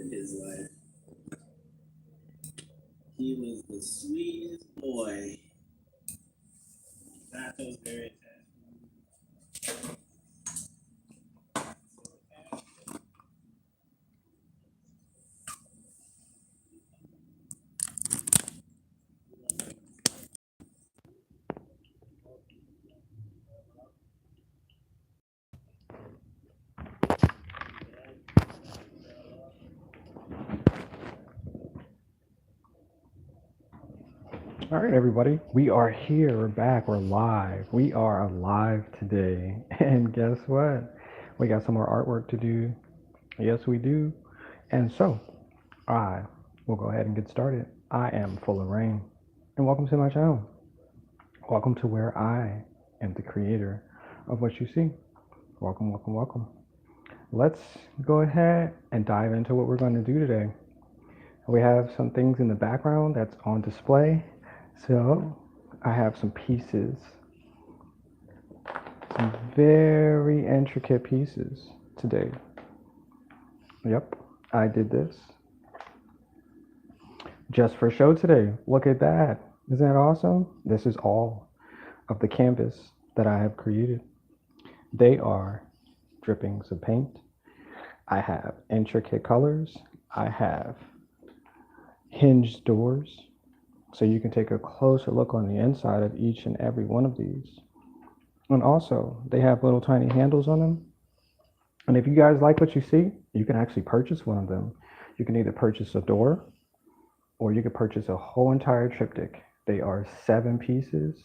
in his life. He was the sweetest boy. Got those very All right, everybody. We are here. We're back. We're live. We are alive today. And guess what? We got some more artwork to do. Yes, we do. And so, I will go ahead and get started. I am Full of Rain. And welcome to my channel. Welcome to where I am the creator of what you see. Welcome, welcome, welcome. Let's go ahead and dive into what we're going to do today. We have some things in the background that's on display. So I have some pieces, some very intricate pieces today. Yep, I did this just for show today. Look at that. Isn't that awesome? This is all of the canvas that I have created. They are drippings of paint. I have intricate colors. I have hinged doors. So you can take a closer look on the inside of each and every one of these. And also, they have little tiny handles on them. And if you guys like what you see, you can actually purchase one of them. You can either purchase a door or you can purchase a whole entire triptych. They are 7 pieces.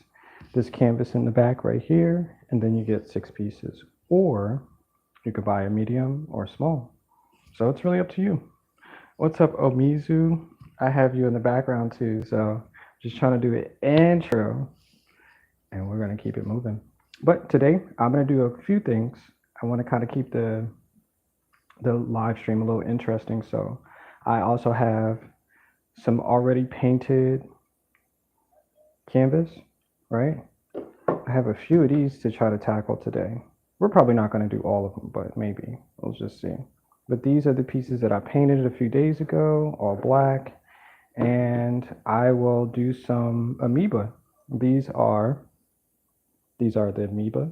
This canvas in the back right here, and then you get 6 pieces. Or you could buy a medium or small. So it's really up to you. What's up, Omizu? I have you in the background too, so just trying to do an intro, and we're gonna keep it moving. But today, I'm gonna do a few things. I want to kind of keep the live stream a little interesting, so I also have some already painted canvas, right? I have a few of these to try to tackle today. We're probably not going to do all of them, but maybe. We'll just see. But these are the pieces that I painted a few days ago, all black. And I will do some amoeba. These are the amoeba.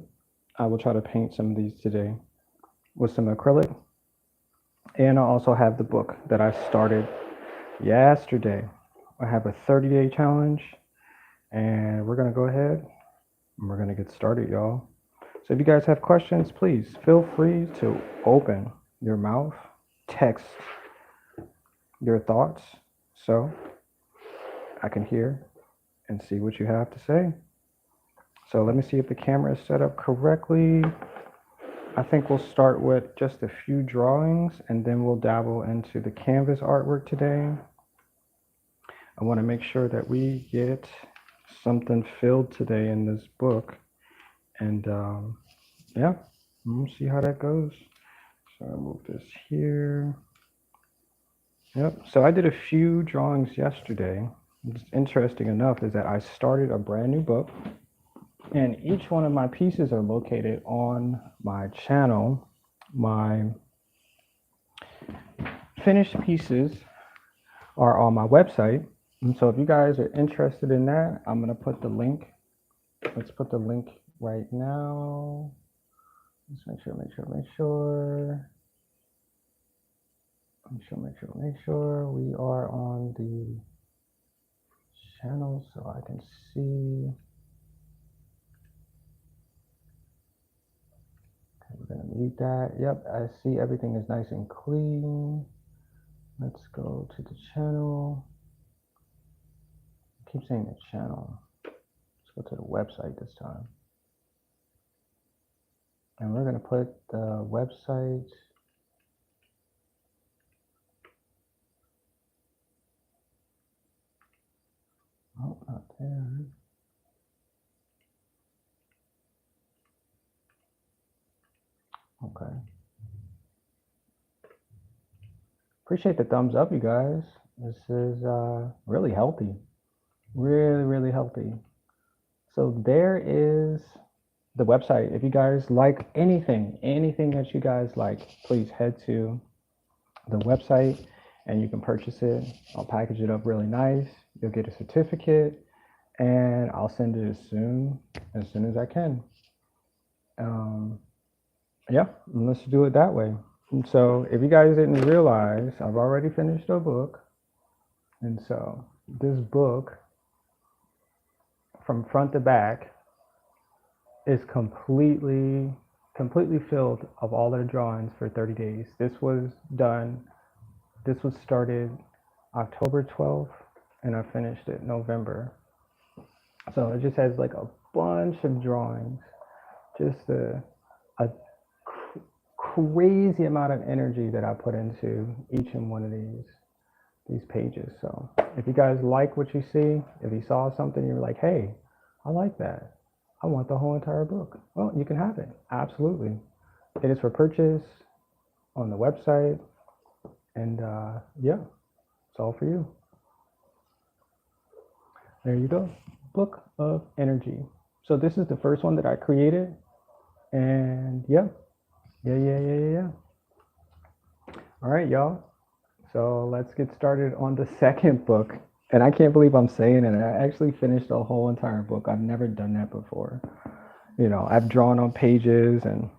I will try to paint some of these today with some acrylic. And I also have the book that I started yesterday. I have a 30-day challenge, and we're going to go ahead and we're going to get started, y'all. So if you guys have questions, please feel free to open your mouth, text your thoughts so I can hear and see what you have to say. So let me see if the camera is set up correctly. I think we'll start with just a few drawings and then we'll dabble into the canvas artwork today. I want to make sure that we get something filled today in this book. And yeah, we'll see how that goes. So I'll move this here. Yep, so I did a few drawings yesterday. What's interesting enough is that I started a brand new book, and each one of my pieces are located on my channel. My finished pieces are on my website. And so if you guys are interested in that, I'm going to put the link. Let's put the link right now. Let's make sure. Make sure we are on the channel so I can see. Okay, we're gonna mute that. Yep, I see everything is nice and clean. Let's go to the channel. I keep saying the channel. Let's go to the website this time. And we're gonna put the website. Oh, not there. Okay. Appreciate the thumbs up, you guys. This is really healthy. Really healthy. So there is the website. If you guys like anything that you guys like, please head to the website. and you can purchase it. I'll package it up really nice. You'll get a certificate, and I'll send it as soon as I can. Um, yeah, let's do it that way. And so, if you guys didn't realize, I've already finished a book, and so this book, from front to back, is completely filled of all their drawings for 30 days. This was started October 12th, and I finished it November. So it just has like a bunch of drawings, just a crazy amount of energy that I put into each and one of these pages. So if you guys like what you see, if you saw something, you're like, hey, I like that. I want the whole entire book. Well, you can have it. Absolutely. It is for purchase on the website. And yeah, it's all for you. There you go. Book of Energy. So this is the first one that I created. And yeah. All right, y'all. So let's get started on the second book. And I can't believe I'm saying it. I actually finished a whole entire book. I've never done that before. You know, I've drawn on pages and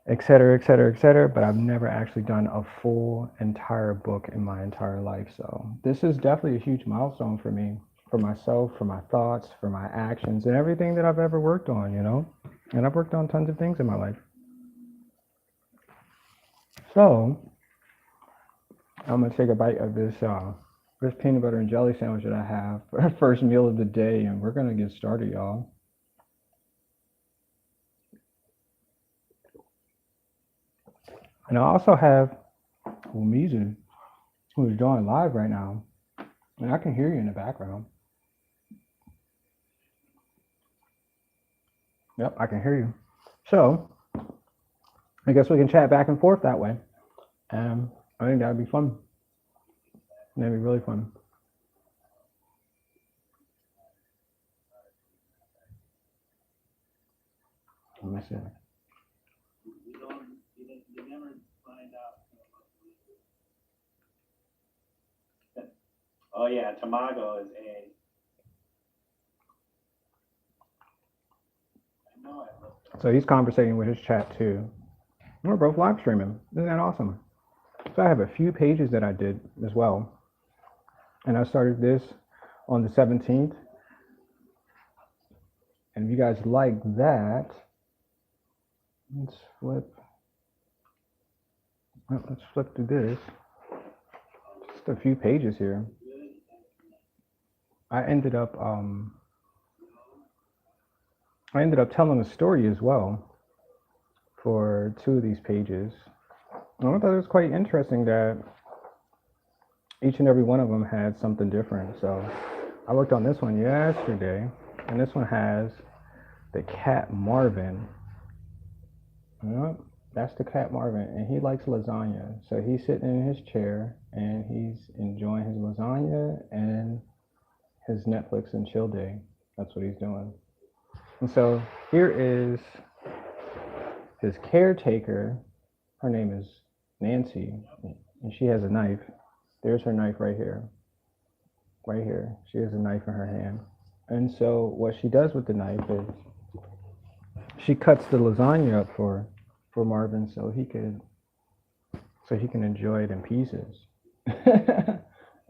et cetera, but I've never actually done a full entire book in my entire life. So this is definitely a huge milestone for me, for myself, for my thoughts, for my actions, and everything that I've ever worked on, you know? And I've worked on tons of things in my life. So I'm gonna take a bite of this peanut butter and jelly sandwich that I have for our first meal of the day, and we're gonna get started, y'all. And I also have Umizu, who is drawing live right now, and I can hear you in the background. Yep, I can hear you. So I guess we can chat back and forth that way. I think that'd be fun. That'd be really fun. Let me see. You never find out. Oh yeah, Tamago is a. I know it. So he's conversating with his chat too. We're both live streaming. Isn't that awesome? So I have a few pages that I did as well. And I started this on the 17th. And if you guys like that, let's flip to this. Just a few pages here. I ended up telling a story as well for two of these pages. And I thought it was quite interesting that each and every one of them had something different. So I worked on this one yesterday, and this one has the cat Marvin. Yep, that's the cat Marvin, and he likes lasagna. So he's sitting in his chair and he's enjoying his lasagna and his Netflix and chill day. That's what he's doing. And so here is his caretaker. Her name is Nancy, and she has a knife. There's her knife right here. Right here. She has a knife in her hand. And so what she does with the knife is she cuts the lasagna up for Marvin so he can enjoy it in pieces.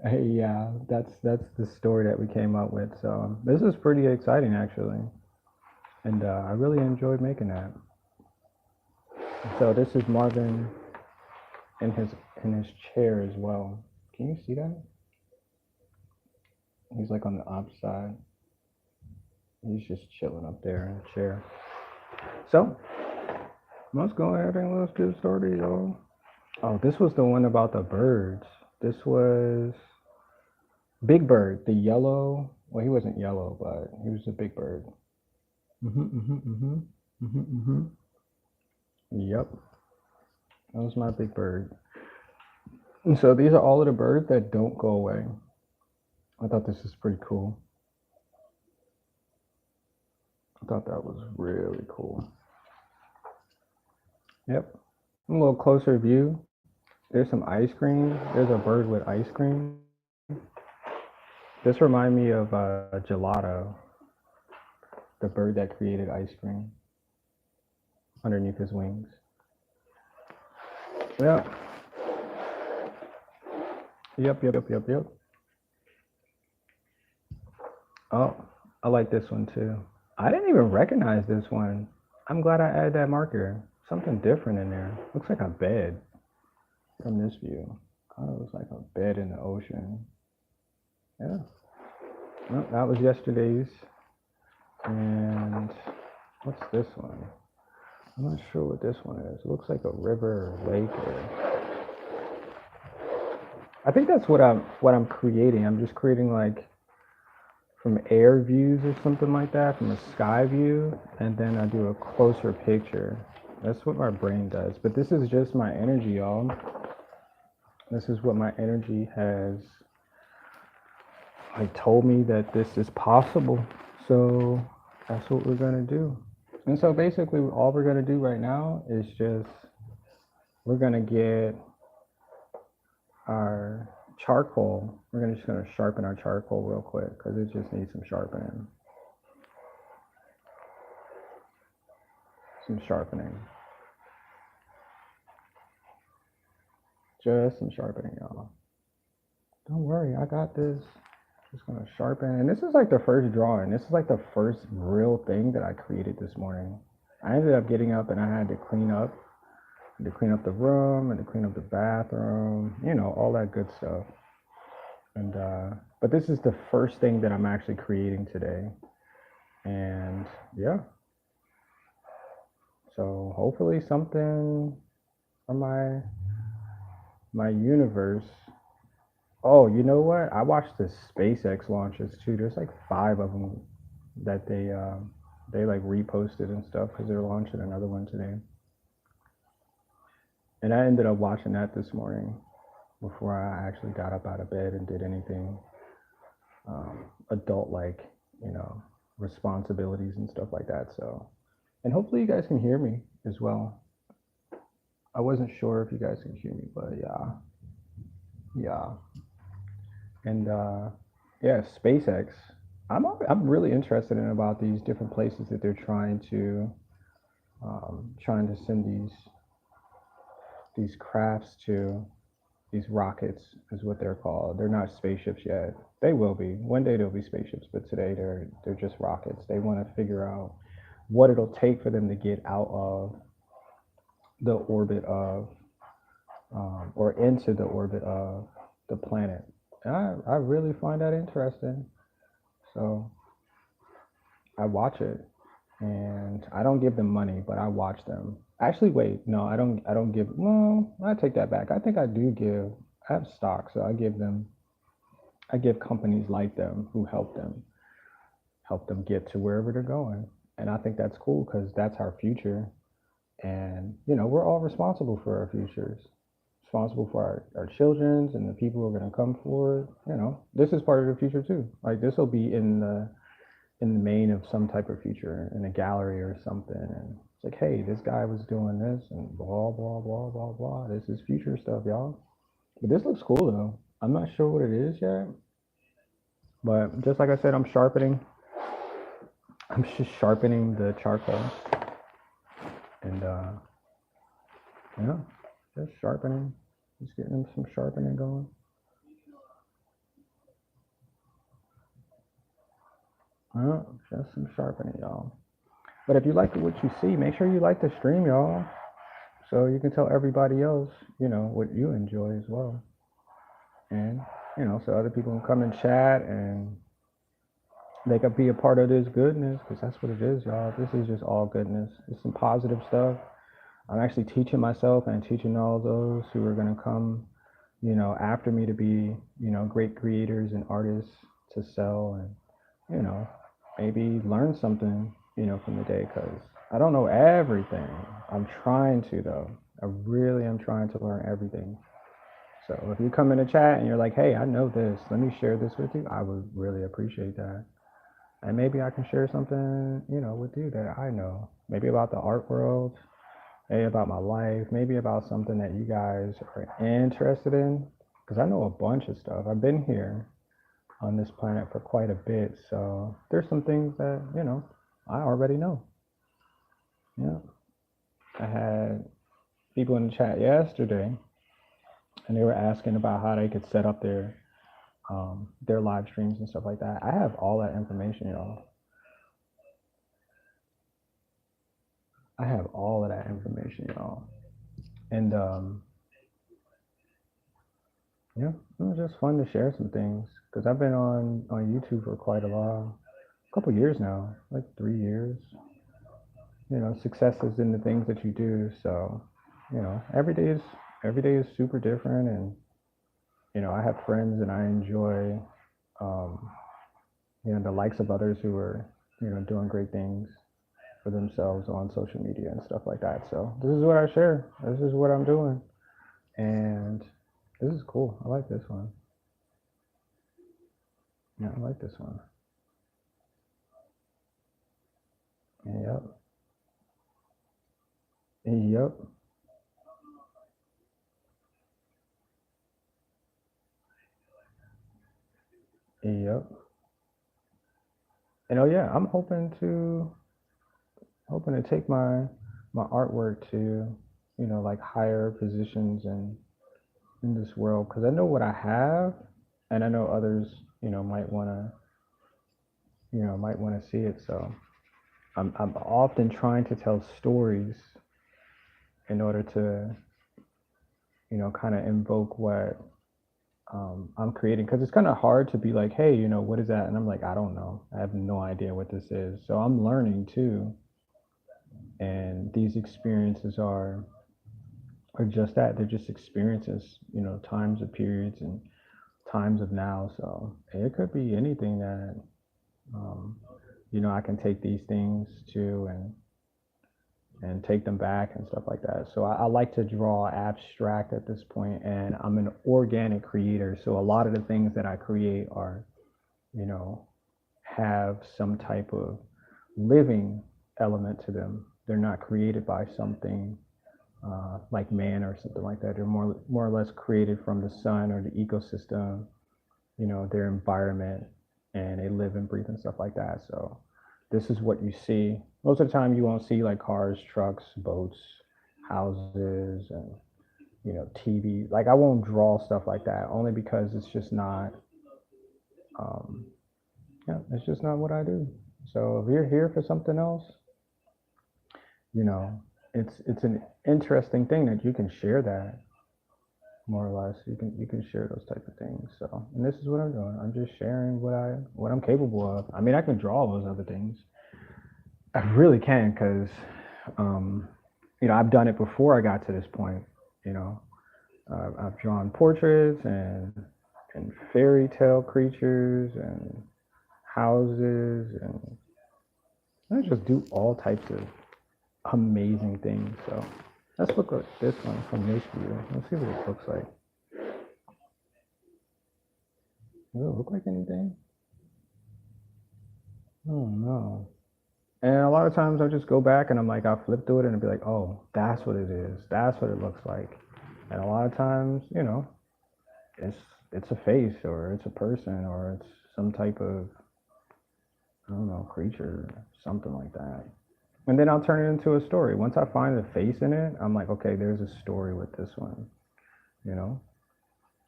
Yeah, that's the story that we came up with. So this is pretty exciting actually, and I really enjoyed making that. So this is Marvin in his chair as well. Can you see that? He's like on the opposite side. He's just chilling up there in the chair. So let's go ahead and let's get started, y'all. Oh, this was the one about the birds. This was Big Bird, the yellow. Well, he wasn't yellow, but he was a big bird. Yep, that was my big bird. And so these are all of the birds that don't go away. I thought this is pretty cool. I thought that was really cool. Yep, a little closer view. There's some ice cream. There's a bird with ice cream. This reminds me of Gelato, the bird that created ice cream underneath his wings. Yep. Yep. Oh, I like this one too. I didn't even recognize this one. I'm glad I added that marker. Something different in there. Looks like a bed from this view. Oh, it looks like a bed in the ocean. Yeah. Well, that was yesterday's. And what's this one? I'm not sure what this one is. It looks like a river or lake or I think that's what I'm creating. I'm just creating like from air views or something like that, from a sky view, and then I do a closer picture. That's what my brain does. But this is just my energy, y'all. This is what my energy has like told me that this is possible. So that's what we're gonna do. And so basically all we're gonna do right now is just we're gonna get our charcoal. We're just gonna sharpen our charcoal real quick because it just needs some sharpening. Some sharpening. Just some sharpening, y'all. Don't worry, I got this. Just gonna sharpen. And this is like the first drawing. This is like the first real thing that I created this morning. I ended up getting up and I had to clean up. I had to clean up the room and to clean up the bathroom, you know, all that good stuff. And but this is the first thing that I'm actually creating today. And yeah. So hopefully something from my universe. Oh, you know what? I watched the SpaceX launches too. There's like 5 of them that they like reposted and stuff because they're launching another one today. And I ended up watching that this morning before I actually got up out of bed and did anything adult like, you know, responsibilities and stuff like that. So, and hopefully you guys can hear me as well. I wasn't sure if you guys can hear me, but yeah. And yeah, SpaceX. I'm really interested in about these different places that they're trying to send these crafts to. These rockets is what they're called. They're not spaceships yet. They will be. One day they'll be spaceships, but today they're just rockets. They want to figure out what it'll take for them to get out of the orbit of or into the orbit of the planet. I really find that interesting. So I watch it, and I don't give them money, but I watch them. Actually, wait, no, I don't give. No, I take that back. I think I do give. I have stock, so I give them. I give companies like them who help them get to wherever they're going, and I think that's cool because that's our future, and you know we're all responsible for our futures, responsible for our children's and the people who are going to come forward. You know, this is part of the future too. Like this will be in the main of some type of future in a gallery or something, and it's like, hey, this guy was doing this and blah blah blah blah blah. This is future stuff, y'all. But this looks cool though. I'm not sure what it is yet, but just like I said, I'm sharpening. I'm just sharpening the charcoal, and yeah, just sharpening, just getting some sharpening going. Just some sharpening, y'all. But if you like what you see, make sure you like the stream, y'all, so you can tell everybody else, you know, what you enjoy as well. And, you know, so other people can come and chat and they can be a part of this goodness because that's what it is, y'all. This is just all goodness. It's some positive stuff. I'm actually teaching myself and teaching all those who are going to come, you know, after me to be, you know, great creators and artists to sell and, you know, maybe learn something, you know, from the day because I don't know everything. I'm trying to, though. I really am trying to learn everything. So if you come in the chat and you're like, hey, I know this, let me share this with you, I would really appreciate that. And maybe I can share something, you know, with you that I know, maybe about the art world, maybe about my life, maybe about something that you guys are interested in. Because I know a bunch of stuff. I've been here on this planet for quite a bit, so there's some things that I already know. Yeah, I had people in the chat yesterday, and they were asking about how they could set up their live streams and stuff like that. I have all that information, y'all. I have all of that information, y'all. And yeah, it was just fun to share some things because I've been on YouTube for quite a while, a couple years now, like 3 years. Successes in the things that you do. So, every day is super different, and I have friends, and I enjoy, um, the likes of others who are doing great things for themselves on social media and stuff like that. So this is what I share. This is what I'm doing, and this is cool. I like this one. Yeah, I like this one. Yep. Yep. Yep. And oh yeah, I'm hoping to take my artwork to like higher positions in this world because I know what I have, and I know others might want to see it. So I'm often trying to tell stories in order to kind of invoke what I'm creating, because it's kind of hard to be like, hey, what is that? And I'm like, I don't know. I have no idea what this is. So I'm learning too. And these experiences are just that. They're just experiences, times of periods and times of now. So it could be anything that, um, I can take these things to and take them back and stuff like that. So I like to draw abstract at this point, and I'm an organic creator. So a lot of the things that I create are, you know, have some type of living element to them. They're not created by something like man or something like that. They're more or less created from the sun or the ecosystem, their environment, and they live and breathe and stuff like that. So this is what you see. Most of the time, you won't see like cars, trucks, boats, houses, and TV. Like I won't draw stuff like that only because it's just not. Um, yeah, it's just not what I do. So if you're here for something else, you know, it's an interesting thing that you can share that, more or less. You can share those type of things. So, and this is what I'm doing. I'm just sharing what I'm capable of. I mean, I can draw those other things. I really can, because I've done it before I got to this point. You know, I've drawn portraits and fairy tale creatures and houses, and I just do all types of amazing things. So let's look at this one from this view. Let's see what it looks like. Does it look like anything? Oh no. And a lot of times I just go back and I'm like, I'll flip through it and I'll be like, oh, that's what it is. That's what it looks like. And a lot of times, it's it's a face, or it's a person, or it's some type of, I don't know, creature, something like that. And then I'll turn it into a story. Once I find the face in it, I'm like, okay, there's a story with this one, you know?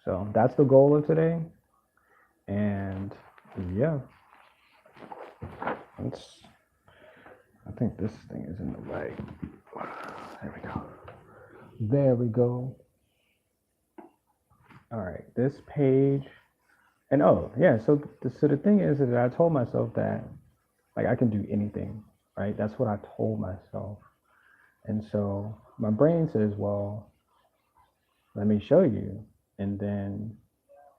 So that's the goal of today. And yeah, it's, I think this thing is in the way. There we go. There we go. All right, this page. And oh, yeah, so the thing is that I told myself that like I can do anything, right? That's what I told myself. And so my brain says, well, let me show you. And then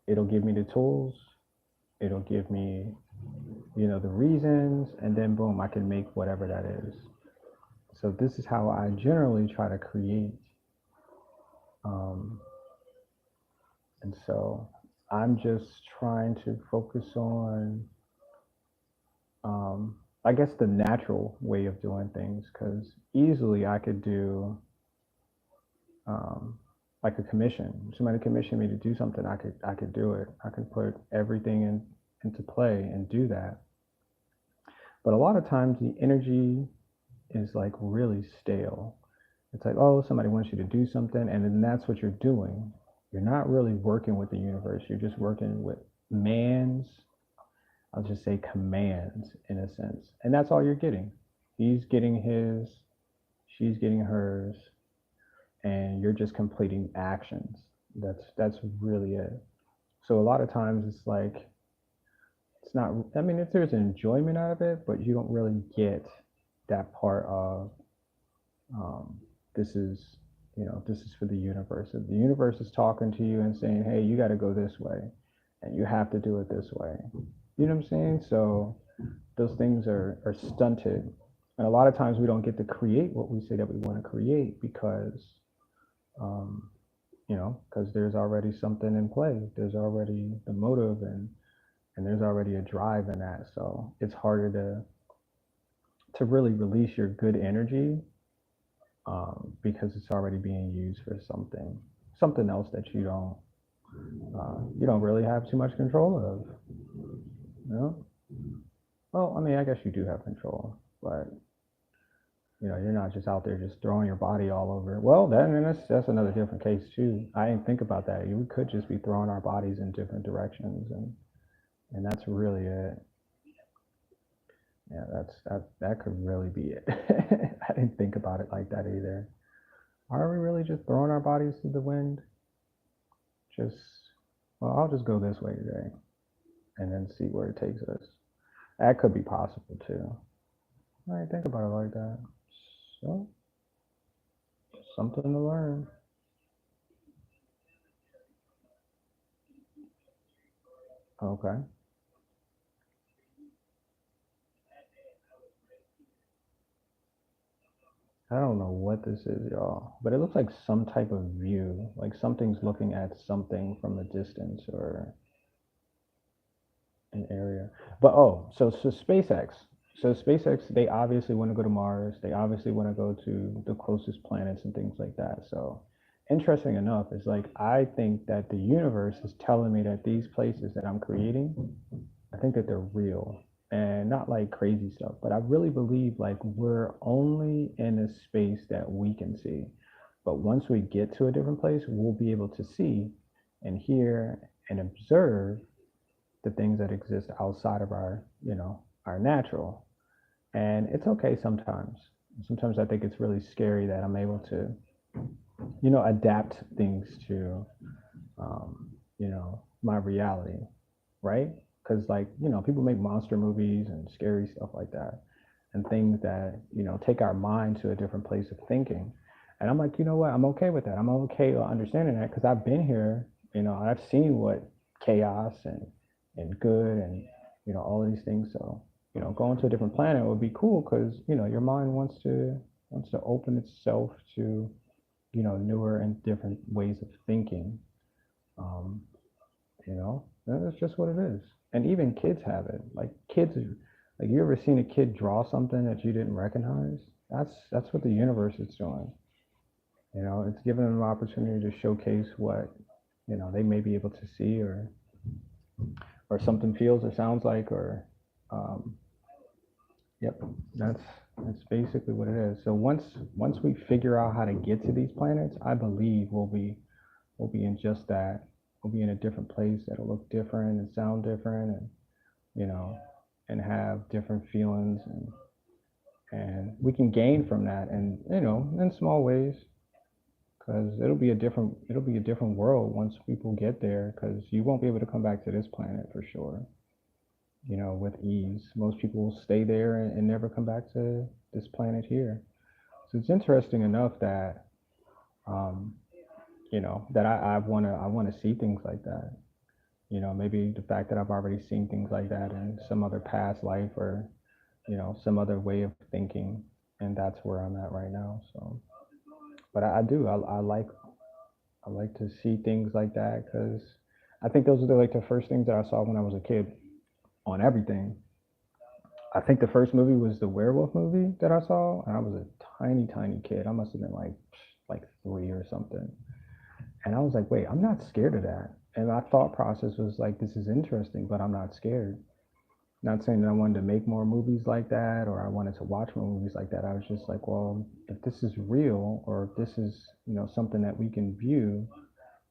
it'll give me the tools, it'll give me, the reasons, and then boom, I can make whatever that is. So this is how I generally try to create. And so I'm just trying to focus on, I guess, the natural way of doing things, because easily I could do like a commission. Somebody commissioned me to do something, I could do it. I could put everything into play and do that. But a lot of times the energy is like really stale. It's like, oh, somebody wants you to do something, and then that's what you're doing. You're not really working with the universe. You're just working with man's, I'll just say commands in a sense. And that's all you're getting. He's getting his, she's getting hers, and you're just completing actions. That's really it. So a lot of times it's like it's not, I mean, if there's enjoyment out of it, but you don't really get that part of um, this is, this is for the universe. If the universe is talking to you and saying, hey, you got to go this way and you have to do it this way. You know what I'm saying? So those things are stunted. And a lot of times we don't get to create what we say that we want to create because, um, because there's already something in play. There's already the motive and there's already a drive in that. So it's harder to really release your good energy because it's already being used for something else that you don't really have too much control of. You know? Well, I mean, I guess you do have control, but you're not just out there just throwing your body all over. Well, that's another different case too. I didn't think about that. We could just be throwing our bodies in different directions, and that's really it. Yeah, that could really be it. I didn't think about it like that either. Are we really just throwing our bodies to the wind? Just, well, I'll just go this way today and then see where it takes us. That could be possible too. I didn't think about it like that. So, something to learn. Okay. I don't know what this is, y'all, but it looks like some type of view, like something's looking at something from a distance or an area. But oh, so SpaceX. So SpaceX, they obviously want to go to Mars. They obviously want to go to the closest planets and things like that. So interesting enough, it's like I think that the universe is telling me that these places that I'm creating, I think that they're real and not like crazy stuff, but I really believe like we're only in a space that we can see. But once we get to a different place, we'll be able to see and hear and observe the things that exist outside of our natural. And it's okay sometimes. Sometimes I think it's really scary that I'm able to, adapt things to, my reality, right? Because like, people make monster movies and scary stuff like that, and things that take our mind to a different place of thinking. And I'm like, you know what? I'm okay with that. I'm okay understanding that because I've been here. I've seen what chaos and good and all of these things. So going to a different planet would be cool because your mind wants to open itself to newer and different ways of thinking. Um, that's just what it is. And even kids have it. Like kids, like you ever seen a kid draw something that you didn't recognize? That's what the universe is doing. It's giving them an opportunity to showcase what they may be able to see or something feels or sounds like or um, yep, that's basically what it is. So once we figure out how to get to these planets, I believe we'll be in just that. We'll be in a different place that'll look different and sound different and you know and have different feelings and we can gain from that and in small ways because it'll be a different world once people get there because you won't be able to come back to this planet for sure with ease. Most people will stay there and never come back to this planet here. So it's interesting enough that um, that I want to see things like that. Maybe the fact that I've already seen things like that in some other past life or some other way of thinking, and that's where I'm at right now. So, but I do I like to see things like that because I think those are like the first things that I saw when I was a kid on everything. I think the first movie was the werewolf movie that I saw, and I was a tiny, tiny kid. I must have been like like 3 or something. And I was like, wait, I'm not scared of that. And my thought process was like, this is interesting, but I'm not scared. Not saying that I wanted to make more movies like that or I wanted to watch more movies like that. I was just like, well, if this is real or if this is, something that we can view,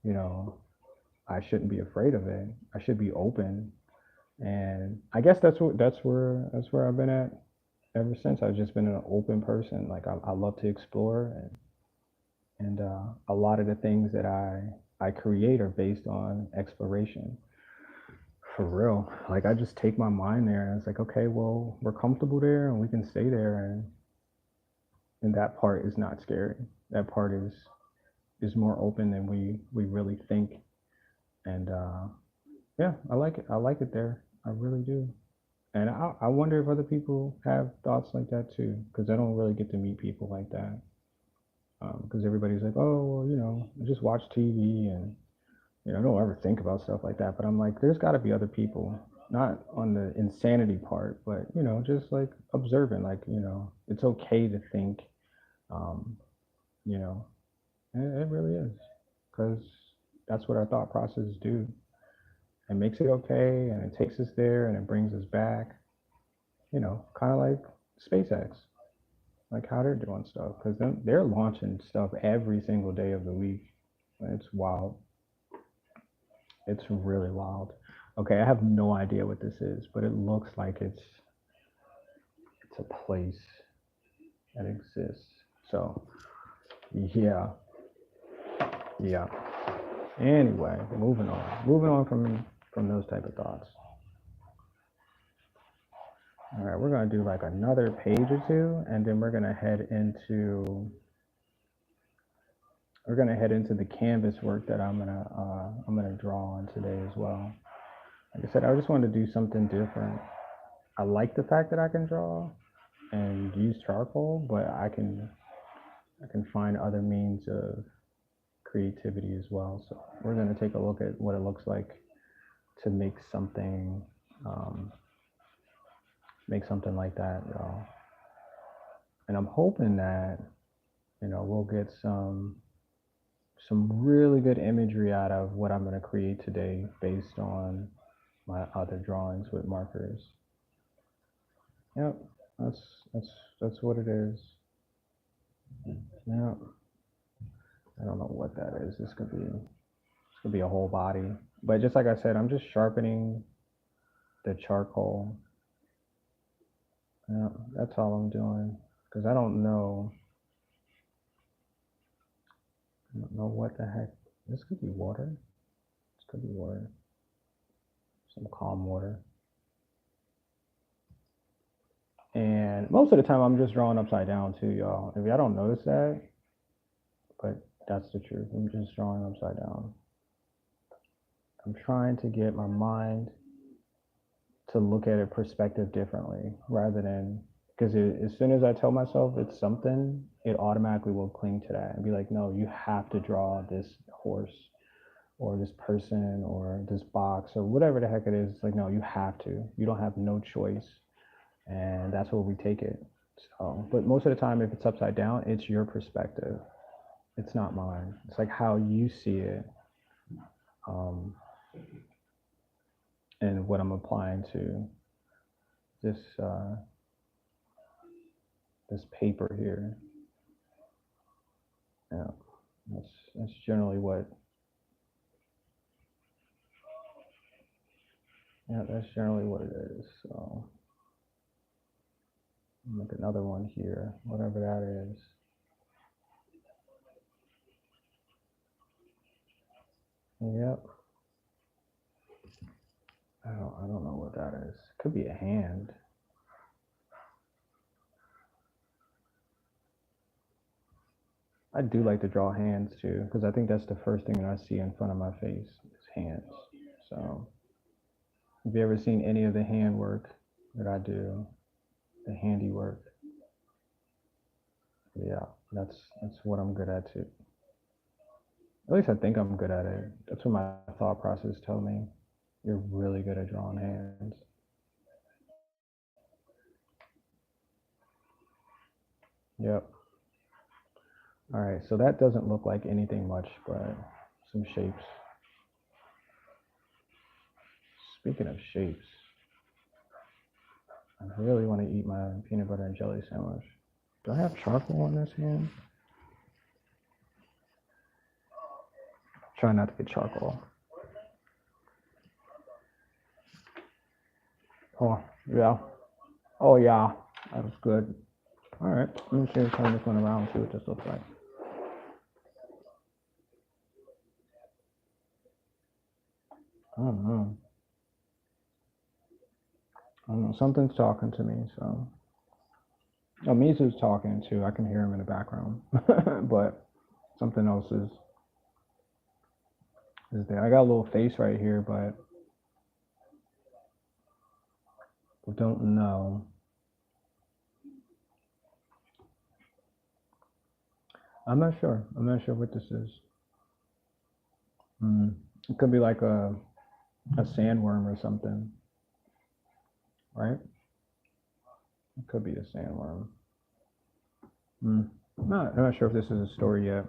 you know, I shouldn't be afraid of it. I should be open. And I guess that's where I've been at ever since. I've just been an open person. Like I love to explore and a lot of the things that I create are based on exploration. For real. Like I just take my mind there and it's like, okay, well, we're comfortable there and we can stay there and that part is not scary. That part is more open than we really think. And yeah, I like it. I like it there. I really do. And I wonder if other people have thoughts like that too, because I don't really get to meet people like that. Because everybody's like, oh, well, I just watch TV and I don't ever think about stuff like that. But I'm like, there's got to be other people, not on the insanity part, but just like observing. Like, it's okay to think. Um, you know, it really is, because that's what our thought processes do. It makes it okay, and it takes us there, and it brings us back. Kind of like SpaceX, like how they're doing stuff, because they're launching stuff every single day of the week. It's wild. It's really wild. Okay, I have no idea what this is, but it looks like it's a place that exists. So yeah, yeah. Anyway, moving on. Moving on from those type of thoughts. All right, we're gonna do like another page or two, and then we're gonna head into the canvas work that I'm gonna draw on today as well. Like I said, I just wanted to do something different. I like the fact that I can draw and use charcoal, but I can find other means of creativity as well. So we're gonna take a look at what it looks like to um, make something like that, y'all. And I'm hoping that we'll get some really good imagery out of what I'm gonna create today based on my other drawings with markers. Yep, that's that's that's what it is. Yep. I don't know what that is. This could be a whole body. But just like I said, I'm just sharpening the charcoal. Yeah, that's all I'm doing. Because I don't know what the heck. This could be water. This could be water. Some calm water. And most of the time I'm just drawing upside down too, y'all. If y'all don't notice that, but that's the truth. I'm just drawing upside down. I'm trying to get my mind to look at a perspective differently rather than, because as soon as I tell myself it's something, it automatically will cling to that and be like, no, you have to draw this horse or this person or this box or whatever the heck it is. It's like, no, you have to. You don't have no choice. And that's where we take it. So, but most of the time, if it's upside down, it's your perspective. It's not mine. It's like how you see it, um, and what I'm applying to this this paper here. Yeah, that's generally what. Yeah, that's generally what it is. So I'll make another one here, whatever that is. Yep. I don't know what that is. Could be a hand. I do like to draw hands too, because I think that's the first thing that I see in front of my face is hands. So, have you ever seen any of the hand work that I do, the handiwork? Yeah, that's what I'm good at too. At least I think I'm good at it. That's what my thought process tell me. You're really good at drawing hands. Yep. All right, so that doesn't look like anything much, but some shapes. Speaking of shapes, I really want to eat my peanut butter and jelly sandwich. Do I have charcoal on this hand? Try not to get charcoal. Oh, yeah. Oh, yeah. That was good. All right, let me see, turn this one around and see what this looks like. I don't know. I don't know. Something's talking to me, so. Oh, Mizu's talking too. I can hear him in the background, but something else is there. I got a little face right here, but I don't know. I'm not sure. I'm not sure what this is. It could be like a sandworm or something, right? It could be a sandworm. I'm not sure if this is a story yet.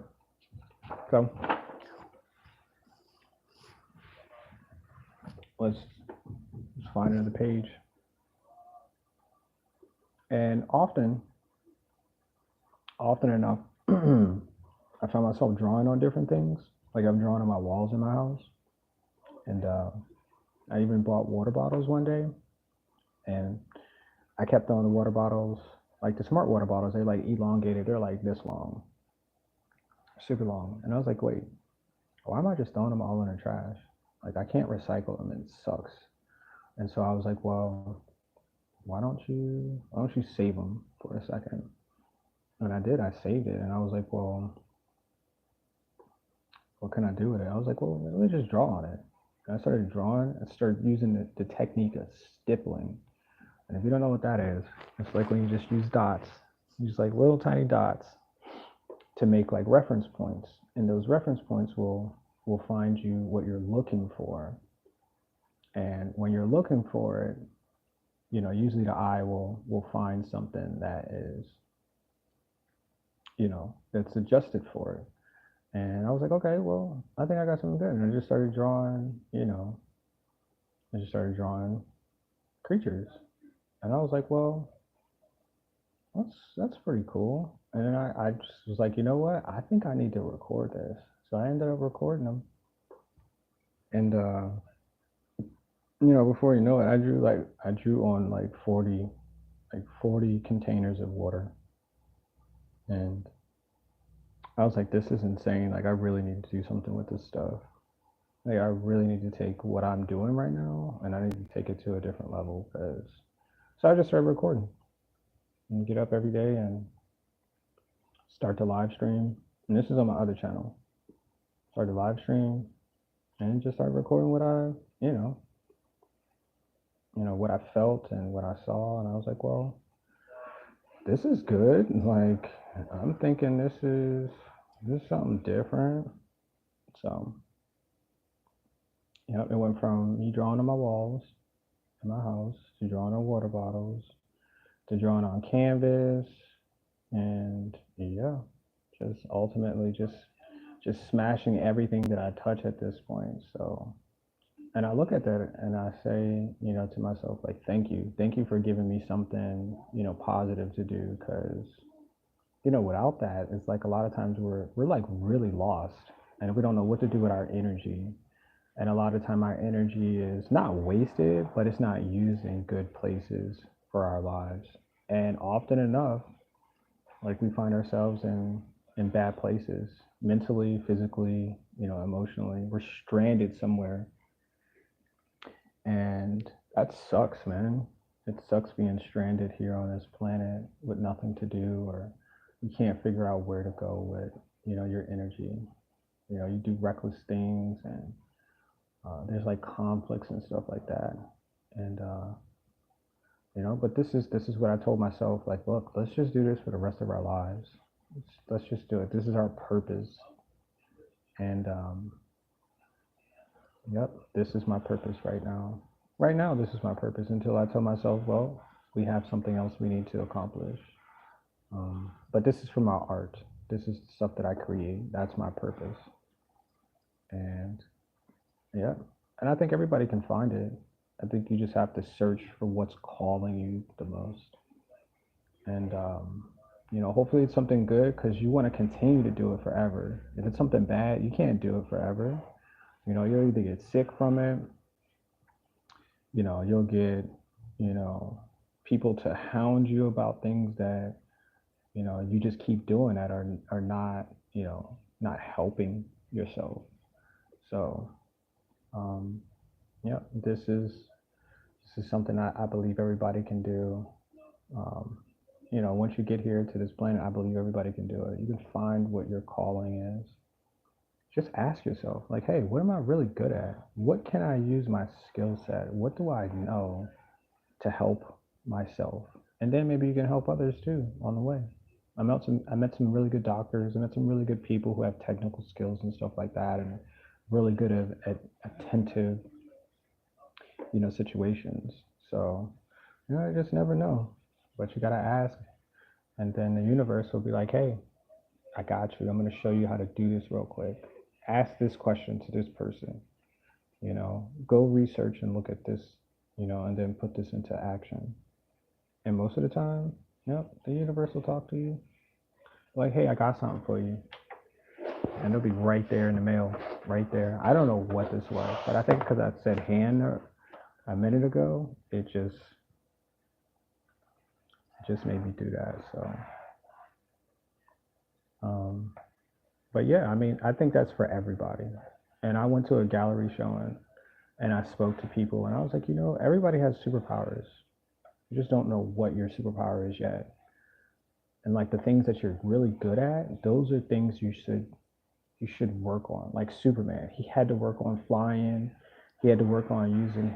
So let's find another page. And often enough, I find myself drawing on different things. Like I've drawn on my walls in my house. And I even bought water bottles one day. And I kept on the water bottles, like the smart water bottles, they're like elongated. They're like this long, super long. And I was like, wait, why am I just throwing them all in the trash? Like I can't recycle them. It sucks. And so I was like, well, why don't you save them for a second? And I did. I saved it, and I was like, well, what can I do with it? I was like, well, let me just draw on it. And I started drawing. I started using the technique of stippling. And if you don't know what that is, it's like when you just use dots, use like little tiny dots to make like reference points, and those reference points will find you what you're looking for. And when you're looking for it, you know, usually the eye will find something that is, you know, that's adjusted for it. And I was like, okay, well, I think I got something good. And I just started drawing, you know, I just started drawing creatures. And I was like, well, that's pretty cool. And then I just was like, you know what? I think I need to record this. So I ended up recording them. And you know, before you know it, I drew on like 40 containers of water. And I was like, this is insane. Like I really need to do something with this stuff. Like I really need to take what I'm doing right now and I need to take it to a different level because so I just started recording and get up every day and start to live stream. And this is on my other channel. Start to live stream and just start recording what I, what I felt and what I saw. And I was like, well, this is good. Like I'm thinking this is something different. So it went from me drawing on my walls in my house to drawing on water bottles to drawing on canvas, and just ultimately just smashing everything that I touch at this point. So, and I look at that and I say, to myself, like, thank you for giving me something, positive to do, because without that, it's like a lot of times we're like really lost and we don't know what to do with our energy. And a lot of time our energy is not wasted, but it's not used in good places for our lives. And often enough, like we find ourselves in bad places, mentally, physically, emotionally. We're stranded somewhere. And that sucks, man. It sucks being stranded here on this planet with nothing to do, or you can't figure out where to go with, your energy. You do reckless things, and there's like conflicts and stuff like that. And but this is what I told myself, like, look, let's just do this for the rest of our lives. Let's just do it. This is our purpose. And this is my purpose right now. Right now, this is my purpose until I tell myself, well, we have something else we need to accomplish. But this is for my art. This is stuff that I create. That's my purpose. And yeah, and I think everybody can find it. I think you just have to search for what's calling you the most. And, hopefully it's something good because you want to continue to do it forever. If it's something bad, you can't do it forever. You'll either get sick from it, you'll get, you know, people to hound you about things that, you just keep doing that are not, not helping yourself. So, um, yeah, this is something I believe everybody can do. Um, once you get here to this planet, I believe everybody can do it. You can find what your calling is. Just ask yourself, like, hey, what am I really good at? What can I use my skill set? What do I know to help myself? And then maybe you can help others too on the way. I met some really good doctors. I met some really good people who have technical skills and stuff like that, and really good at attentive, situations. So, I just never know. But you gotta ask, and then the universe will be like, hey, I got you. I'm gonna show you how to do this real quick. Ask this question to this person. Go research and look at this, and then put this into action. And most of the time, yep, the universe will talk to you. Like, hey, I got something for you. And it'll be right there in the mail, right there. I don't know what this was, but I think because I said hand a minute ago, it just made me do that. So, um, but yeah, I mean, I think that's for everybody. And I went to a gallery showing and I spoke to people and I was like, everybody has superpowers. You just don't know what your superpower is yet. And like the things that you're really good at, those are things you should work on. Like Superman, he had to work on flying. He had to work on using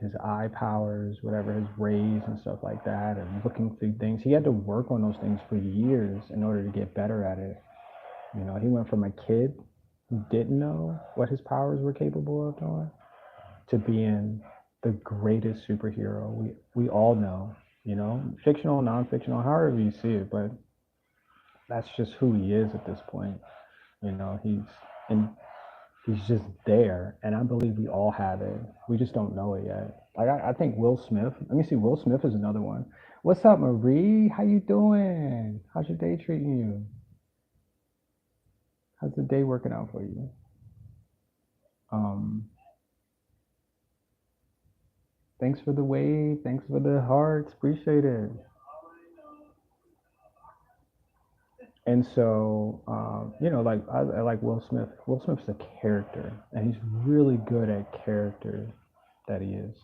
his eye powers, whatever, his rays and stuff like that, and looking through things. He had to work on those things for years in order to get better at it. He went from a kid who didn't know what his powers were capable of doing to being the greatest superhero we all know. Fictional, non-fictional, however you see it, but that's just who he is at this point. He's and he's just there, and I believe we all have it. We just don't know it yet. Like I think Will Smith. Let me see. Will Smith is another one. What's up, Marie? How you doing? How's your day treating you? How's the day working out for you? Um, Thanks for the wave. Thanks for the hearts. Appreciate it. And so, like I like Will Smith. Will Smith's a character, and he's really good at character that he is.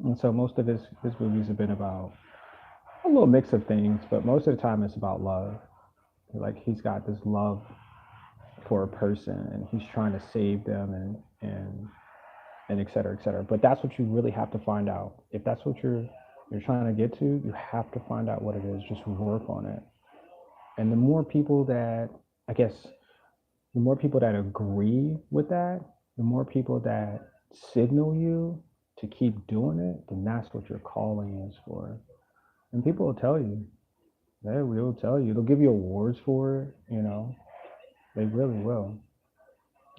And so most of his movies have been about a little mix of things, but most of the time it's about love. Like he's got this love for a person, and he's trying to save them, and et cetera, et cetera. But that's what you really have to find out. If that's what you're trying to get to, you have to find out what it is. Just work on it. And the more people that, I guess, the more people that agree with that, the more people that signal you to keep doing it, then that's what your calling is for. And people will tell you. They will tell you. They'll give you awards for it. They really will.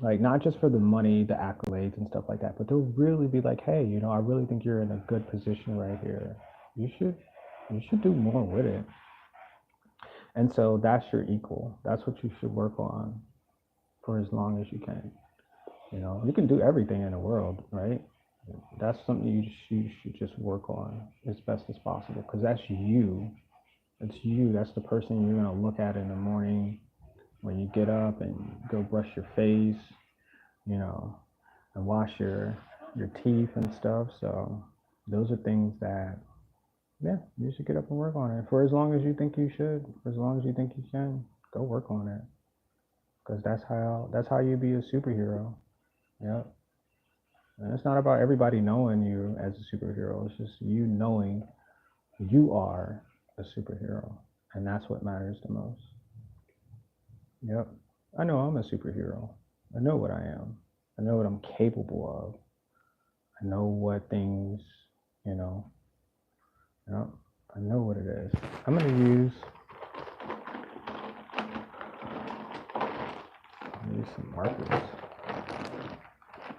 Like not just for the money, the accolades and stuff like that, but they'll really be like, hey, I really think you're in a good position right here. You should do more with it. And so that's your equal. That's what you should work on for as long as you can. You can do everything in the world, right? That's something you should just work on as best as possible because that's you. It's you. That's the person you're gonna look at in the morning when you get up and go brush your face, you know, and wash your teeth and stuff. So those are things that yeah, you should get up and work on it for as long as you think you should, for as long as you think you can. Go work on it because that's how you be a superhero. Yep. And it's not about everybody knowing you as a superhero. It's just you knowing you are a superhero, and that's what matters the most. Yep. I know I'm a superhero. I know what I am. I know what I'm capable of. I know what things, you know, yep. I know what it is. I'm gonna use some markers.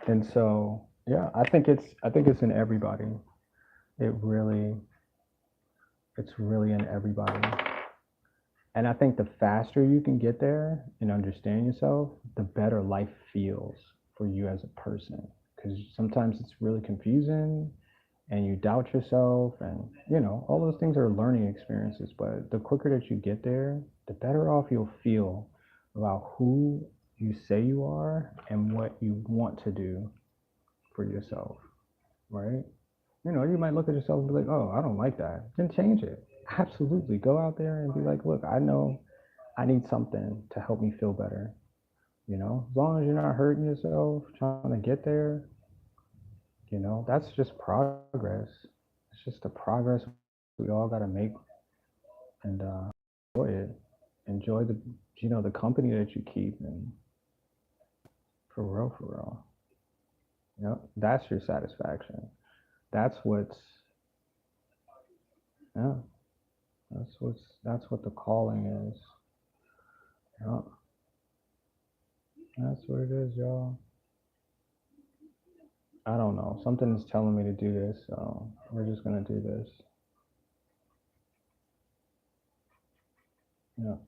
And so, yeah, I think it's in everybody. It's really in everybody. And I think the faster you can get there and understand yourself, the better life feels for you as a person. Because sometimes it's really confusing and you doubt yourself, and all those things are learning experiences. But the quicker that you get there, the better off you'll feel about who you say you are and what you want to do for yourself, right? You might look at yourself and be like, oh, I don't like that. Then change it. Absolutely. Go out there and be like, look, I know I need something to help me feel better. As long as you're not hurting yourself trying to get there, that's just progress. It's just the progress we all got to make, and enjoy it. Enjoy the company that you keep, and for real, for real. That's your satisfaction. That's what's, yeah, that's what the calling is. Yeah, that's what it is, y'all. I don't know. Something is telling me to do this, so we're just gonna do this.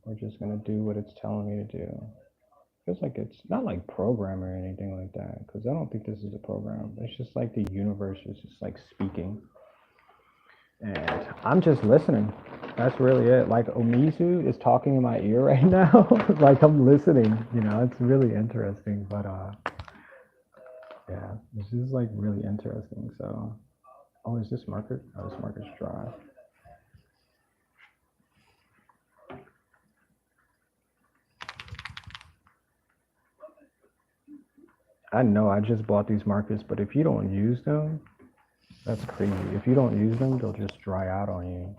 We're just gonna do what it's telling me to do. Feels like it's not like program or anything like that, because I don't think this is a program. It's just like the universe is just like speaking, and I'm just listening. That's really it. Like Omizu is talking in my ear right now. Like I'm listening. It's really interesting. But yeah, this is like really interesting. So, oh, is this marker? Oh, this marker's dry. I know I just bought these markers, but if you don't use them, that's crazy. If you don't use them, they'll just dry out on you.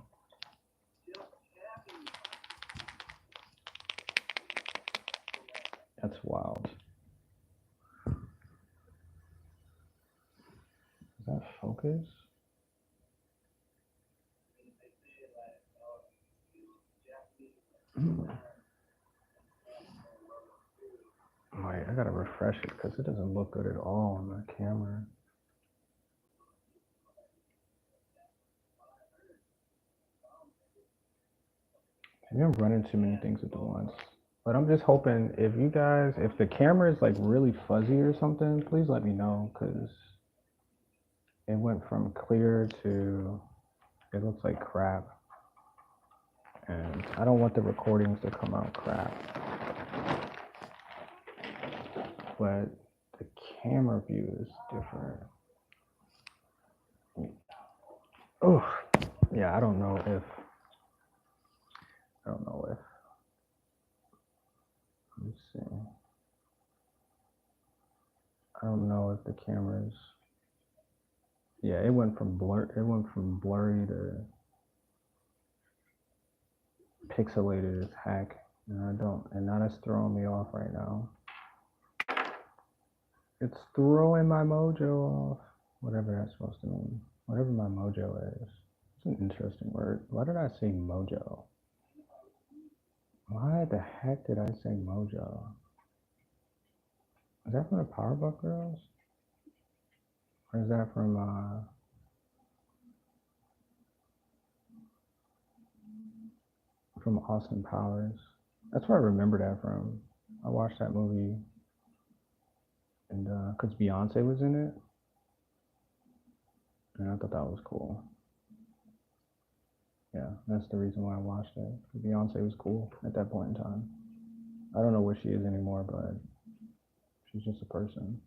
That's wild. Is that focus? Wait, I gotta refresh it because it doesn't look good at all on my camera. Maybe I'm running too many things at once. But I'm just hoping if the camera is like really fuzzy or something, please let me know, because it went from clear to it looks like crap. And I don't want the recordings to come out crap. But the camera view is different. Oh, yeah, I don't know if. Let's see. I don't know if the cameras. Yeah, it went from blurry to pixelated as heck, and now that's throwing me off right now. It's throwing my mojo off. Whatever that's supposed to mean. Whatever my mojo is. It's an interesting word. Why did I say mojo? Why the heck did I say mojo? Is that from the Powerpuff Girls? Or is that from Austin Powers? That's where I remember that from. I watched that movie, and because Beyonce was in it, and I thought that was cool. Yeah, that's the reason why I watched it. Beyonce was cool at that point in time. I don't know what she is anymore, but she's just a person.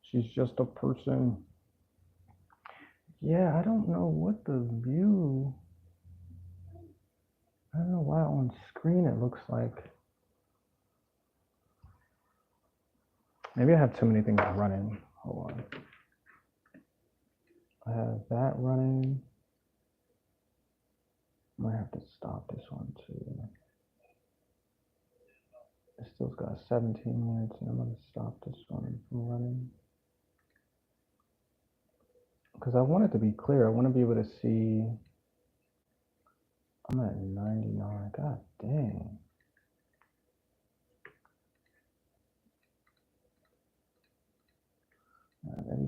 She's just a person. Yeah, I don't know what the view. I don't know why on screen it looks like. Maybe I have too many things running. Hold on. I have that running. I might have to stop this one too. It still's got 17 minutes, and I'm gonna stop this one from running. Because I want it to be clear. I want to be able to see. I'm at 99. God dang.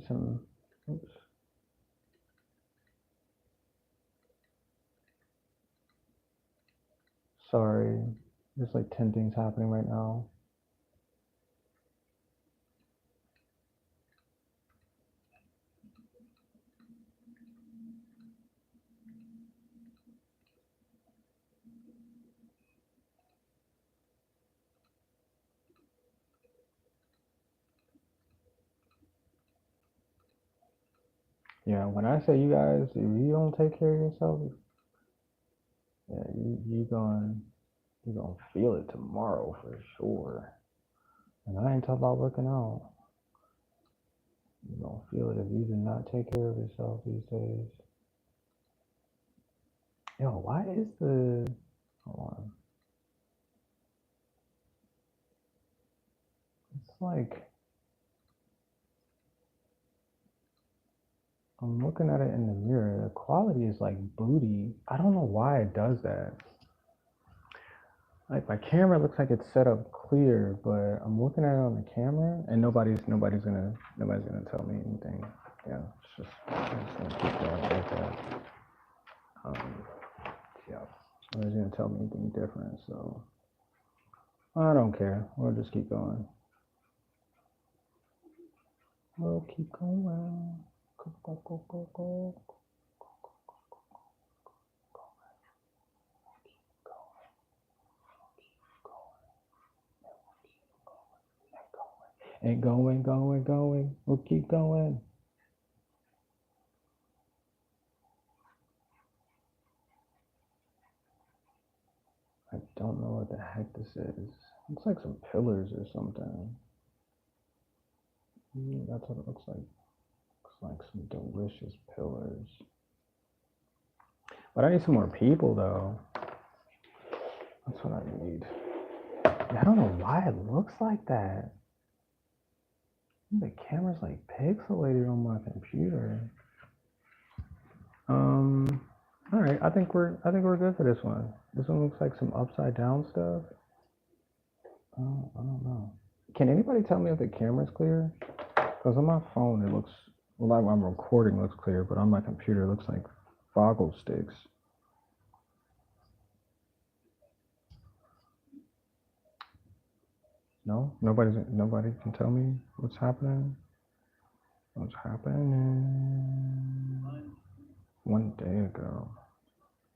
need some. Oops. Sorry, there's like 10 things happening right now. Yeah, when I say you guys, if you don't take care of yourself, yeah, you're gonna feel it tomorrow for sure. And I ain't talking about working out. You're gonna feel it if you do not take care of yourself these days. Yo, why is the hold on? It's like I'm looking at it in the mirror. The quality is like booty. I don't know why it does that. Like my camera looks like it's set up clear, but I'm looking at it on the camera, and nobody's gonna tell me anything. Yeah, it's just gonna keep going like that. Yeah, nobody's gonna tell me anything different, so I don't care. We'll just keep going. We'll keep going. Go. And going. We'll keep going. I don't know what the heck this is. It's like some pillars or something. That's what it looks like. Looks like some delicious pillars. But I need some more people though. That's what I need. I don't know why it looks like that. The camera's like pixelated on my computer. All right, I think we're good for this one. This one looks like some upside down stuff. I don't know. Can anybody tell me if the camera's clear? Because on my phone it looks, well, I'm recording looks clear, but on my computer it looks like foggle sticks. No, nobody can tell me what's happening. What's happening? 1 day ago.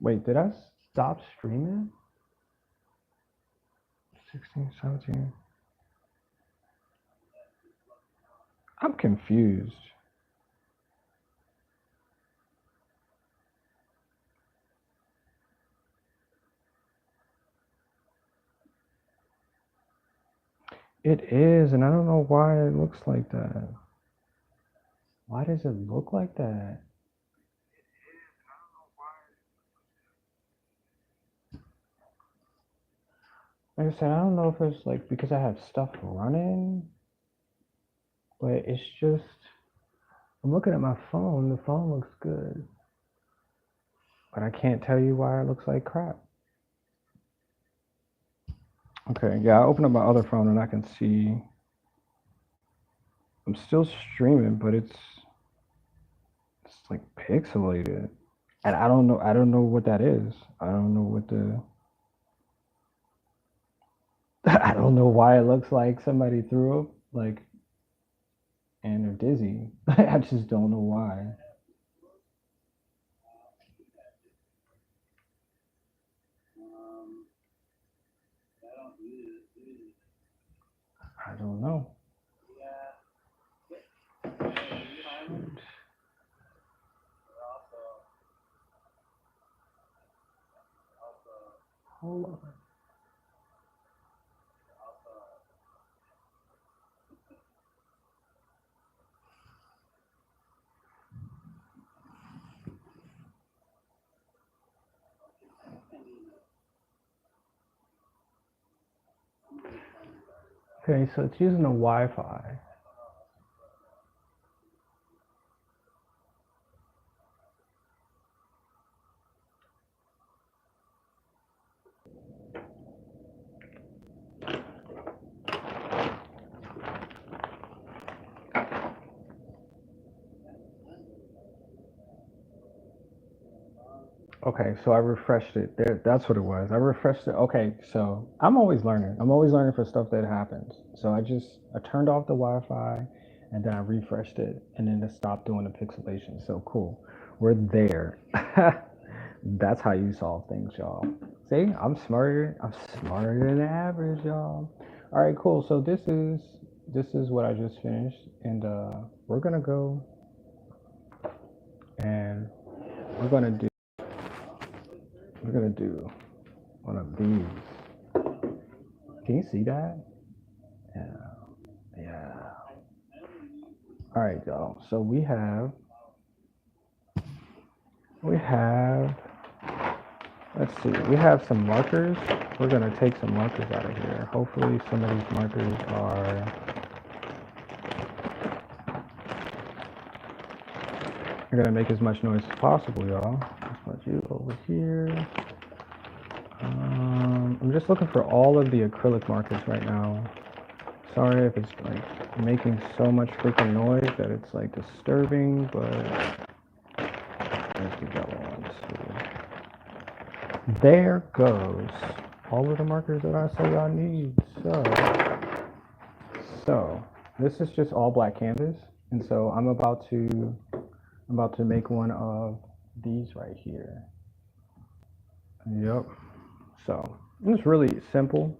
Wait, did I stop streaming? 16, 17. I'm confused. It is, and I don't know why it looks like that. Why does it look like that? Like I said, I don't know if it's like because I have stuff running, but it's just, I'm looking at my phone, the phone looks good. But I can't tell you why it looks like crap. Okay, yeah, I open up my other phone and I can see I'm still streaming, but it's like pixelated. And I don't know what that is. I don't know what the I don't know why it looks like somebody threw up, like, and they're dizzy. I just don't know why. I don't know. Shoot. Hold on. Okay, so it's using the Wi-Fi. Okay, so I refreshed it. There, that's what it was. I refreshed it. Okay, so I'm always learning. I'm always learning for stuff that happens. So I turned off the Wi-Fi, and then I refreshed it, and then it stopped doing the pixelation. So cool. We're there. That's how you solve things, y'all. See, I'm smarter. I'm smarter than average, y'all. All right, cool. So this is what I just finished, and we're gonna go and we're gonna do we're gonna do one of these. Can you see that? Yeah. Yeah. All right, y'all. So we have let's see. We have some markers. We're gonna take some markers out of here. Hopefully some of these markers are gonna make as much noise as possible, y'all. Let's put you over here. I'm just looking for all of the acrylic markers right now. Sorry if it's like making so much freaking noise that it's like disturbing, but there's the yellow one too. There goes all of the markers that I say I need. So this is just all black canvas, and so I'm about to make one of these right here. Yep. So it's really simple,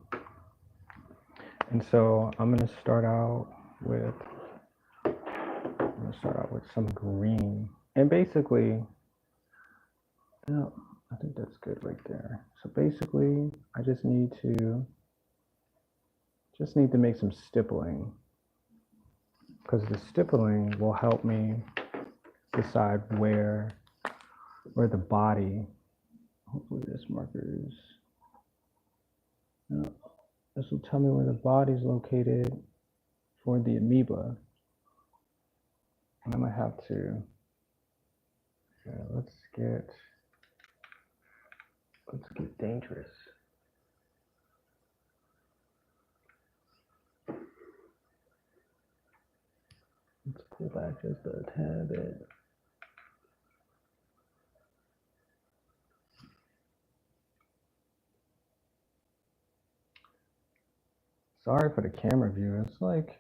and so I'm gonna start out with some green, and basically, no, I think that's good right there. So basically, I just need to make some stippling, because the stippling will help me decide where the body. Hopefully, this marker is. No, this will tell me where the body is located for the amoeba. And I'm gonna have to. Yeah, let's get dangerous. Let's pull back just a tad bit. Sorry for the camera view. It's like,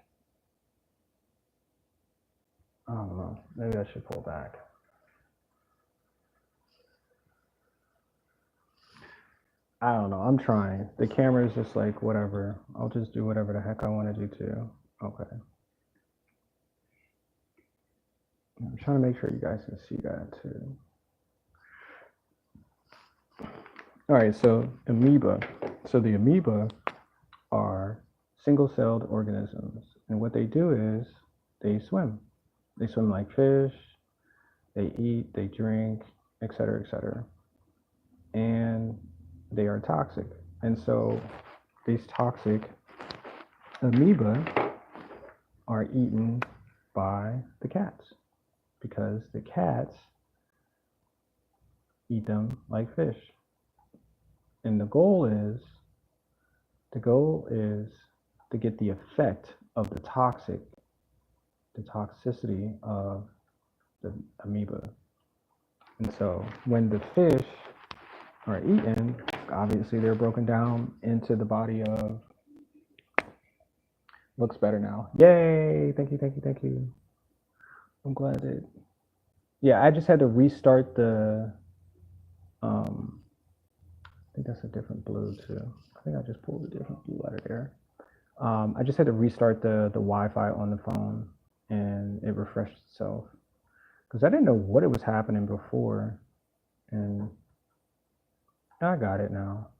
I don't know. Maybe I should pull back. I don't know. I'm trying. The camera is just like, whatever. I'll just do whatever the heck I want to do too. Okay. I'm trying to make sure you guys can see that too. All right, so amoeba. So the amoeba are single-celled organisms, and what they do is they swim. They swim like fish. They eat, they drink, etc., etc. And they are toxic. And so these toxic amoeba are eaten by the cats because the cats eat them like fish. And the goal is to get the effect of the toxicity of the amoeba. And so when the fish are eaten, obviously they're broken down into the body of. Looks better now. Yay! Thank you, thank you, thank you. I'm glad that. Yeah, I just had to restart the. I think that's a different blue too. I think I just pulled a different blue out of there. I just had to restart the Wi-Fi on the phone, and it refreshed itself because I didn't know what it was happening before, and I got it now.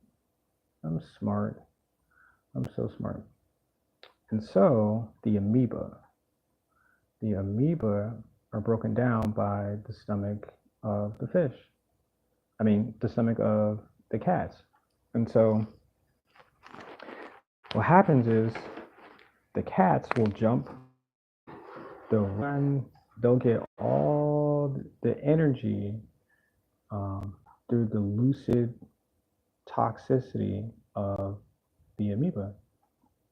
I'm smart. I'm so smart. And so the amoeba are broken down by the stomach of the fish. I mean, the stomach of the cats. And so what happens is the cats will jump, they'll run, they'll get all the energy through the lucid toxicity of the amoeba.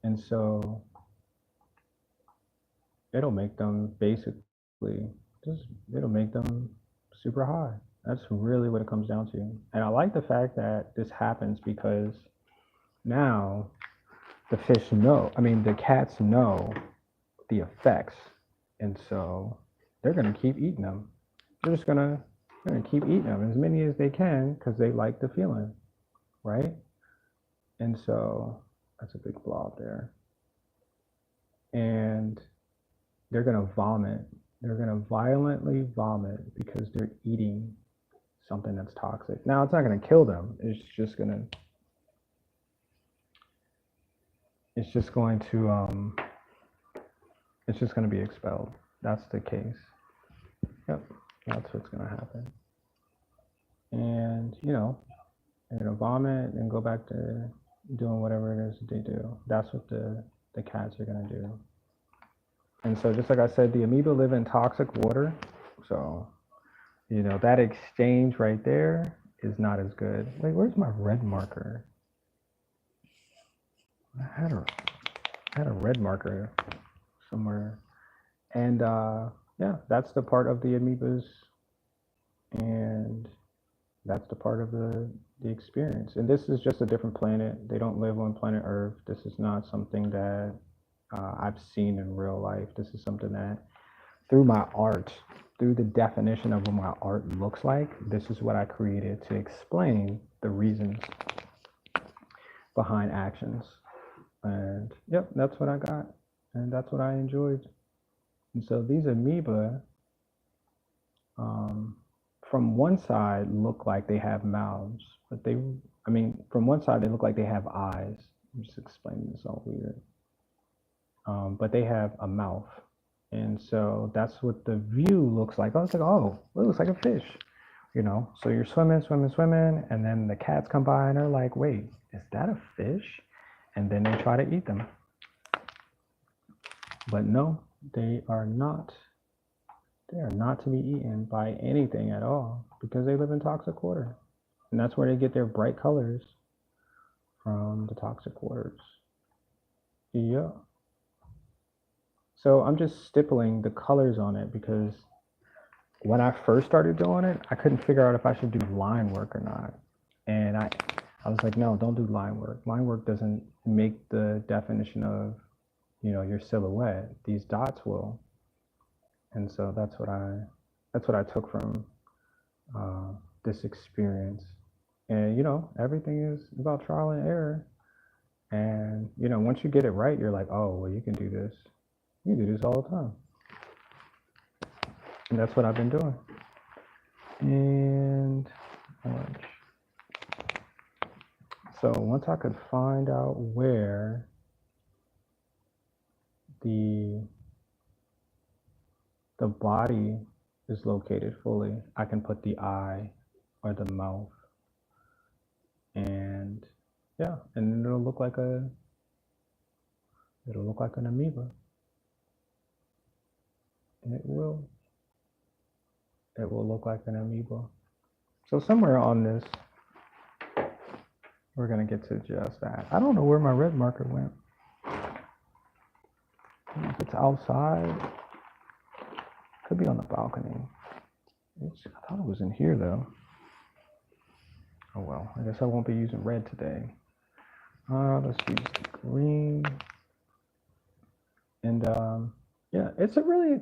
And so it'll make them basically it'll make them super high. That's really what it comes down to. And I like the fact that this happens because now the fish know, I mean, the cats know the effects. And so they're going to keep eating them. They're just going to, they're going to keep eating them as many as they can because they like the feeling, right? And so that's a big blob there. And they're going to vomit. They're going to violently vomit because they're eating something that's toxic. Now, it's not going to kill them. It's just going to be expelled. That's the case. Yep, that's what's going to happen. And, they're going to vomit and go back to doing whatever it is that they do. That's what the cats are going to do. And so just like I said, the amoeba live in toxic water. So, that exchange right there is not as good. Wait, where's my red marker? I had a red marker somewhere. And yeah, that's the part of the amoebas, and that's the part of the experience. And this is just a different planet. They don't live on planet Earth. This is not something that I've seen in real life. This is something that through my art, through the definition of what my art looks like, this is what I created to explain the reasons behind actions. And yep, that's what I got. And that's what I enjoyed. And so these amoeba, from one side, look like they have mouths, but from one side, they look like they have eyes. I'm just explaining this all weird. But they have a mouth. And so that's what the view looks like. I was like, oh, it looks like a fish, So you're swimming, and then the cats come by and they're like, wait, is that a fish? And then they try to eat them. But no, they are not. They are not to be eaten by anything at all because they live in toxic water. And that's where they get their bright colors from, the toxic waters. Yeah. So I'm just stippling the colors on it because when I first started doing it, I couldn't figure out if I should do line work or not. And I was like, no, don't do line work. Line work doesn't make the definition of, your silhouette. These dots will. And so that's what I took from this experience. And everything is about trial and error. And once you get it right, you're like, oh, well, you can do this. You do this all the time. And that's what I've been doing. And so once I could find out where the body is located fully, I can put the eye or the mouth, and yeah, and it'll look like an amoeba. It will look like an amoeba. So somewhere on this, we're gonna get to just that. I don't know where my red marker went. If it's outside, could be on the balcony. I thought it was in here though. Oh well, I guess I won't be using red today. Let's use green. And yeah, it's a really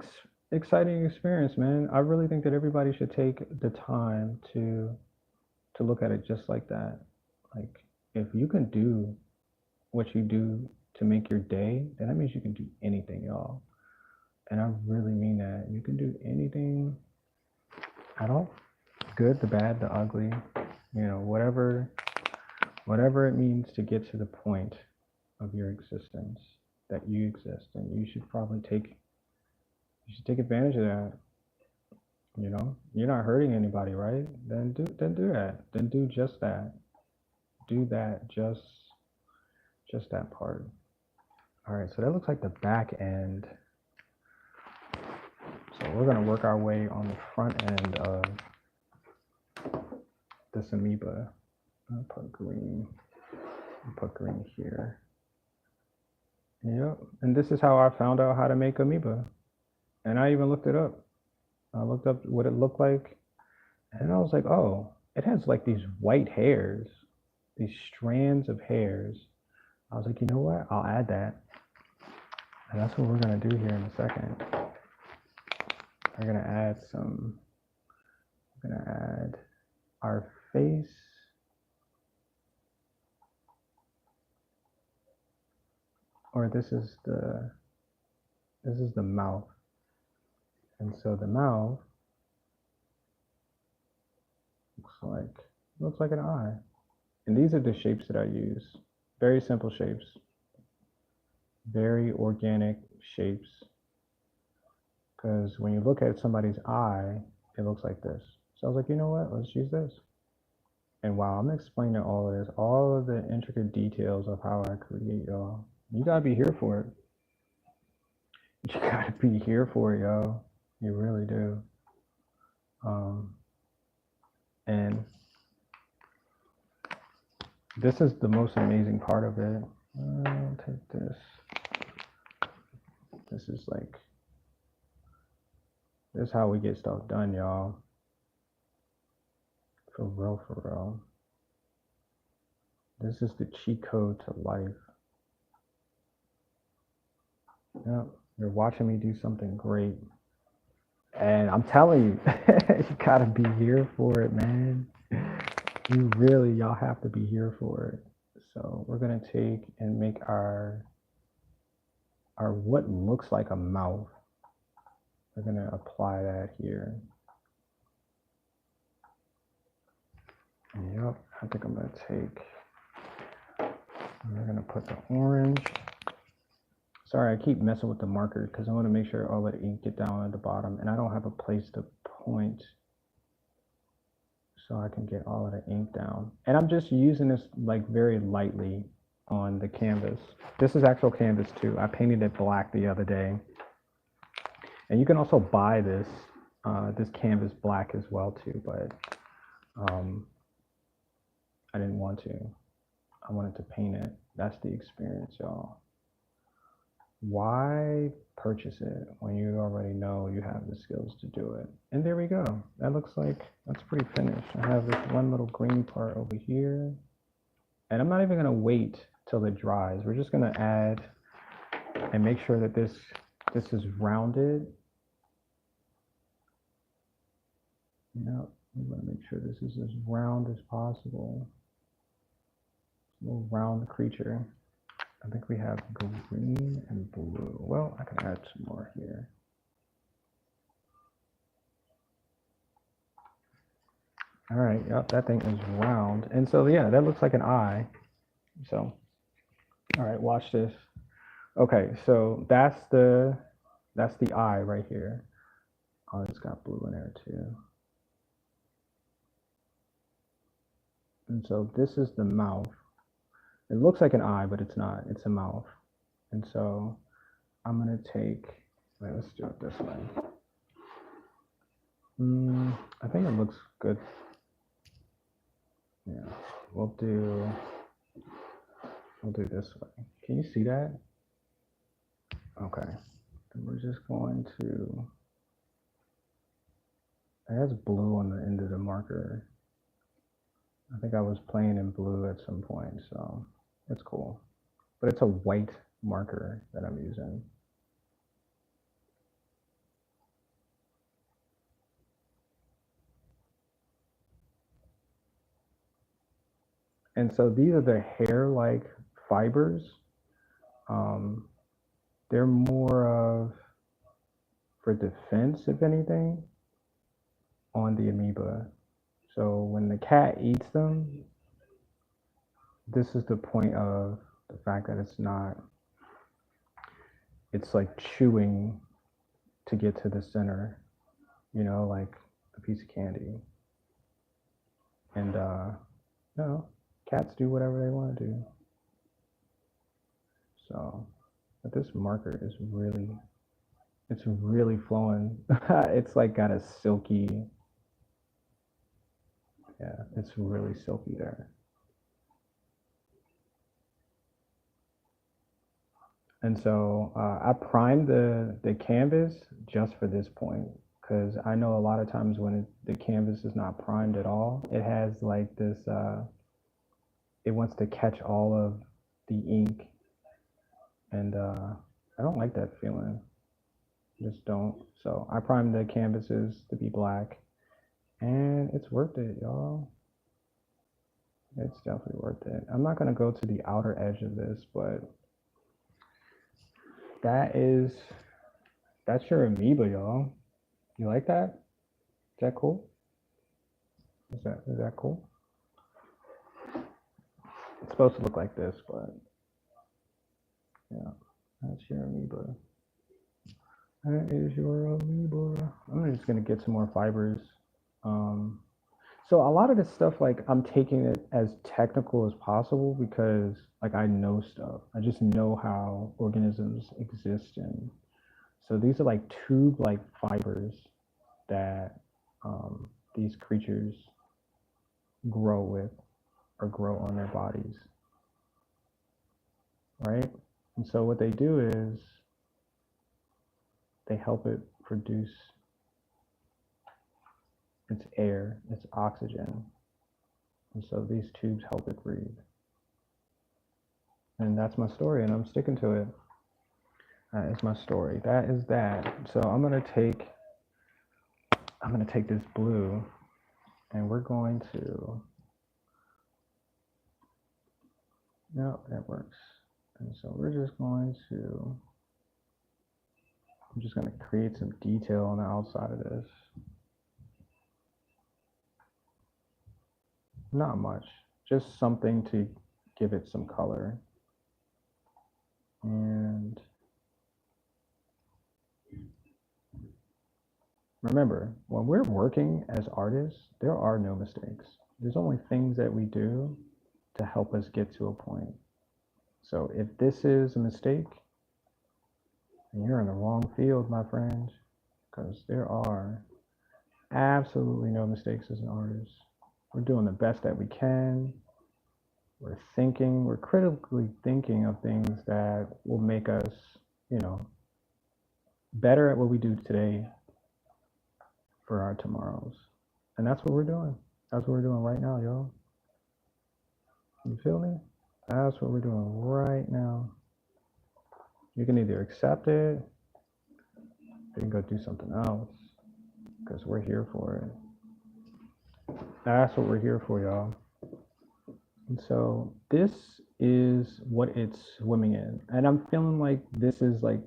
exciting experience, man. I really think that everybody should take the time to look at it just like that. Like, if you can do what you do to make your day, then that means you can do anything, y'all. And I really mean that. You can do anything at all. Good, the bad, the ugly, whatever it means to get to the point of your existence that you exist, and you should probably take advantage of that. You're not hurting anybody, right? Then do that. Then do just that. Do that, just that part. All right, so that looks like the back end. So we're gonna work our way on the front end of this amoeba. I'll put green here. Yep, and this is how I found out how to make amoeba. And I even looked it up. I looked up what it looked like, And I was like, oh, it has like these white hairs, these strands of hairs. I was like, you know what? I'll add that. And that's what we're gonna do here in a second. We're gonna add our face. Or this is the mouth. And so the mouth looks like an eye. And these are the shapes that I use. Very simple shapes. Very organic shapes. Because when you look at somebody's eye, it looks like this. So I was like, you know what? Let's use this. And while I'm explaining all of this, all of the intricate details of how I create, y'all, you gotta be here for it. You gotta be here for it, y'all. You really do. And this is the most amazing part of it. I'll take this. This is how we get stuff done, y'all. For real, for real. This is the cheat code to life. Yep, you're watching me do something great. And I'm telling you, you gotta be here for it, man. Y'all have to be here for it. So we're gonna take and make our what looks like a mouth. We're gonna apply that here. Yep, I think I'm gonna take, we're gonna put the orange. Sorry, I keep messing with the marker because I want to make sure all the ink get down at the bottom, and I don't have a place to point so I can get all of the ink down. And I'm just using this like very lightly on the canvas. This is actual canvas too. I painted it black the other day. And you can also buy this canvas black as well too, but I didn't want to. I wanted to paint it. That's the experience, y'all. Why purchase it when you already know you have the skills to do it? And there we go. That looks like that's pretty finished. I have this one little green part over here. And I'm not even gonna wait till it dries. We're just gonna add and make sure that this is rounded. Yep, we want to make sure this is as round as possible. A little round creature. I think we have green and blue. Well, I can add some more here. All right, yep, that thing is round. And so, yeah, that looks like an eye. So, all right, watch this. Okay, so that's the eye right here. Oh, it's got blue in there too. And so this is the mouth. It looks like an eye, but it's not. It's a mouth. And so I'm going to take, let's do it this way. I think it looks good. Yeah, we'll do this way. Can you see that? Okay. And we're just going to, it has blue on the end of the marker. I think I was playing in blue at some point, so it's cool. But it's a white marker that I'm using. And so these are the hair-like fibers. They're more of for defense, if anything, on the amoeba. So when the cat eats them, this is the point of the fact that it's like chewing to get to the center, you know, like a piece of candy. And no, cats do whatever they want to do. So, but this marker is it's really flowing. It's like got a silky, yeah, it's really silky there. And so I primed the canvas just for this point. because I know a lot of times when the canvas is not primed at all, it has like this, it wants to catch all of the ink, and I don't like that feeling. Just don't. So I primed the canvases to be black, and it's worth it, y'all. It's definitely worth it. I'm not gonna go to the outer edge of this, but that's your amoeba, y'all. You like that? Is that cool? Is that cool? It's supposed to look like this, but yeah, that's your amoeba. That is your amoeba. I'm just gonna get some more fibers. So a lot of this stuff, like I'm taking it as technical as possible because like I know stuff. I just know how organisms exist, and so these are like tube-like fibers that these creatures grow with or grow on their bodies, right? And so what they do is they help it produce its air, its oxygen. And so these tubes help it breathe. And that's my story, and I'm sticking to it. That is my story. That is that. So I'm gonna take this blue, and we're going to. No, that works. And so we're just going to. I'm just gonna create some detail on the outside of this. Not much, just something to give it some color. And remember, when we're working as artists, there are no mistakes. There's only things that we do to help us get to a point. So if this is a mistake, then you're in the wrong field, my friend, because there are absolutely no mistakes as an artist. We're doing the best that we can. We're critically thinking of things that will make us, better at what we do today for our tomorrows. And that's what we're doing. That's what we're doing right now, y'all. You feel me? That's what we're doing right now. You can either accept it, or you can go do something else, because we're here for it. That's what we're here for, y'all. And so this is what it's swimming in. And I'm feeling like this is like,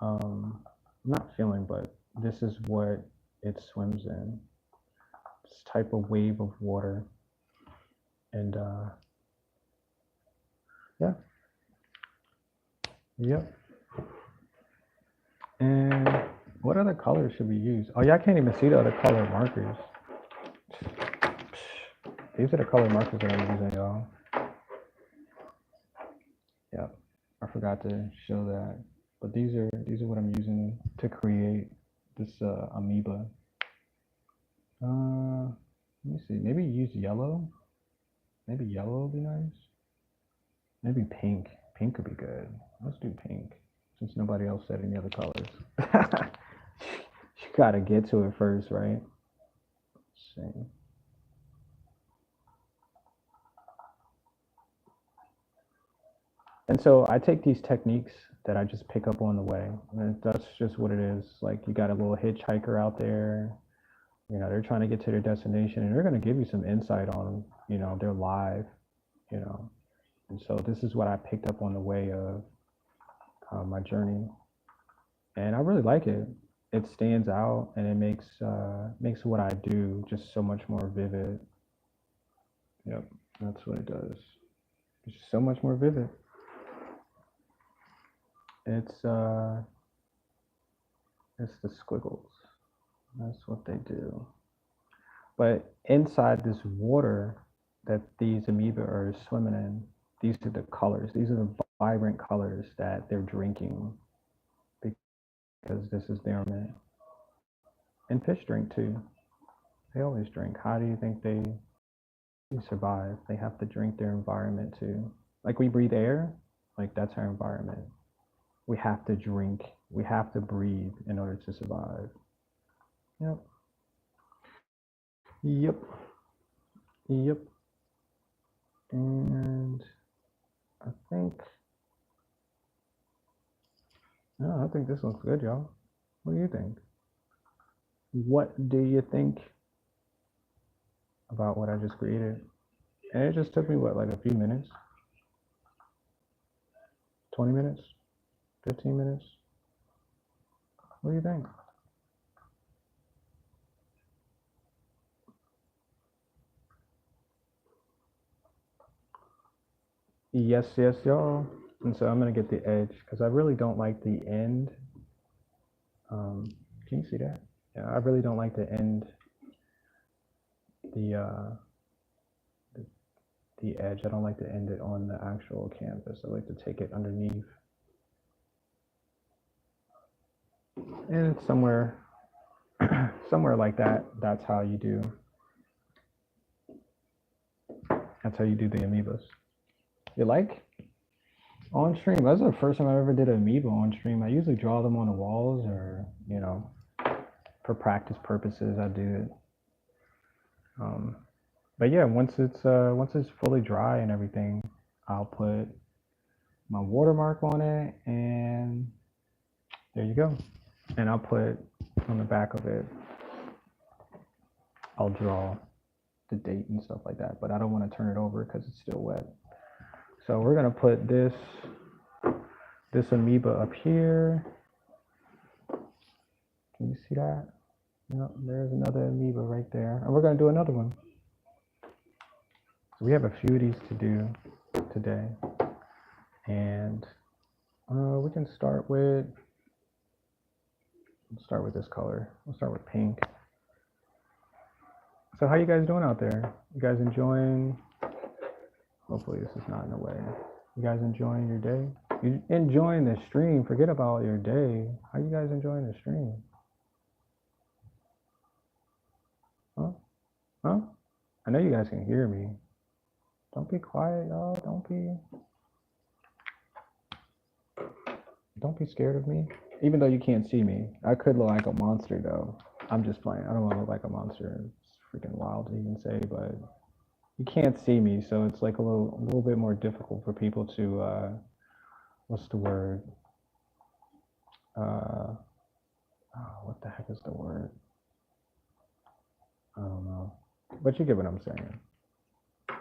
not feeling, but this is what it swims in. This type of wave of water. And yeah. Yep. And what other colors should we use? Oh, y'all can't even see the other color markers. These are the color markers that I'm using, y'all. Yep. I forgot to show that. But these are what I'm using to create this amoeba. Let me see. Maybe use yellow. Maybe yellow would be nice. Maybe pink. Pink could be good. Let's do pink, since nobody else said any other colors. You gotta get to it first, right? Let's see. And so I take these techniques that I just pick up on the way. And that's just what it is. Like you got a little hitchhiker out there, they're trying to get to their destination, and they're going to give you some insight on, their life, And so this is what I picked up on the way of my journey. And I really like it. It stands out, and it makes what I do just so much more vivid. Yep, that's what it does. It's just so much more vivid. It's the squiggles. That's what they do. But inside this water that these amoeba are swimming in, these are the colors. These are the vibrant colors that they're drinking, because this is their environment. And fish drink too. They always drink. How do you think they survive? They have to drink their environment too. Like we breathe air, like that's our environment. We have to drink. We have to breathe in order to survive. Yep. Yep. Yep. And I think, no, I think this looks good, y'all. What do you think? What do you think about what I just created? And it just took me, what, like a few minutes? 20 minutes? 15 minutes? What do you think? Yes, yes, y'all. And so I'm gonna get the edge because I really don't like the end. Can you see that? Yeah, I really don't like to end the edge. I don't like to end it on the actual canvas. I like to take it underneath. And it's somewhere somewhere like that. That's how you do the amoebas. You like? On stream. That's the first time I ever did an amoeba on stream. I usually draw them on the walls or, you know, for practice purposes I do it. But yeah, once it's fully dry and everything, I'll put my watermark on it and there you go. And I'll put on the back of it, I'll draw the date and stuff like that, but I don't want to turn it over because it's still wet. So we're gonna put this amoeba up here. Can you see that? Yep, there's another amoeba right there. And we're gonna do another one. So we have a few of these to do today. And we can start with this color. We'll start with pink. So how you guys doing out there? You guys enjoying? Hopefully this is not in the way. You guys enjoying your day? You enjoying the stream? Forget about your day. How you guys enjoying the stream? Huh? Huh? I know you guys can hear me. Don't be quiet, y'all. Don't be scared of me. Even though you can't see me, I could look like a monster though. I'm just playing. I don't want to look like a monster. It's freaking wild to even say, but you can't see me, so it's like a little bit more difficult for people to what's the word? What the heck is the word? I don't know. But you get what I'm saying. I'm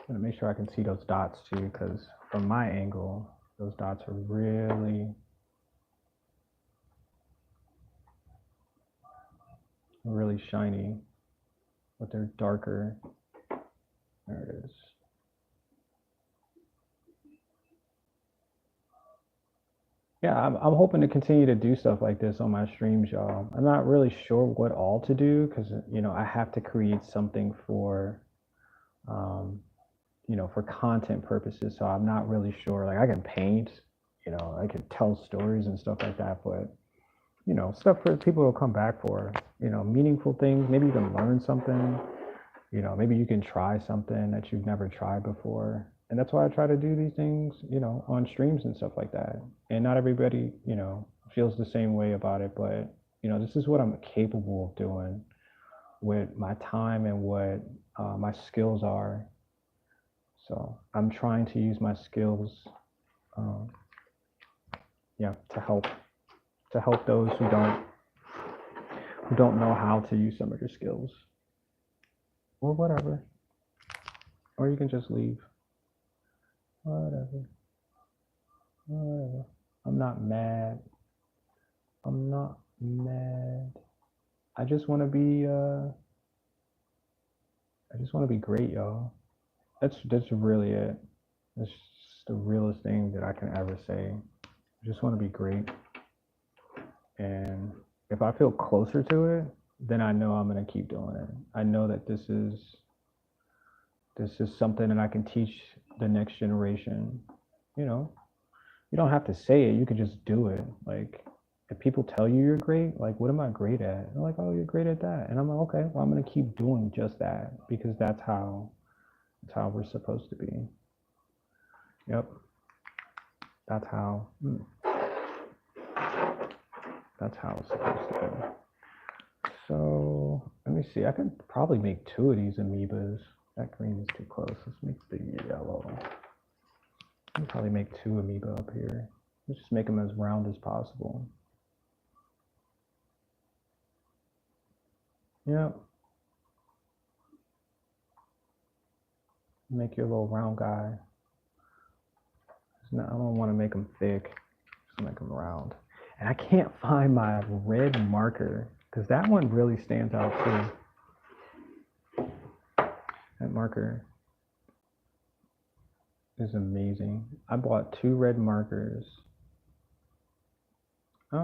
gonna make sure I can see those dots too, because from my angle, those dots are really shiny, but they're darker. There it is. Yeah, I'm hoping to continue to do stuff like this on my streams, y'all. I'm not really sure what all to do because, you know, I have to create something for, you know, for content purposes. So I'm not really sure. Like I can paint, you know, I can tell stories and stuff like that, but, you know, stuff for people to come back for, you know, meaningful things. Maybe you can learn something, you know, maybe you can try something that you've never tried before. And that's why I try to do these things, you know, on streams and stuff like that. And not everybody, you know, feels the same way about it, but, you know, this is what I'm capable of doing with my time and what my skills are. So I'm trying to use my skills, yeah, to help those who don't know how to use some of your skills, or whatever. Or you can just leave. Whatever. I'm not mad. I just want to be great, y'all. That's really it. That's just the realest thing that I can ever say. I just want to be great. And if I feel closer to it, then I know I'm going to keep doing it. I know that this is something that I can teach the next generation. You know, you don't have to say it. You can just do it. Like, if people tell you you're great, like, what am I great at? They're like, oh, you're great at that. And I'm like, okay, well, I'm going to keep doing just that because that's how we're supposed to be. Yep. That's how. That's how it's supposed to go. So let me see. I could probably make 2 of these amoebas. That green is too close. Let's make the yellow. I can probably make 2 amoeba up here. Let's just make them as round as possible. Yep. Make your little round guy. I don't want to make them thick. Just make them round. And I can't find my red marker because that one really stands out too. That marker is amazing. I bought 2 red markers. I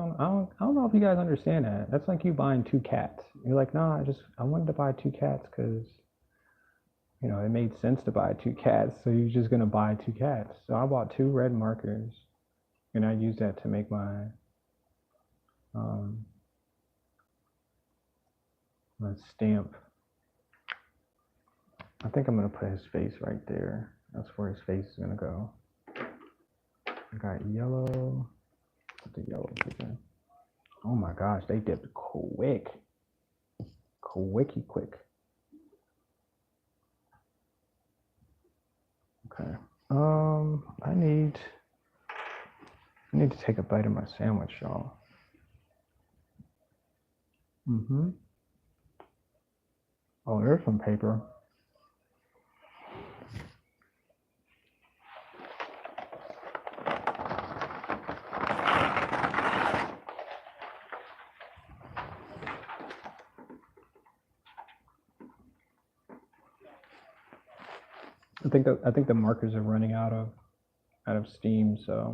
don't know if you guys understand that. That's like you buying 2 cats. You're like, nah, I wanted to buy 2 cats because, you know, it made sense to buy 2 cats. So you're just gonna buy 2 cats. So I bought 2 red markers, and I used that to make my my stamp. I think I'm gonna put his face right there. That's where his face is gonna go. I got yellow. Put the yellow again. Oh my gosh, they dipped quick. Quicky quick. Okay. I need to take a bite of my sandwich, y'all. Oh, there's some paper. I think the markers are running out of steam, so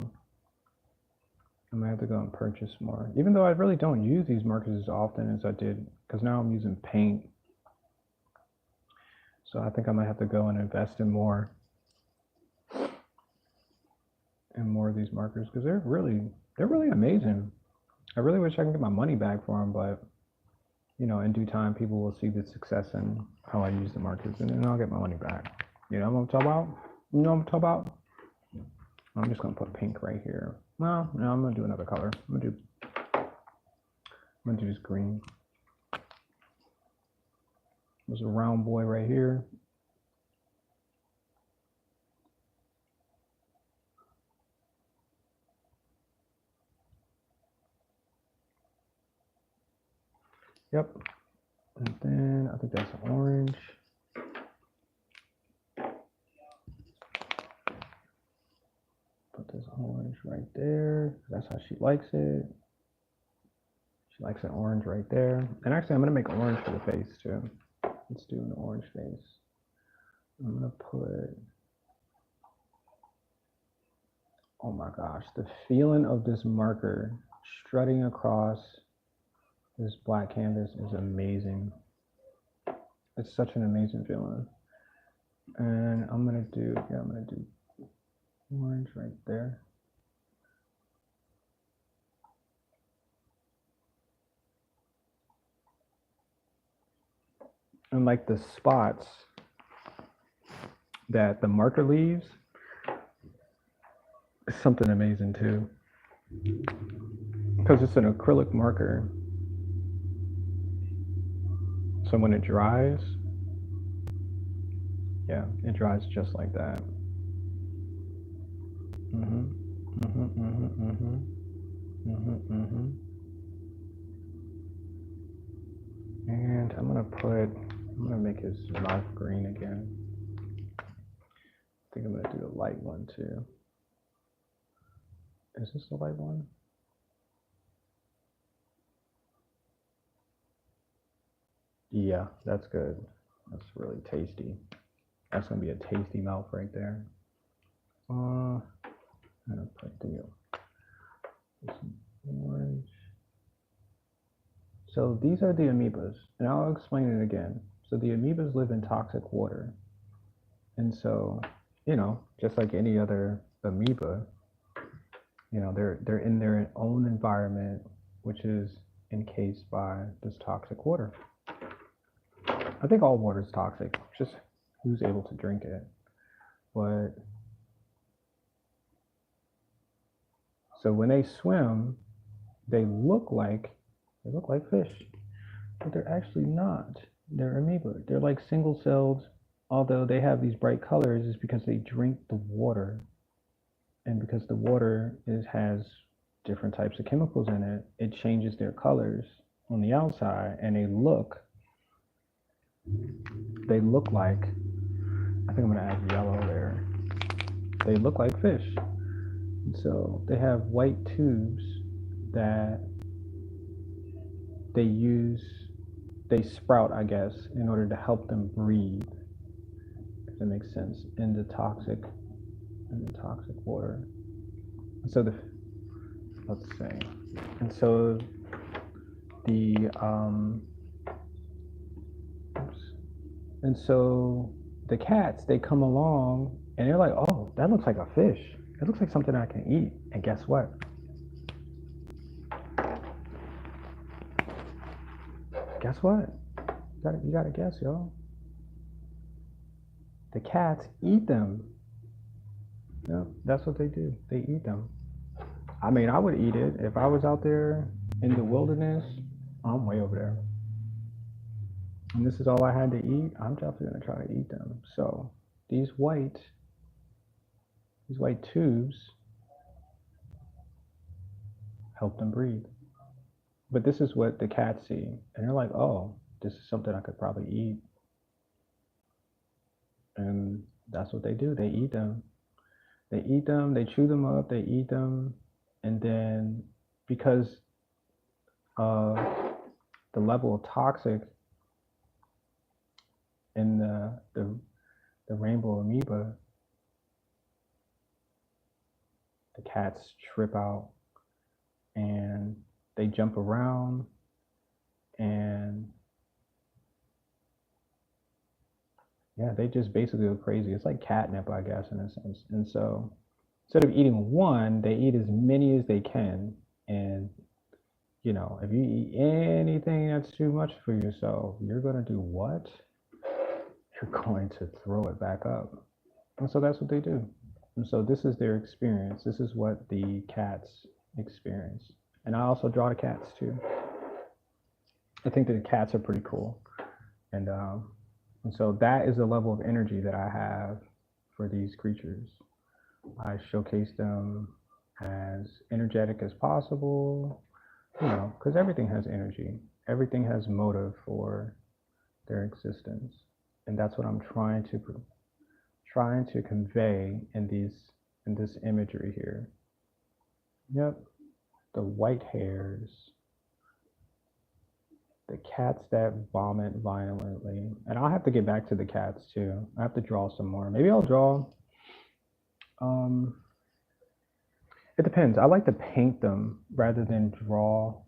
I might have to go and purchase more. Even though I really don't use these markers as often as I did, because now I'm using paint. So I think I might have to go and invest in more of these markers because they're really amazing. I really wish I could get my money back for them, but you know, in due time, people will see the success in how I use the markers, and then I'll get my money back. You know what I'm talking about? You know what I'm talking about? I'm just gonna put pink right here. No, I'm gonna do another color. I'm gonna do this green. There's a round boy right here. Yep. And then I think that's orange. Put this orange right there. That's how she likes it. She likes an orange right there. And actually, I'm gonna make orange for the face too. Let's do an orange face. I'm gonna put, oh my gosh, the feeling of this marker strutting across this black canvas is amazing. It's such an amazing feeling. And I'm gonna do orange right there. And like the spots that the marker leaves is something amazing too. Because it's an acrylic marker. So when it dries, yeah, it dries just like that. And I'm gonna make his mouth green again. I think I'm gonna do the light one too. Is this the light one? Yeah, that's good. That's really tasty. That's gonna be a tasty mouth right there. I'm gonna put some orange. So these are the amoebas, and I'll explain it again. So the amoebas live in toxic water. And so, you know, just like any other amoeba, you know, they're in their own environment, which is encased by this toxic water. I think all water is toxic, just who's able to drink it. But So when they swim, they look like fish, but they're actually not. They're amoeba. They're like single-celled, although they have these bright colors is because they drink the water. And because the water has different types of chemicals in it, it changes their colors on the outside, and they look like, I think I'm gonna add yellow there. They look like fish. So they have white tubes that they sprout, I guess, in order to help them breathe, if that makes sense, in the toxic water. So let's see. And so the and so the cats, they come along and they're like, oh, that looks like a fish. It looks like something I can eat. And guess what? Guess what? You gotta guess, y'all. The cats eat them. Yeah, that's what they do. They eat them. I mean, I would eat it if I was out there in the wilderness. I'm way over there, and this is all I had to eat. I'm definitely gonna try to eat them. So these white tubes help them breathe. But this is what the cats see, and they're like, "Oh, this is something I could probably eat," and that's what they do. They eat them. They eat them. They chew them up. They eat them, and then because of the level of toxic in the rainbow amoeba, the cats trip out and they jump around, and yeah, they just basically go crazy. It's like catnip, I guess, in a sense. And so instead of eating one, they eat as many as they can. And if you eat anything that's too much for yourself, you're going to do what? You're going to throw it back up. And so that's what they do. And so this is their experience. This is what the cats experience. And I also draw the cats too. I think that the cats are pretty cool. And so that is the level of energy that I have for these creatures. I showcase them as energetic as possible, because everything has energy. Everything has motive for their existence. And that's what I'm trying to convey in this imagery here. Yep, the white hairs, the cats that vomit violently. And I'll have to get back to the cats too. I have to draw some more. Maybe I'll draw. It depends. I like to paint them rather than draw.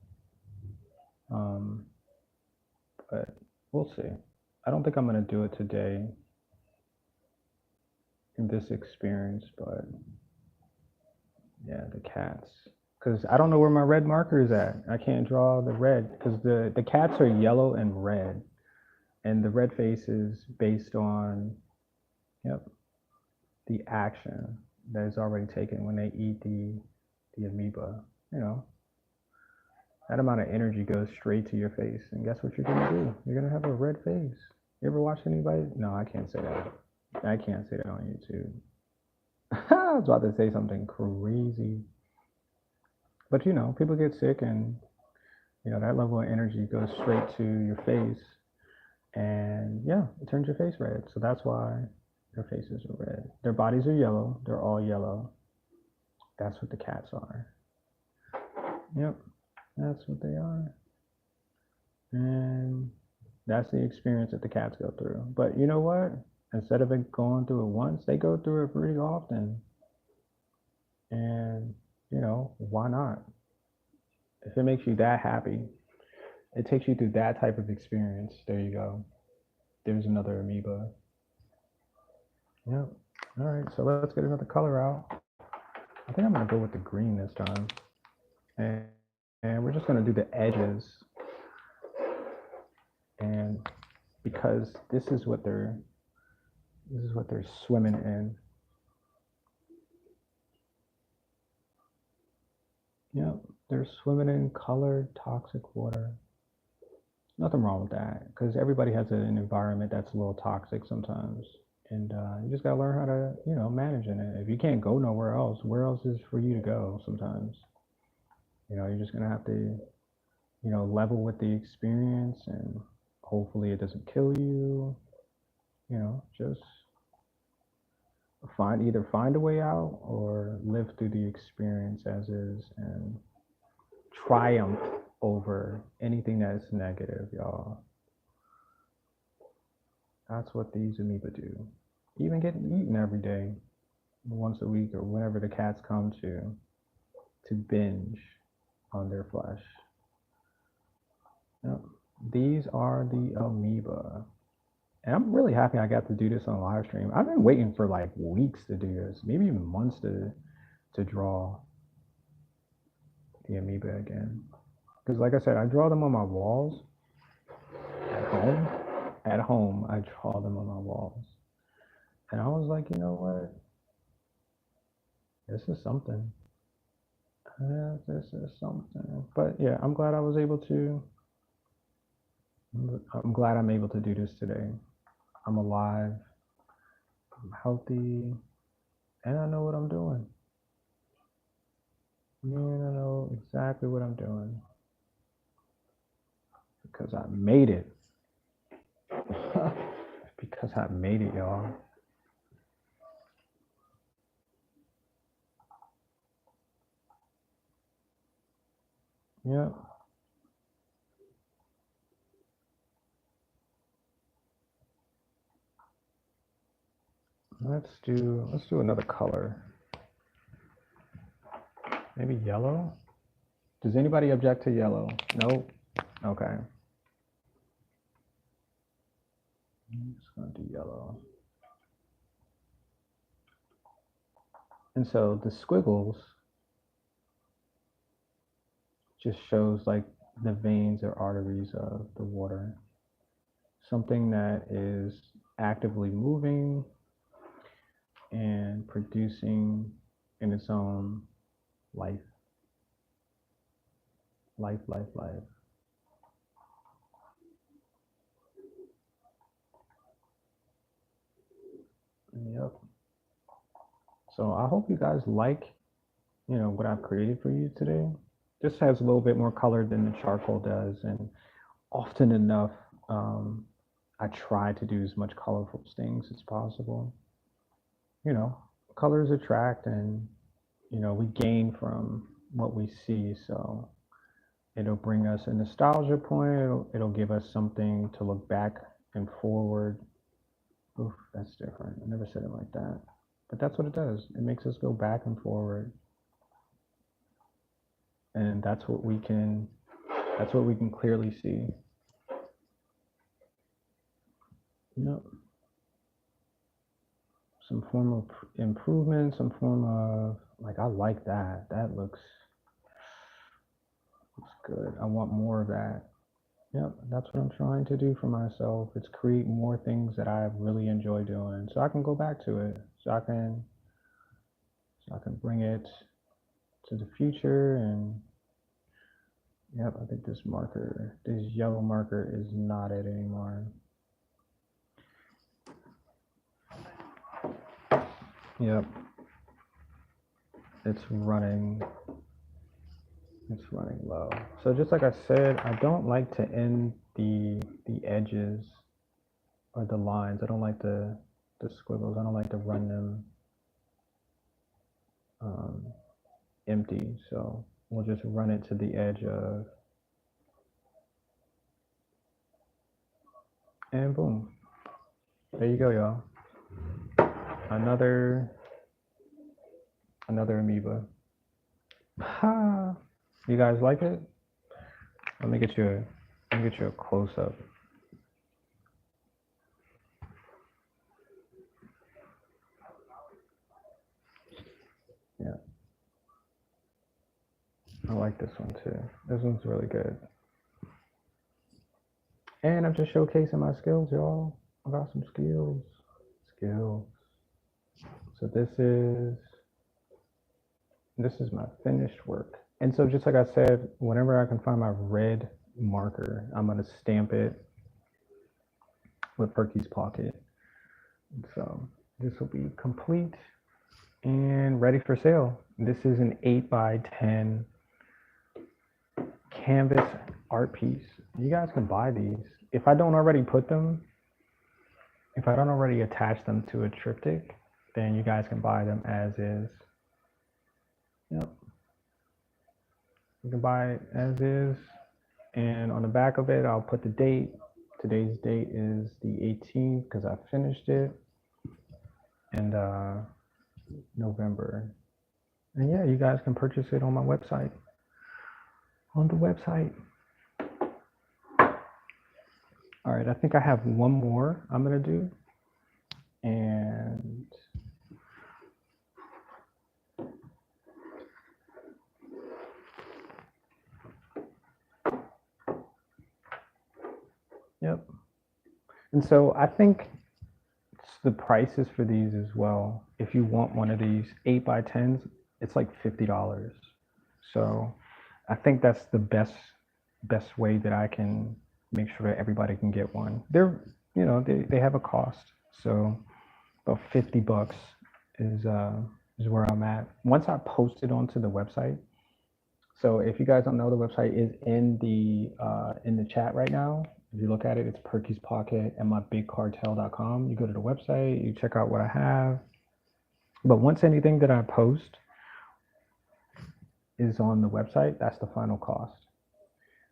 But we'll see. I don't think I'm gonna do it today in this experience, but yeah, the cats. Because I don't know where my red marker is at. I can't draw the red because the cats are yellow and red, and the red face is based on, yep, the action that is already taken when they eat the amoeba. That amount of energy goes straight to your face, and guess what you're gonna do? You're gonna have a red face. You ever watch anybody? No, I can't say that. I can't say that on YouTube. I was about to say something crazy. But people get sick, and that level of energy goes straight to your face, and yeah, it turns your face red. So that's why their faces are red. Their bodies are yellow. They're all yellow. That's what the cats are. Yep, that's what they are. And that's the experience that the cats go through. But you know what? Instead of it going through it once, they go through it pretty often. And why not? If it makes you that happy, it takes you through that type of experience. There you go. There's another amoeba. Yep. All right, so let's get another color out. I think I'm gonna go with the green this time. And we're just gonna do the edges. And because this is what they're swimming in. Yep, they're swimming in colored toxic water. Nothing wrong with that, because everybody has an environment that's a little toxic sometimes, and you just gotta learn how to, manage in it. If you can't go nowhere else, where else is for you to go? Sometimes, you're just gonna have to, level with the experience, and hopefully it doesn't kill you. Just find a way out or live through the experience as is and triumph over anything that is negative, y'all. That's what these amoeba do. Even getting eaten every day, once a week or whenever the cats come to binge on their flesh. Yep. These are the amoeba. And I'm really happy I got to do this on a live stream. I've been waiting for like weeks to do this, maybe even months to draw the amoeba again. Because like I said, I draw them on my walls at home. At home, I draw them on my walls. And I was like, you know what? This is something. This is something. But yeah, I'm glad I was able to. I'm glad I'm able to do this today. I'm alive. I'm healthy. And I know what I'm doing. And I know exactly what I'm doing. Because I made it. Because I made it, y'all. Yep. Let's do another color. Maybe yellow? Does anybody object to yellow? No? Okay. I'm just gonna do yellow. And so the squiggles just shows like the veins or arteries of the water. Something that is actively moving and producing in its own life. Life. Yep. So I hope you guys like, what I've created for you today. This has a little bit more color than the charcoal does, and often enough, I try to do as much colorful things as possible. Colors attract, and we gain from what we see. So it'll bring us a nostalgia point. It'll give us something to look back and forward. Oof, that's different. I never said it like that, but that's what it does. It makes us go back and forward, and that's what we can clearly see. Yep. Some form of improvement, some form of like, I like that. That looks good. I want more of that. Yep, that's what I'm trying to do for myself. It's create more things that I really enjoy doing, so I can go back to it. So I can bring it to the future. And yep, I think this yellow marker is not it anymore. Yep, it's running low. So just like I said, I don't like to end the edges or the lines. I don't like the squiggles. I don't like to run them empty. So we'll just run it to the edge of, and boom. There you go, y'all. Another amoeba. Ha! You guys like it? Let me get you a close up. Yeah. I like this one too. This one's really good. And I'm just showcasing my skills, y'all. I got some skills. So this is my finished work. And so just like I said, whenever I can find my red marker, I'm gonna stamp it with Perky's Pocket. So this will be complete and ready for sale. This is an 8x10 canvas art piece. You guys can buy these. If I don't already attach them to a triptych, then you guys can buy them as is. Yep. You can buy it as is. And on the back of it, I'll put the date. Today's date is the 18th because I finished it. And November. And yeah, you guys can purchase it on my website. On the website. All right, I think I have one more I'm gonna do. And yep. And so I think the prices for these as well. If you want one of these 8x10s, it's like $50. So I think that's the best way that I can make sure that everybody can get one. They're, you know, they have a cost. So about $50 is where I'm at. Once I post it onto the website. So if you guys don't know, the website is in the chat right now. If you look at it, it's Perky's Pocket and mybigcartel.com. You go to the website, you check out what I have. But once anything that I post is on the website, that's the final cost.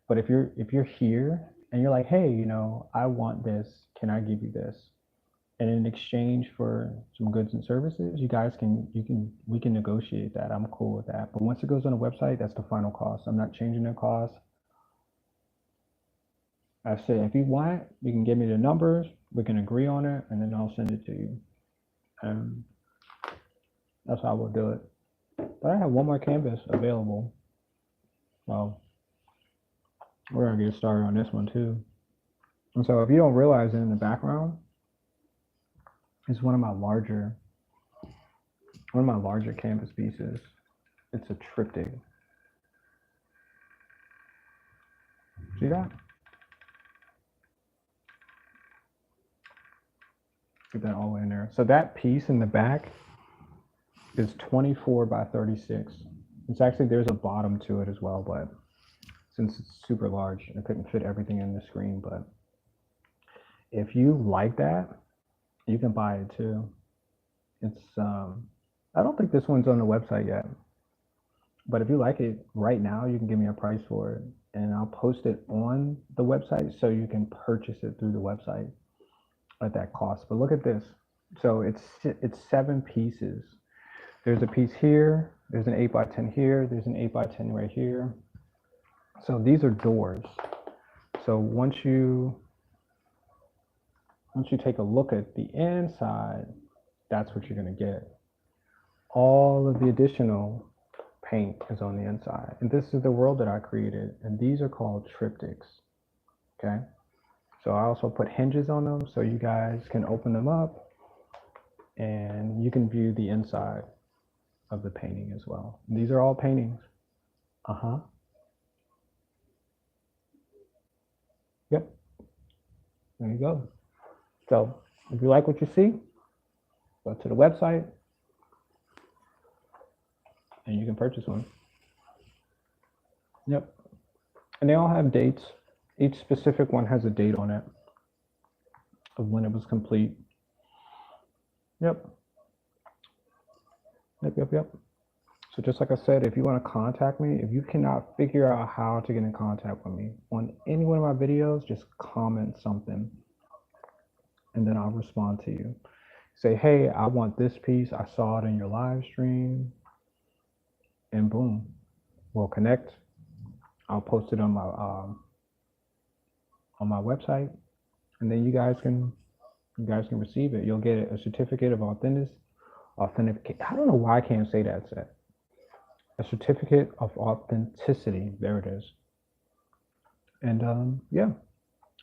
But if you're here and you're like, hey, you know, I want this, can I give you this? And in exchange for some goods and services, we can negotiate that. I'm cool with that. But once it goes on the website, that's the final cost. I'm not changing the cost. I said, if you want, you can give me the numbers, we can agree on it, and then I'll send it to you. That's how we'll do it. But I have one more canvas available. So we're gonna get started on this one too. And so if you don't realize it, in the background is one of my larger canvas pieces. It's a triptych. See that? Get that all the way in there. So that piece in the back is 24 by 36. It's actually, there's a bottom to it as well, but since it's super large, I couldn't fit everything in the screen. But if you like that, you can buy it too. It's I don't think this one's on the website yet, but if you like it right now, you can give me a price for it, and I'll post it on the website so you can purchase it through the website at that cost. But look at this. So it's 7 pieces. There's a piece here. There's an 8x10 here. There's an 8x10 right here. So these are doors. So once you take a look at the inside, that's what you're going to get. All of the additional paint is on the inside. And this is the world that I created. And these are called triptychs. Okay. So I also put hinges on them so you guys can open them up and you can view the inside of the painting as well. And these are all paintings. Yep. There you go. So if you like what you see, go to the website and you can purchase one. Yep. And they all have dates. Each specific one has a date on it of when it was complete. Yep. So just like I said, if you want to contact me, if you cannot figure out how to get in contact with me on any one of my videos, just comment something and then I'll respond to you. Say, hey, I want this piece. I saw it in your live stream, and boom, we'll connect. I'll post it on my website, and then you guys can receive it. You'll get a certificate of authenticity. I don't know why I can't say that. A certificate of authenticity. There it is. And yeah,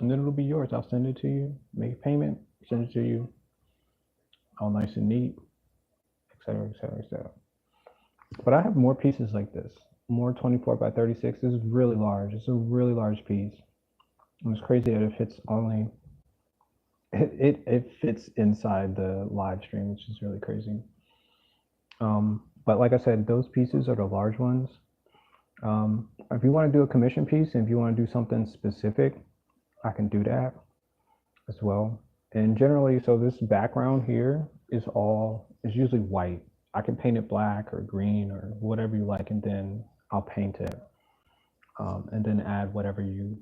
and then it'll be yours. I'll send it to you. Make a payment. Send it to you. All nice and neat, etc., etc., etc. But I have more pieces like this. more 24 by 36. This is really large. It's a really large piece. And it's crazy that it fits only, it fits inside the live stream, which is really crazy. But like I said, those pieces are the large ones. If you want to do a commission piece, and if you want to do something specific, I can do that as well. And generally, so this background here is usually white. I can paint it black or green or whatever you like, and then I'll paint it, and then add whatever you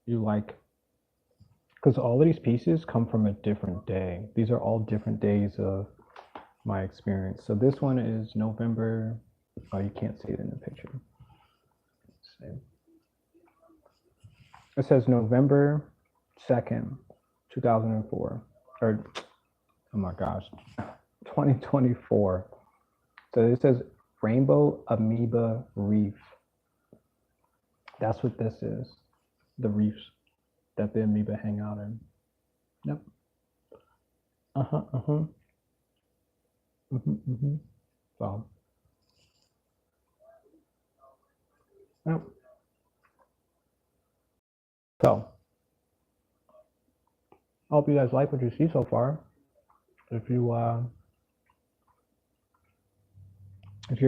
like. Because all of these pieces come from a different day. These are all different days of my experience. So this one is November. Oh, you can't see it in the picture. It says November 2nd, 2004, or oh my gosh, 2024. So it says Rainbow Amoeba Reef. That's what this is, the reefs that the amoeba hang out in. Yep. So, yep. So, I hope you guys like what you see so far. If you're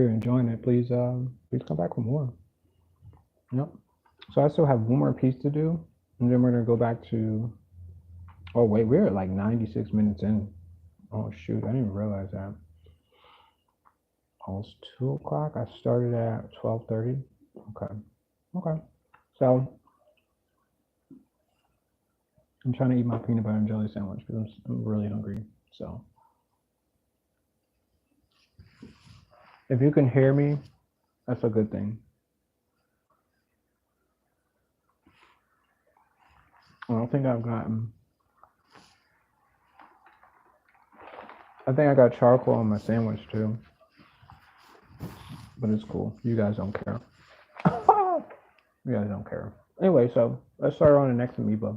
enjoying it, please come back for more. Yep. So I still have one more piece to do, and then we're gonna go back to. Oh wait, we're at like 96 minutes in. Oh shoot, I didn't even realize that. Almost 2 o'clock. I started at 12:30. Okay. So I'm trying to eat my peanut butter and jelly sandwich because I'm really hungry. So if you can hear me, that's a good thing. I don't think I've gotten. I think I got charcoal on my sandwich too, but it's cool. You guys don't care. You guys don't care. Anyway, so let's start on the next amoeba.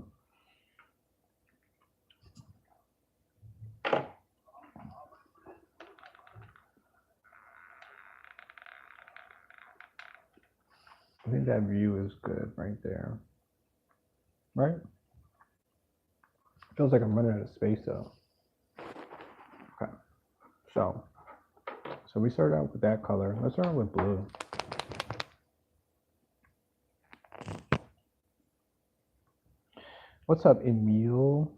I think that view is good right there. Right? Feels like I'm running out of space though. Okay. So we started out with that color. Let's start with blue. What's up, Emile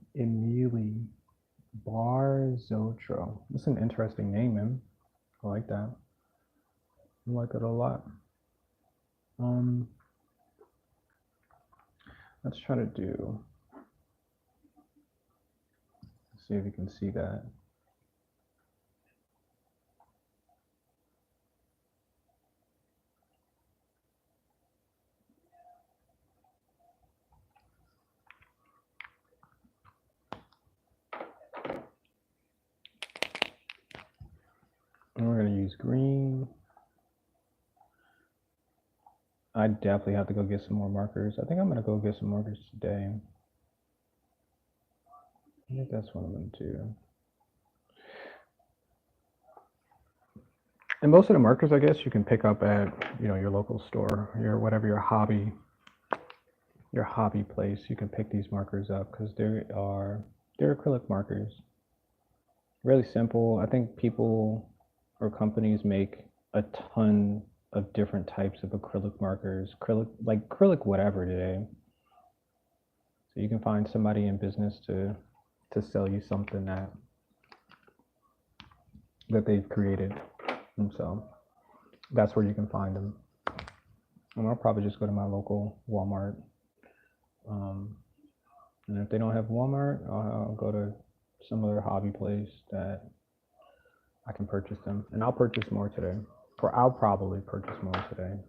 Barzotro? That's an interesting name, man. I like that. I like it a lot. Let's try to do. Let's see if you can see that. And we're gonna use green. I definitely have to go get some more markers. I think I'm gonna go get some markers today. I think that's what I'm gonna do. And most of the markers, I guess, you can pick up at your local store, your hobby place. You can pick these markers up because they're acrylic markers. Really simple. I think people or companies make a ton of different types of acrylic markers, acrylic whatever today. So you can find somebody in business to sell you something that they've created. And so that's where you can find them. And I'll probably just go to my local Walmart. And if they don't have Walmart, I'll go to some other hobby place that I can purchase them. And I'll purchase more today. Or I'll probably purchase more today.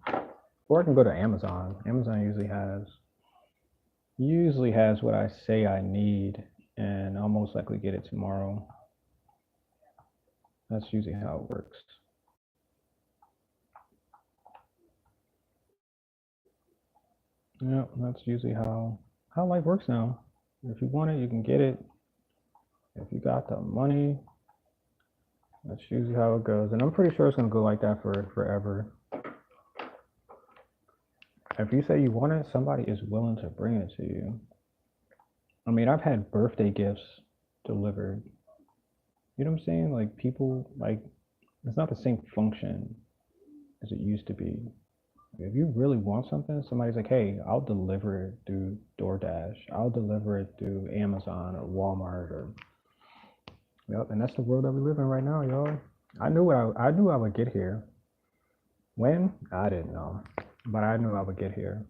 Or I can go to Amazon. Amazon usually has what I say I need, and I'll most likely get it tomorrow. That's usually how it works. Yeah, that's usually how life works now. If you want it, you can get it. If you got the money, that's usually how it goes. And I'm pretty sure it's gonna go like that for forever. If you say you want it, somebody is willing to bring it to you. I mean, I've had birthday gifts delivered. You know what I'm saying? Like people like it's not the same function as it used to be. If you really want something, somebody's like, "Hey, I'll deliver it through DoorDash. I'll deliver it through Amazon or Walmart or yep." And that's the world that we live in right now, y'all. I knew I would get here. When? I didn't know, but I knew I would get here.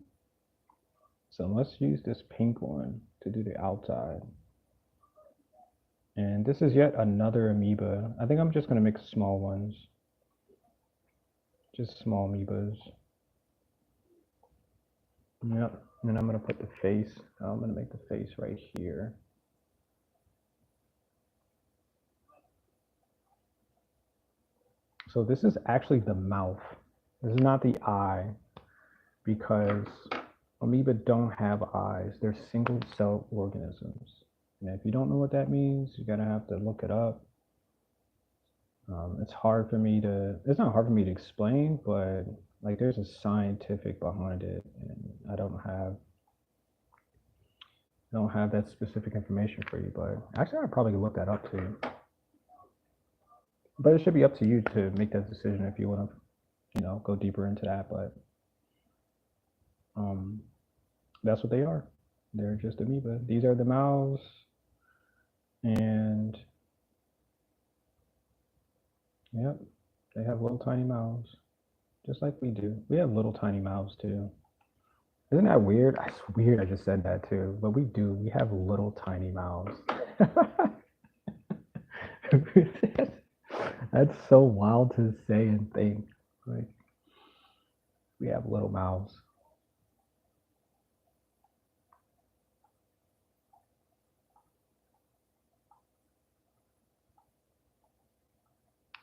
So let's use this pink one to do the outside. And this is yet another amoeba. I think I'm just gonna make small ones. Just small amoebas. Yep. And I'm gonna put the face. I'm gonna make the face right here. So this is actually the mouth. This is not the eye because amoeba don't have eyes. They're single cell organisms. And if you don't know what that means, you're gonna have to look it up. It's hard for me to, it's not hard for me to explain, but like there's a scientific behind it and I don't have that specific information for you, but actually I'd probably look that up too. But it should be up to you to make that decision if you want to, go deeper into that. But that's what they are. They're just amoeba. These are the mouths, and yep, they have little tiny mouths, just like we do. We have little tiny mouths too. Isn't that weird? It's weird I just said that too, but we do. We have little tiny mouths. That's so wild to say and think. Like, we have little mouths.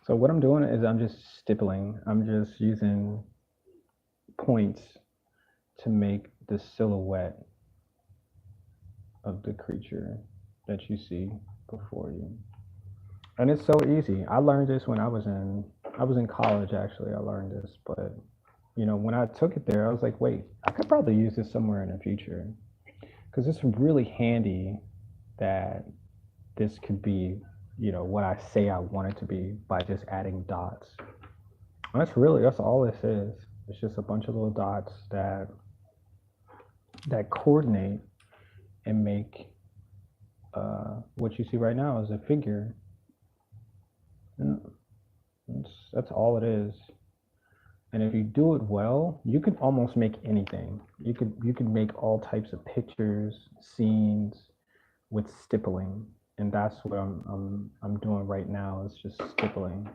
So what I'm doing is I'm just stippling. I'm just using points to make the silhouette of the creature that you see before you. And it's so easy. I learned this when I was in college actually. I learned this, but when I took it there, I was like, wait, I could probably use this somewhere in the future because it's really handy that this could be, what I say I want it to be by just adding dots. And that's all this is. It's just a bunch of little dots that coordinate and make what you see right now is a figure. Yeah, that's all it is. And if you do it well, you can almost make anything. You can make all types of pictures, scenes with stippling, and that's what I'm doing right now. Is just stippling,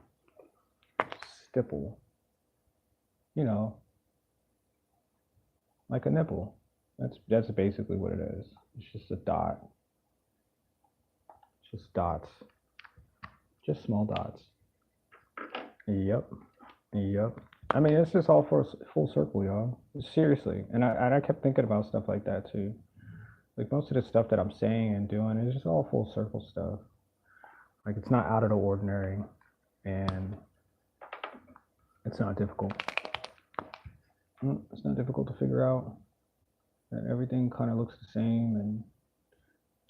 stipple. Like a nipple. That's basically what it is. It's just a dot. It's just dots. Just small dots. Yep. I mean, it's just all for full circle, y'all. Seriously. And I kept thinking about stuff like that too. Like most of the stuff that I'm saying and doing is just all full circle stuff. Like it's not out of the ordinary and it's not difficult. It's not difficult to figure out that everything kind of looks the same and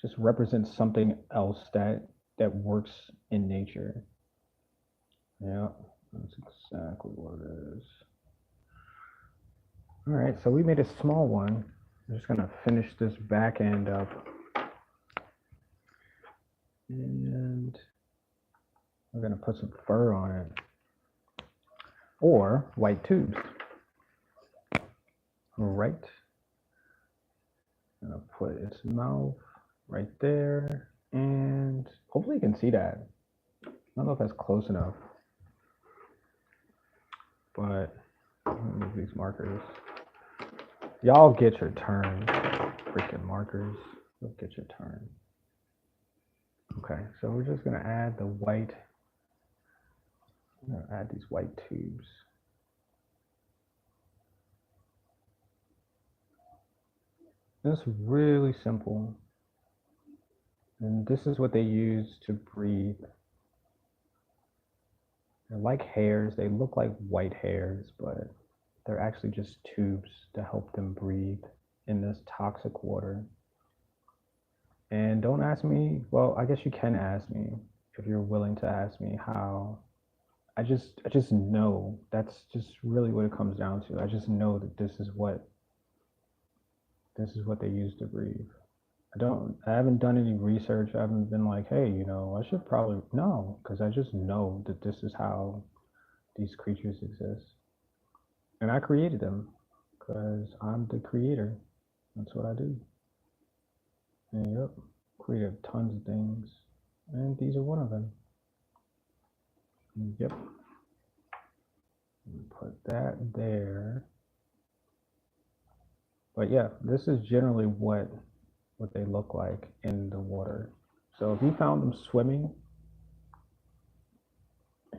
just represents something else that works in nature. Yeah, that's exactly what it is. All right, so we made a small one. I'm just gonna finish this back end up. And we're gonna put some fur on it. Or white tubes. Right. I'm gonna put its mouth right there. And hopefully you can see that. I don't know if that's close enough. But let me move these markers. Y'all get your turn. Freaking markers. You'll get your turn. Okay, so we're just gonna add the white. I'm gonna add these white tubes. It's really simple. And this is what they use to breathe. They're like hairs. They look like white hairs, but they're actually just tubes to help them breathe in this toxic water. And don't ask me, well, I guess you can ask me if you're willing to ask me how. I just know that's just really what it comes down to. I just know that this is what they use to breathe. I haven't done any research. I haven't been like, hey, I should probably no, because I just know that this is how these creatures exist. And I created them because I'm the creator. That's what I do. And yep, created tons of things. And these are one of them. Yep. Put that there. But yeah, this is generally what they look like in the water. So if you found them swimming,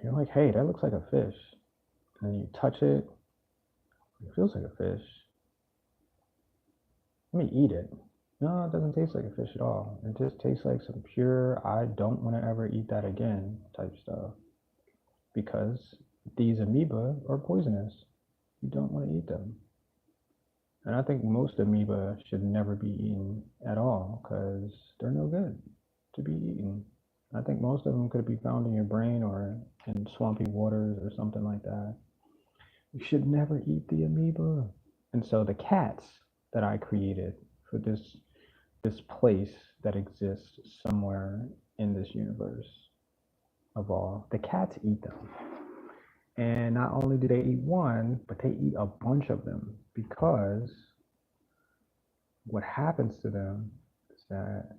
you're like, hey, that looks like a fish. And you touch it, it feels like a fish. Let me eat it. No, it doesn't taste like a fish at all. It just tastes like some pure, I don't want to ever eat that again type stuff. Because these amoeba are poisonous. You don't want to eat them. And I think most amoeba should never be eaten at all because they're no good to be eaten. I think most of them could be found in your brain or in swampy waters or something like that. You should never eat the amoeba. And so the cats that I created for this place that exists somewhere in this universe of all, the cats eat them. And not only do they eat one, but they eat a bunch of them because what happens to them is that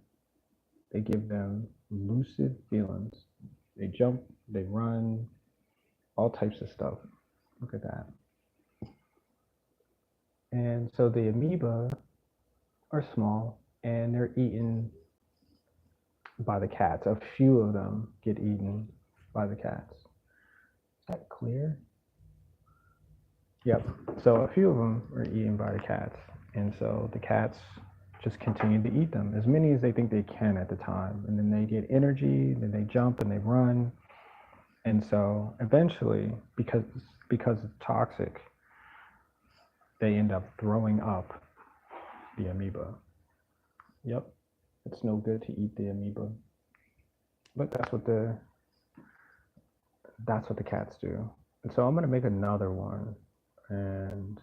they give them lucid feelings. They jump, they run, all types of stuff. Look at that. And so the amoeba are small and they're eaten by the cats. A few of them get eaten by the cats. Is that clear? Yep. So a few of them are eaten by the cats. And so the cats just continue to eat them, as many as they think they can at the time. And then they get energy, then they jump and they run. And so eventually, because it's toxic, they end up throwing up the amoeba. Yep. It's no good to eat the amoeba. But that's what the cats do. And so I'm gonna make another one and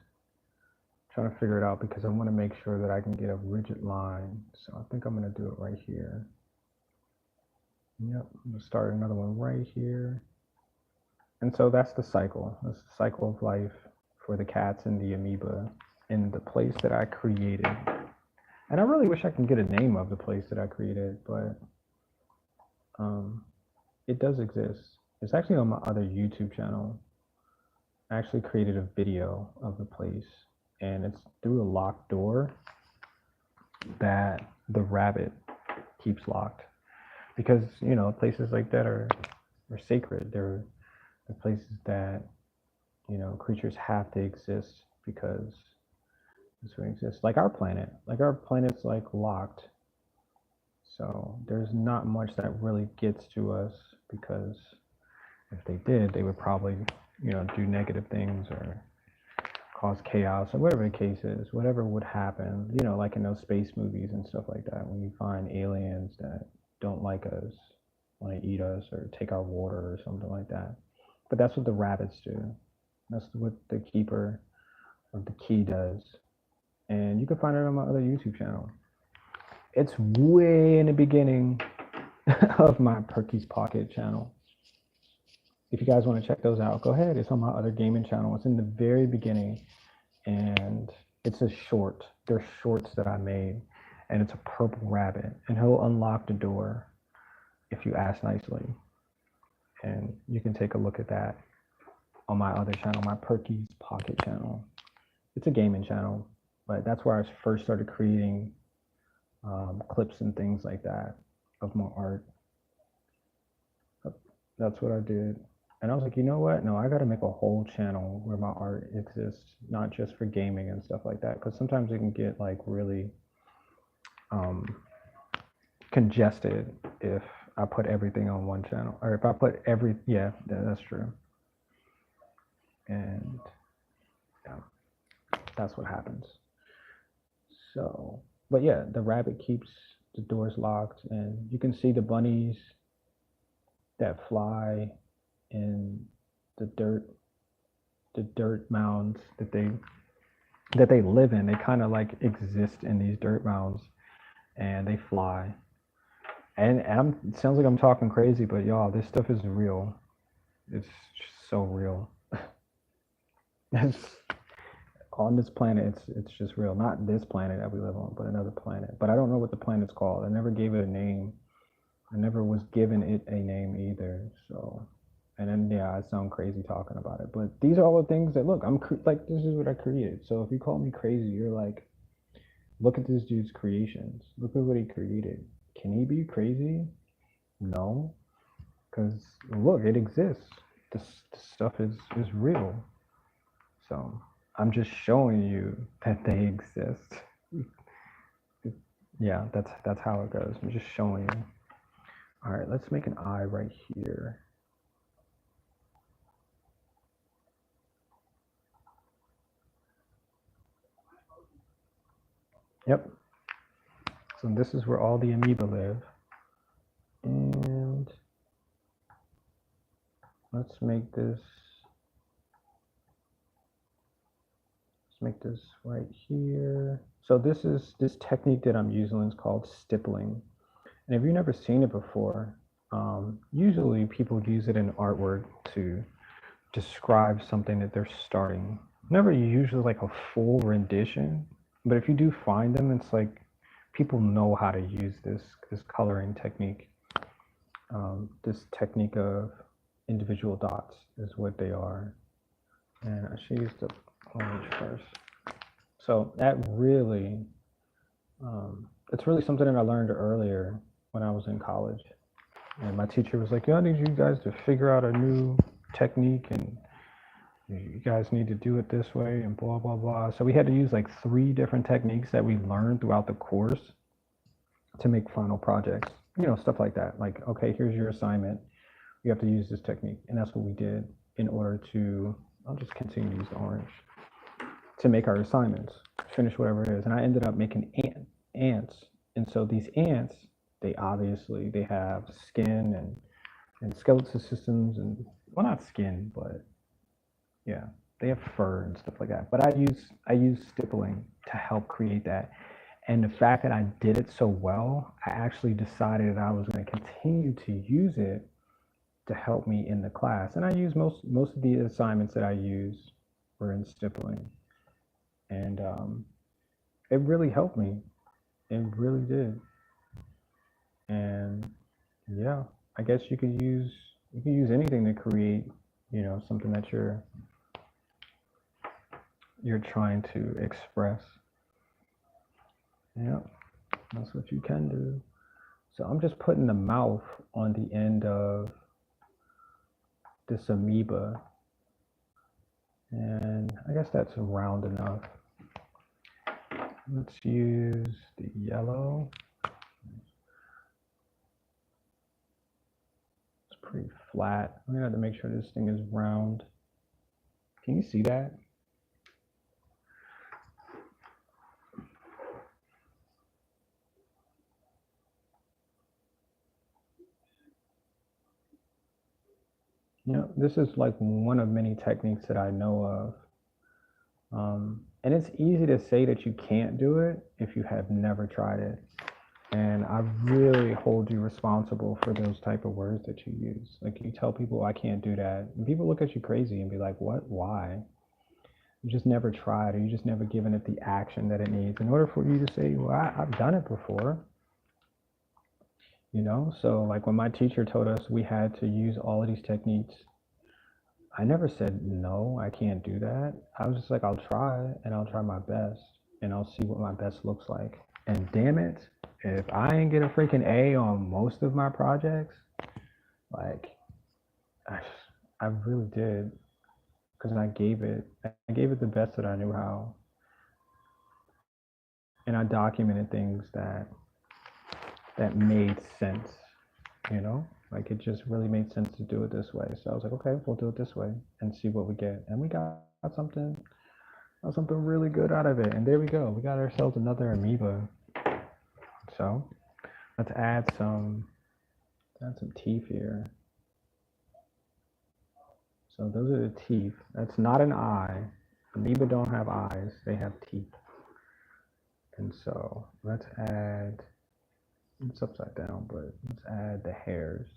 trying to figure it out because I want to make sure that I can get a rigid line. So I think I'm going to do it right here. Yep, I'm going to start another one right here. And so that's the cycle. That's the cycle of life for the cats and the amoeba in the place that I created. And I really wish I could get a name of the place that I created, but it does exist. It's actually on my other YouTube channel. I actually created a video of the place. And it's through a locked door that the rabbit keeps locked because places like that are sacred. They're places that creatures have to exist because this way exists. Like our planet. Like our planet's like locked, so there's not much that really gets to us because if they did, they would probably do negative things or cause chaos or whatever the case is, whatever would happen, like in those space movies and stuff like that, when you find aliens that don't like us, want to eat us or take our water or something like that. But that's what the rabbits do. That's what the keeper of the key does. And you can find it on my other YouTube channel. It's way in the beginning of my Perky's Pocket channel. If you guys want to check those out, go ahead. It's on my other gaming channel. It's in the very beginning. And it's a short. They're shorts that I made. And it's a purple rabbit. And he'll unlock the door if you ask nicely. And you can take a look at that on my other channel, my Perky's Pocket channel. It's a gaming channel, but that's where I first started creating clips and things like that of my art. That's what I did. And I was like, you know what? No, I got to make a whole channel where my art exists, not just for gaming and stuff like that. Because sometimes it can get like really congested if I put everything on one channel, or if I put that's true. And yeah, That's what happens. So, but yeah, the rabbit keeps the doors locked, and you can see the bunnies that fly in the dirt mounds that they live in. They kind of like exist in these dirt mounds, and they fly. And it sounds like I'm talking crazy, but y'all, this stuff is real. It's just so real. It's on this planet. It's just real. Not this planet that we live on, but another planet. But I don't know what the planet's called. I never gave it a name. I never was given it a name either. So, and then yeah, I sound crazy talking about it. But these are all the things that look. Like this is what I created. So if you call me crazy, you're like, look at this dude's creations. Look at what he created. Can he be crazy? No, because look, it exists. This stuff is real. So I'm just showing you that they exist. Yeah, that's how it goes. I'm just showing you. All right, let's make an eye right here. Yep. So this is where all the amoeba live. And let's make this right here. So this technique that I'm using is called stippling. And if you've never seen it before, usually people use it in artwork to describe something that they're starting. Never usually like a full rendition, but if you do find them, it's like people know how to use this coloring technique. This technique of individual dots is what they are. And I should use the orange first. So that really, it's really something that I learned earlier when I was in college. And my teacher was like, yeah, I need you guys to figure out a new technique and you guys need to do it this way and blah, blah, blah. So we had to use like 3 different techniques that we learned throughout the course to make final projects, stuff like that. Like, okay, here's your assignment. You have to use this technique. And that's what we did in order to, I'll just continue to use the orange, to make our assignments, finish whatever it is. And I ended up making ants. And so these ants, they have skin and skeletal systems and, well, not skin, but yeah, they have fur and stuff like that. But I use stippling to help create that. And the fact that I did it so well, I actually decided that I was going to continue to use it to help me in the class. And I use most of the assignments that I use were in stippling. And it really helped me. It really did. And yeah, I guess you can use anything to create, something that you're trying to express. Yeah, that's what you can do. So I'm just putting the mouth on the end of this amoeba. And I guess that's round enough. Let's use the yellow. It's pretty flat. I'm gonna have to make sure this thing is round. Can you see that? This is like one of many techniques that I know of. And it's easy to say that you can't do it if you have never tried it. And I really hold you responsible for those type of words that you use. Like you tell people, I can't do that. And people look at you crazy and be like, what, why? You just never tried, or you just never given it the action that it needs in order for you to say, well, I've done it before. So like when my teacher told us we had to use all of these techniques, I never said, no, I can't do that. I was just like, I'll try and I'll try my best and I'll see what my best looks like. And damn it, if I ain't get a freaking A on most of my projects, like I really did, because I gave it the best that I knew how. And I documented things that made sense, like it just really made sense to do it this way. So I was like, okay, we'll do it this way and see what we get. And we got something Got something really good out of it. And there we go. We got ourselves another amoeba. So let's add some teeth here. So those are the teeth. That's not an eye. Amoeba don't have eyes. They have teeth. And so let's add, it's upside down, but let's add the hairs.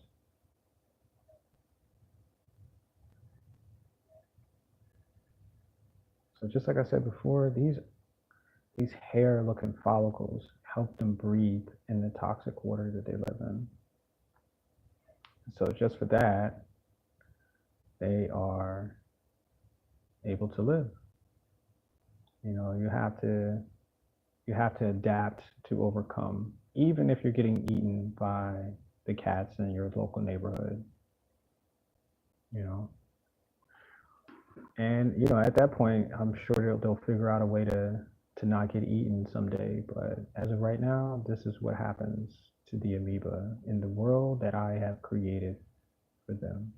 So just like I said before, these hair looking follicles help them breathe in the toxic water that they live in. So just for that, they are able to live. You know, you have to adapt to overcome, even if you're getting eaten by the cats in your local neighborhood. You know, and you know, at that point, I'm sure they'll figure out a way to not get eaten someday. But as of right now, this is what happens to the amoeba in the world that I have created for them.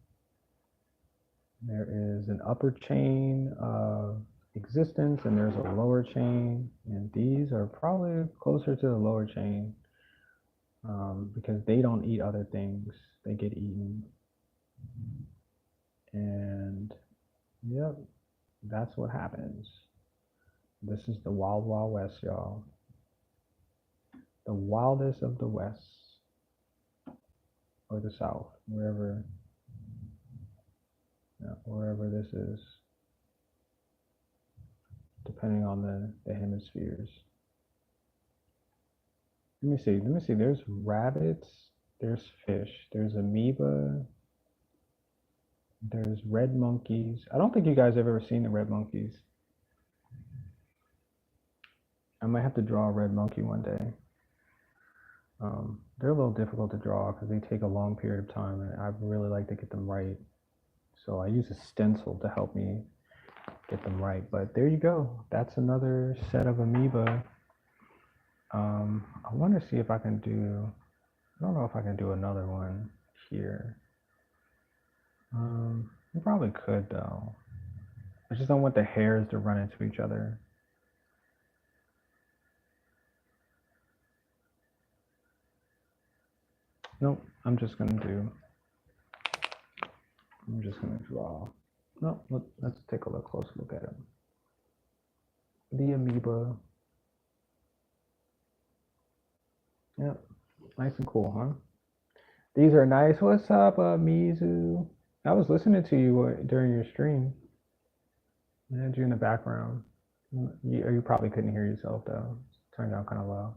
There is an upper chain of existence and there's a lower chain, and these are probably closer to the lower chain because they don't eat other things, they get eaten. And yep, that's what happens. This is the wild, wild west, y'all. The wildest of the west, or the south, wherever this is, depending on the hemispheres. Let me see, there's rabbits, there's fish, there's amoeba, there's red monkeys. I don't think you guys have ever seen the red monkeys. I might have to draw a red monkey one day. They're a little difficult to draw because they take a long period of time, and I really like to get them right. So I use a stencil to help me get them right. But there you go. That's another set of amoeba. I want to see if I can do, I don't know if I can do another one here. You probably could though. I just don't want the hairs to run into each other. Nope, I'm just gonna draw. No, let's take a closer look at it. The amoeba. Yep, nice and cool, huh? These are nice. What's up, Mizu? I was listening to you during your stream. I had you in the background. You probably couldn't hear yourself though. It turned out kind of low.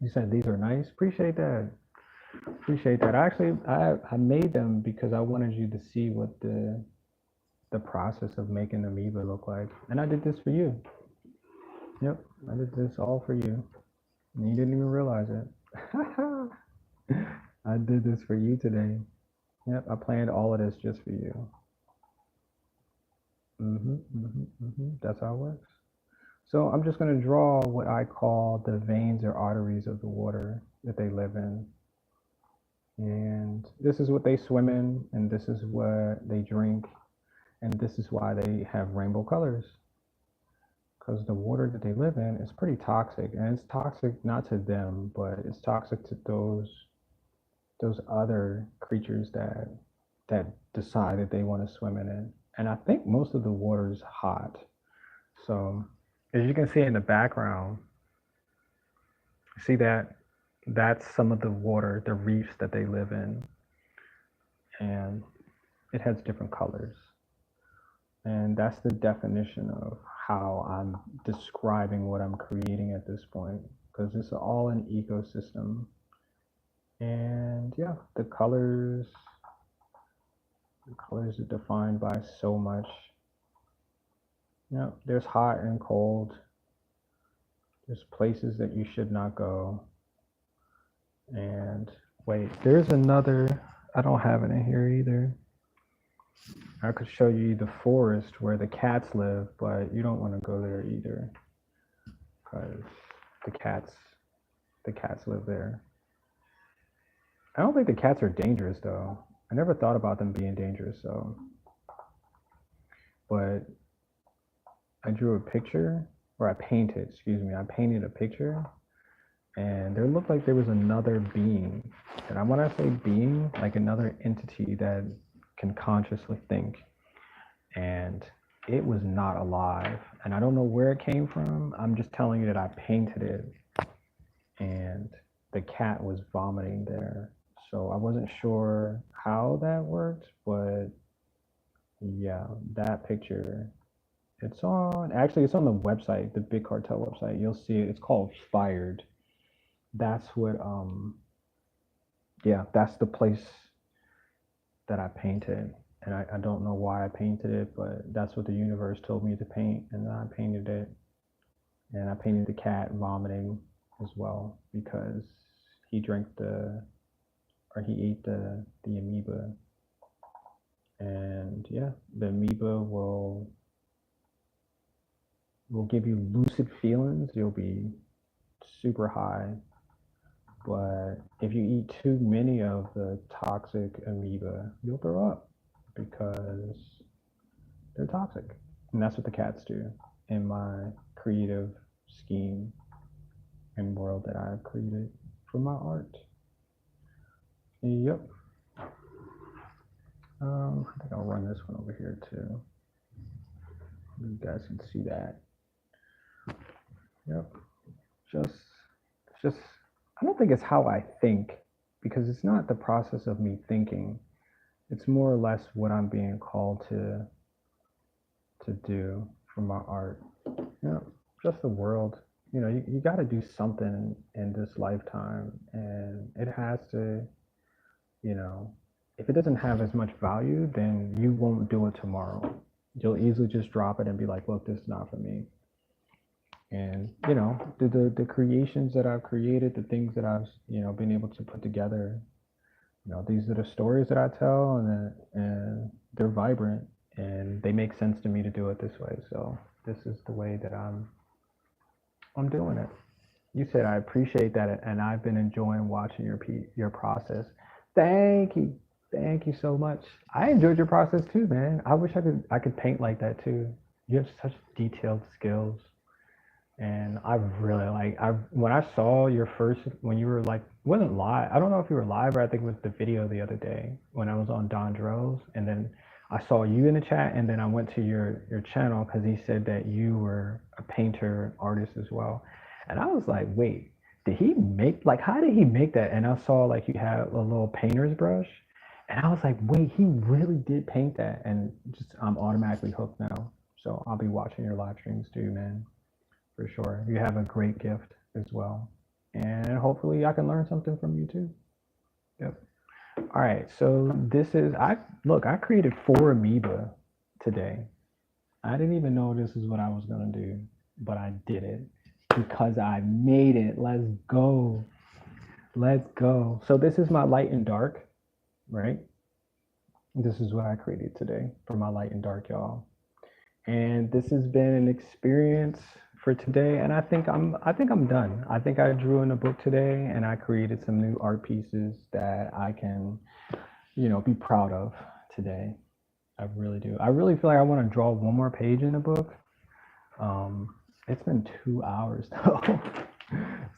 You said these are nice. Appreciate that. Appreciate that. Actually, I made them because I wanted you to see what the process of making amoeba look like, and I did this for you. Yep, I did this all for you, and you didn't even realize it. I did this for you today. Yep, I planned all of this just for you. That's how it works. So I'm just going to draw what I call the veins or arteries of the water that they live in. And this is what they swim in, and this is what they drink, and this is why they have rainbow colors. Because the water that they live in is pretty toxic, and it's toxic not to them, but it's toxic to those other creatures that decide that they want to swim in it. And I think most of the water is hot. So as you can see in the background, see that that's some of the water, the reefs that they live in. And it has different colors. And that's the definition of how I'm describing what I'm creating at this point, because it's all an ecosystem. And yeah, the colors are defined by so much. Yeah, there's hot and cold. There's places that you should not go. And wait, there's another, I don't have it in here either. I could show you the forest where the cats live, but you don't want to go there either, because the cats live there. I don't think the cats are dangerous though. I never thought about them being dangerous, so. But I drew a picture, or I painted, excuse me, I painted a picture, and there looked like there was another being. And when I say being, like another entity that can consciously think. And it was not alive. And I don't know where it came from. I'm just telling you that I painted it, and the cat was vomiting there. So I wasn't sure how that worked, but yeah, that picture. It's on the website, the Big Cartel website. You'll see it. It's called Fired. That's what yeah, that's the place that I painted. And I don't know why I painted it, but that's what the universe told me to paint, and I painted it. And I painted the cat vomiting as well because he drank he ate the amoeba. And yeah, the amoeba will give you lucid feelings. You'll be super high. But if you eat too many of the toxic amoeba, you'll throw up because they're toxic. And that's what the cats do in my creative scheme and world that I've created for my art. Yep. I think I'll run this one over here too. You guys can see that. Yep. Just I don't think it's how I think, because it's not the process of me thinking. It's more or less what I'm being called to do for my art. Just the world. You got to do something in this lifetime, and it has to, if it doesn't have as much value, then you won't do it tomorrow. You'll easily just drop it and be like, look, this is not for me. And the creations that I've created, the things that I've been able to put together, these are the stories that I tell, and they're vibrant, and they make sense to me to do it this way. So this is the way that I'm doing it. You said I appreciate that, and I've been enjoying watching your process. Thank you. Thank you so much. I enjoyed your process too, man. I wish I could paint like that too. You have such detailed skills. And I really when I saw your first, when you were like, wasn't live. I don't know if you were live, or I think it was the video the other day when I was on Don Droz, and then I saw you in the chat, and then I went to your channel because he said that you were a painter, artist as well. And I was like, wait, did he make, like, how did he make that? And I saw like you had a little painter's brush, and I was like, wait, he really did paint that. And just, I'm automatically hooked now. So I'll be watching your live streams too, man. For sure. You have a great gift as well. And hopefully I can learn something from you too. Yep. All right. So this is, I created 4 amoeba today. I didn't even know this is what I was going to do, but I did it because I made it. Let's go. Let's go. So this is my light and dark, right? This is what I created today for my light and dark, y'all. And this has been an experience for today, and I think I'm done. I think I drew in a book today, and I created some new art pieces that I can, be proud of today. I really do. I really feel like I want to draw one more page in the book. It's been 2 hours though.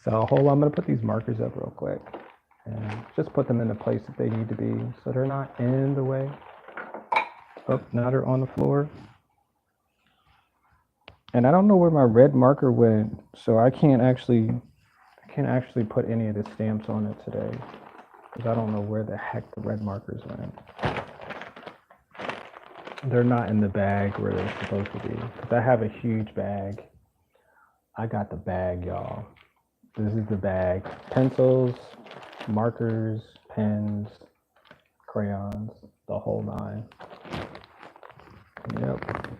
So hold on, I'm gonna put these markers up real quick and just put them in the place that they need to be so they're not in the way. Oh, now they're on the floor. And I don't know where my red marker went, so I can't actually put any of the stamps on it today because I don't know where the heck the red markers went. They're not in the bag where they're supposed to be. Because I have a huge bag. I got the bag, y'all. This is the bag. Pencils, markers, pens, crayons, the whole 9. Yep.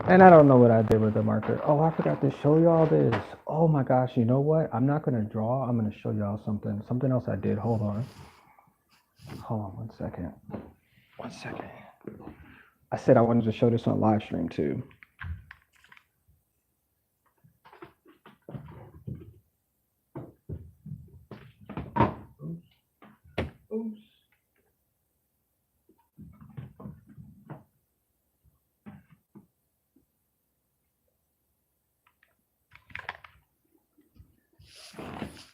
And I don't know what I did with the marker. Oh, I forgot to show y'all this. Oh my gosh, you know what? I'm not gonna draw. I'm gonna show y'all something else I did. Hold on 1 second. 1 second. I said I wanted to show this on live stream too. Oops.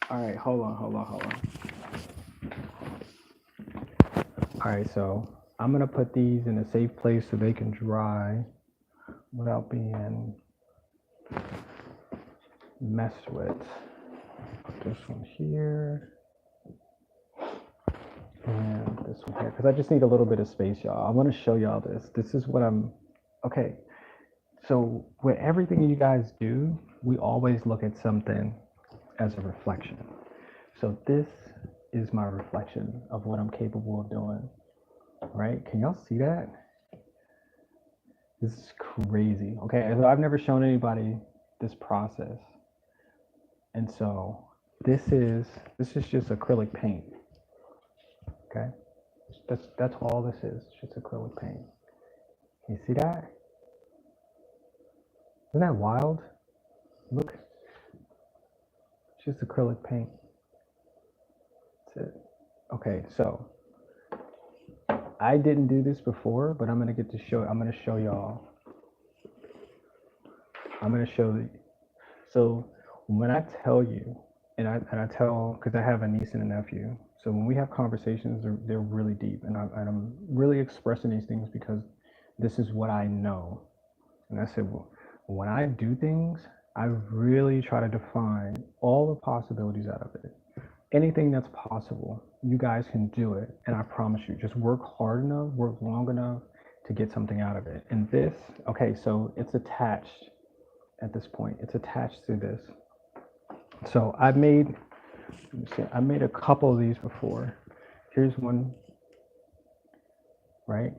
All right, hold on. All right, so I'm gonna put these in a safe place so they can dry without being messed with. Put this one here and this one here because I just need a little bit of space, y'all. I want to show y'all this. This is what I'm. Okay, so with everything you guys do, we always look at something as a reflection. So this is my reflection of what I'm capable of doing, right? Can y'all see that? This is crazy. Okay, so I've never shown anybody this process. And so this is just acrylic paint. Okay? That's all this is, just acrylic paint. You see that? Isn't that wild? Look. It's just acrylic paint. That's it. Okay, so I didn't do this before, but I'm gonna show y'all. I'm gonna show you. So when I tell you, and I tell, because I have a niece and a nephew, so when we have conversations, they're really deep, and I'm really expressing these things because this is what I know. And I said, well, when I do things, I really try to define all the possibilities out of it. Anything that's possible, you guys can do it. And I promise you, just work hard enough, work long enough to get something out of it. And this, okay, so it's attached at this point. It's attached to this. So I made a couple of these before. Here's one, right?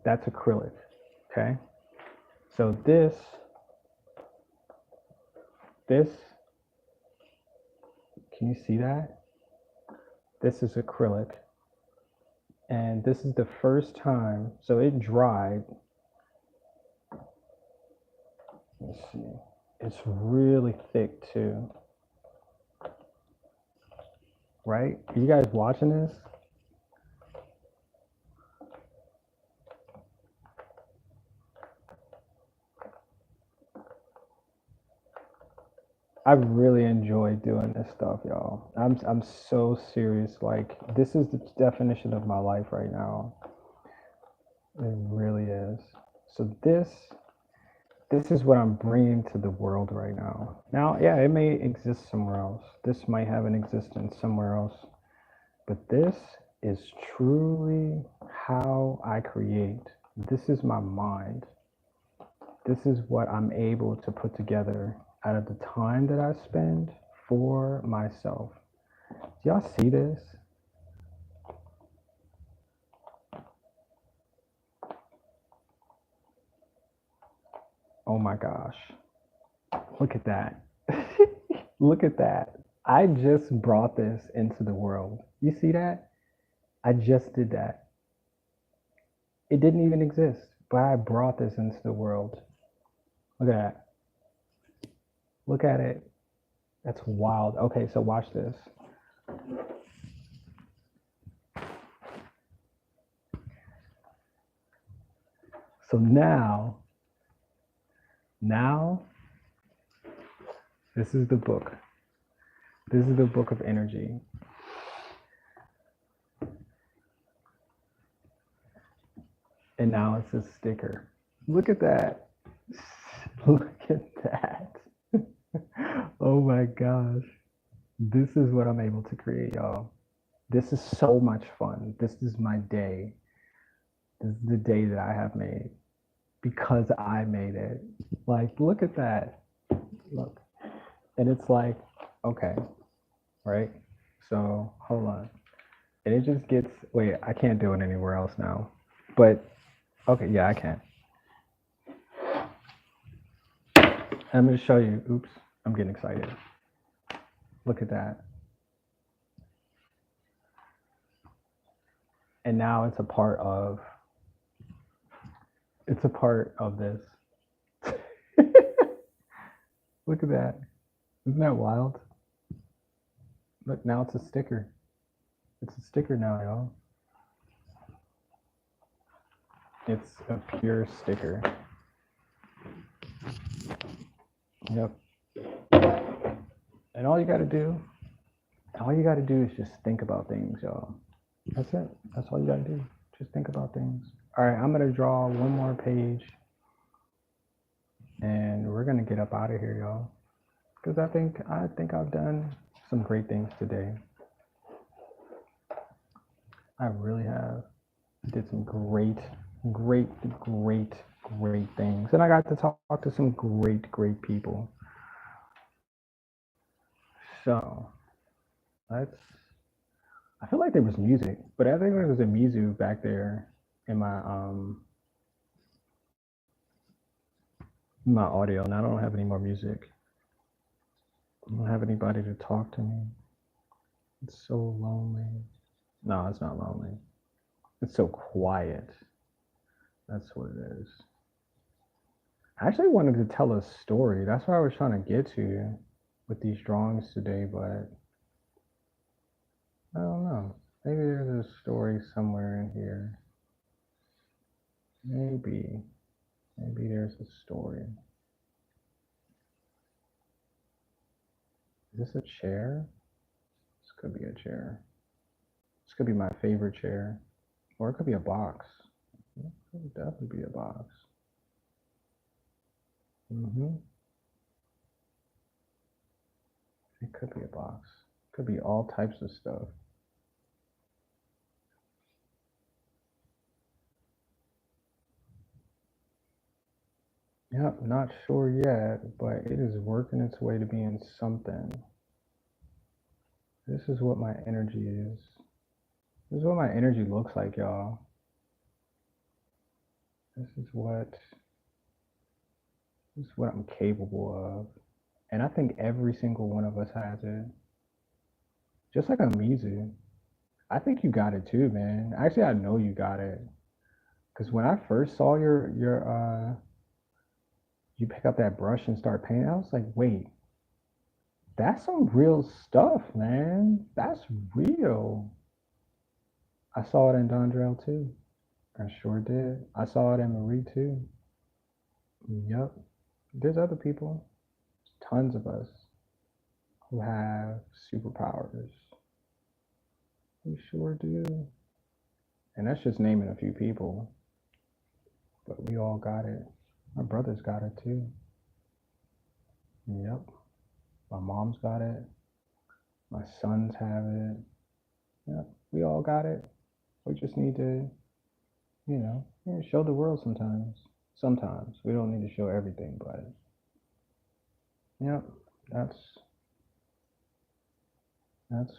That's acrylic, okay? So this, can you see that? This is acrylic. And this is the first time, so it dried. Let's see. It's really thick too. Right? Are you guys watching this? I really enjoy doing this stuff, y'all. I'm so serious. Like, this is the definition of my life right now. It really is. So this is what I'm bringing to the world right now. Now, yeah, it may exist somewhere else. This might have an existence somewhere else. But this is truly how I create. This is my mind. This is what I'm able to put together out of the time that I spend for myself. Do y'all see this? Oh my gosh. Look at that. Look at that. I just brought this into the world. You see that? I just did that. It didn't even exist, but I brought this into the world. Look at that. Look at it. That's wild. Okay, so watch this. So now, this is the book. This is the book of energy. And now it's a sticker. Look at that. Look at that. Oh my gosh. This is what I'm able to create, y'all. This is so much fun. This is my day. This is the day that I have made because I made it. Like, look at that. Look. And it's like, okay, right? So hold on. And it just gets, wait, I can't do it anywhere else now. But, okay, yeah, I can. I'm going to show you. Oops, I'm getting excited. Look at that. And now it's a part of this. Look at that. Isn't that wild? Look, now it's a sticker. It's a sticker now, y'all. It's a pure sticker. Yep. And all you got to do is just think about things, y'all. That's it. That's all you got to do. Just think about things. All right, I'm going to draw one more page and we're going to get up out of here, y'all. Because I think I've done some great things today. I really have. Did some great, great, great, great things. And I got to talk to some great, great people. So let's, I feel like there was music, but I think there was a music back there in my audio, and I don't have any more music. I don't have anybody to talk to me. It's so lonely. No, it's not lonely. It's so quiet. That's what it is. I actually wanted to tell a story. That's what I was trying to get to with these drawings today, but I don't know. Maybe there's a story somewhere in here. Maybe. Maybe there's a story. Is this a chair? This could be a chair. This could be my favorite chair. Or it could be a box. It could definitely be a box. It could be a box. It could be all types of stuff. Yep, not sure yet, but it is working its way to being something. This is what my energy is. This is what my energy looks like, y'all. This is what I'm capable of. And I think every single one of us has it. Just like Amizu. I think you got it too, man. Actually, I know you got it. Cause when I first saw your you pick up that brush and start painting, I was like, wait, that's some real stuff, man. That's real. I saw it in Dondrell too. I sure did. I saw it in Marie too. Yep. There's other people, tons of us, who have superpowers. We sure do. And that's just naming a few people. But we all got it. My brother's got it too. Yep. My mom's got it. My sons have it. Yep. We all got it. We just need to, show the world sometimes. Sometimes. We don't need to show everything, but yep, that's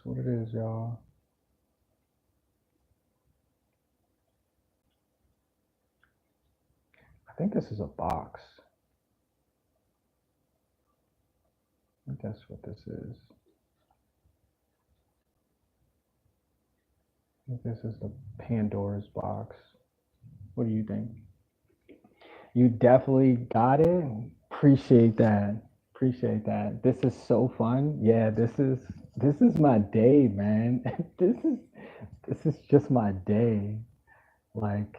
what it is, y'all. I think this is a box. I think that's what this is. I think this is the Pandora's box. What do you think? You definitely got it. Appreciate that. Appreciate that. This is so fun. Yeah, this is my day, man. This is just my day. Like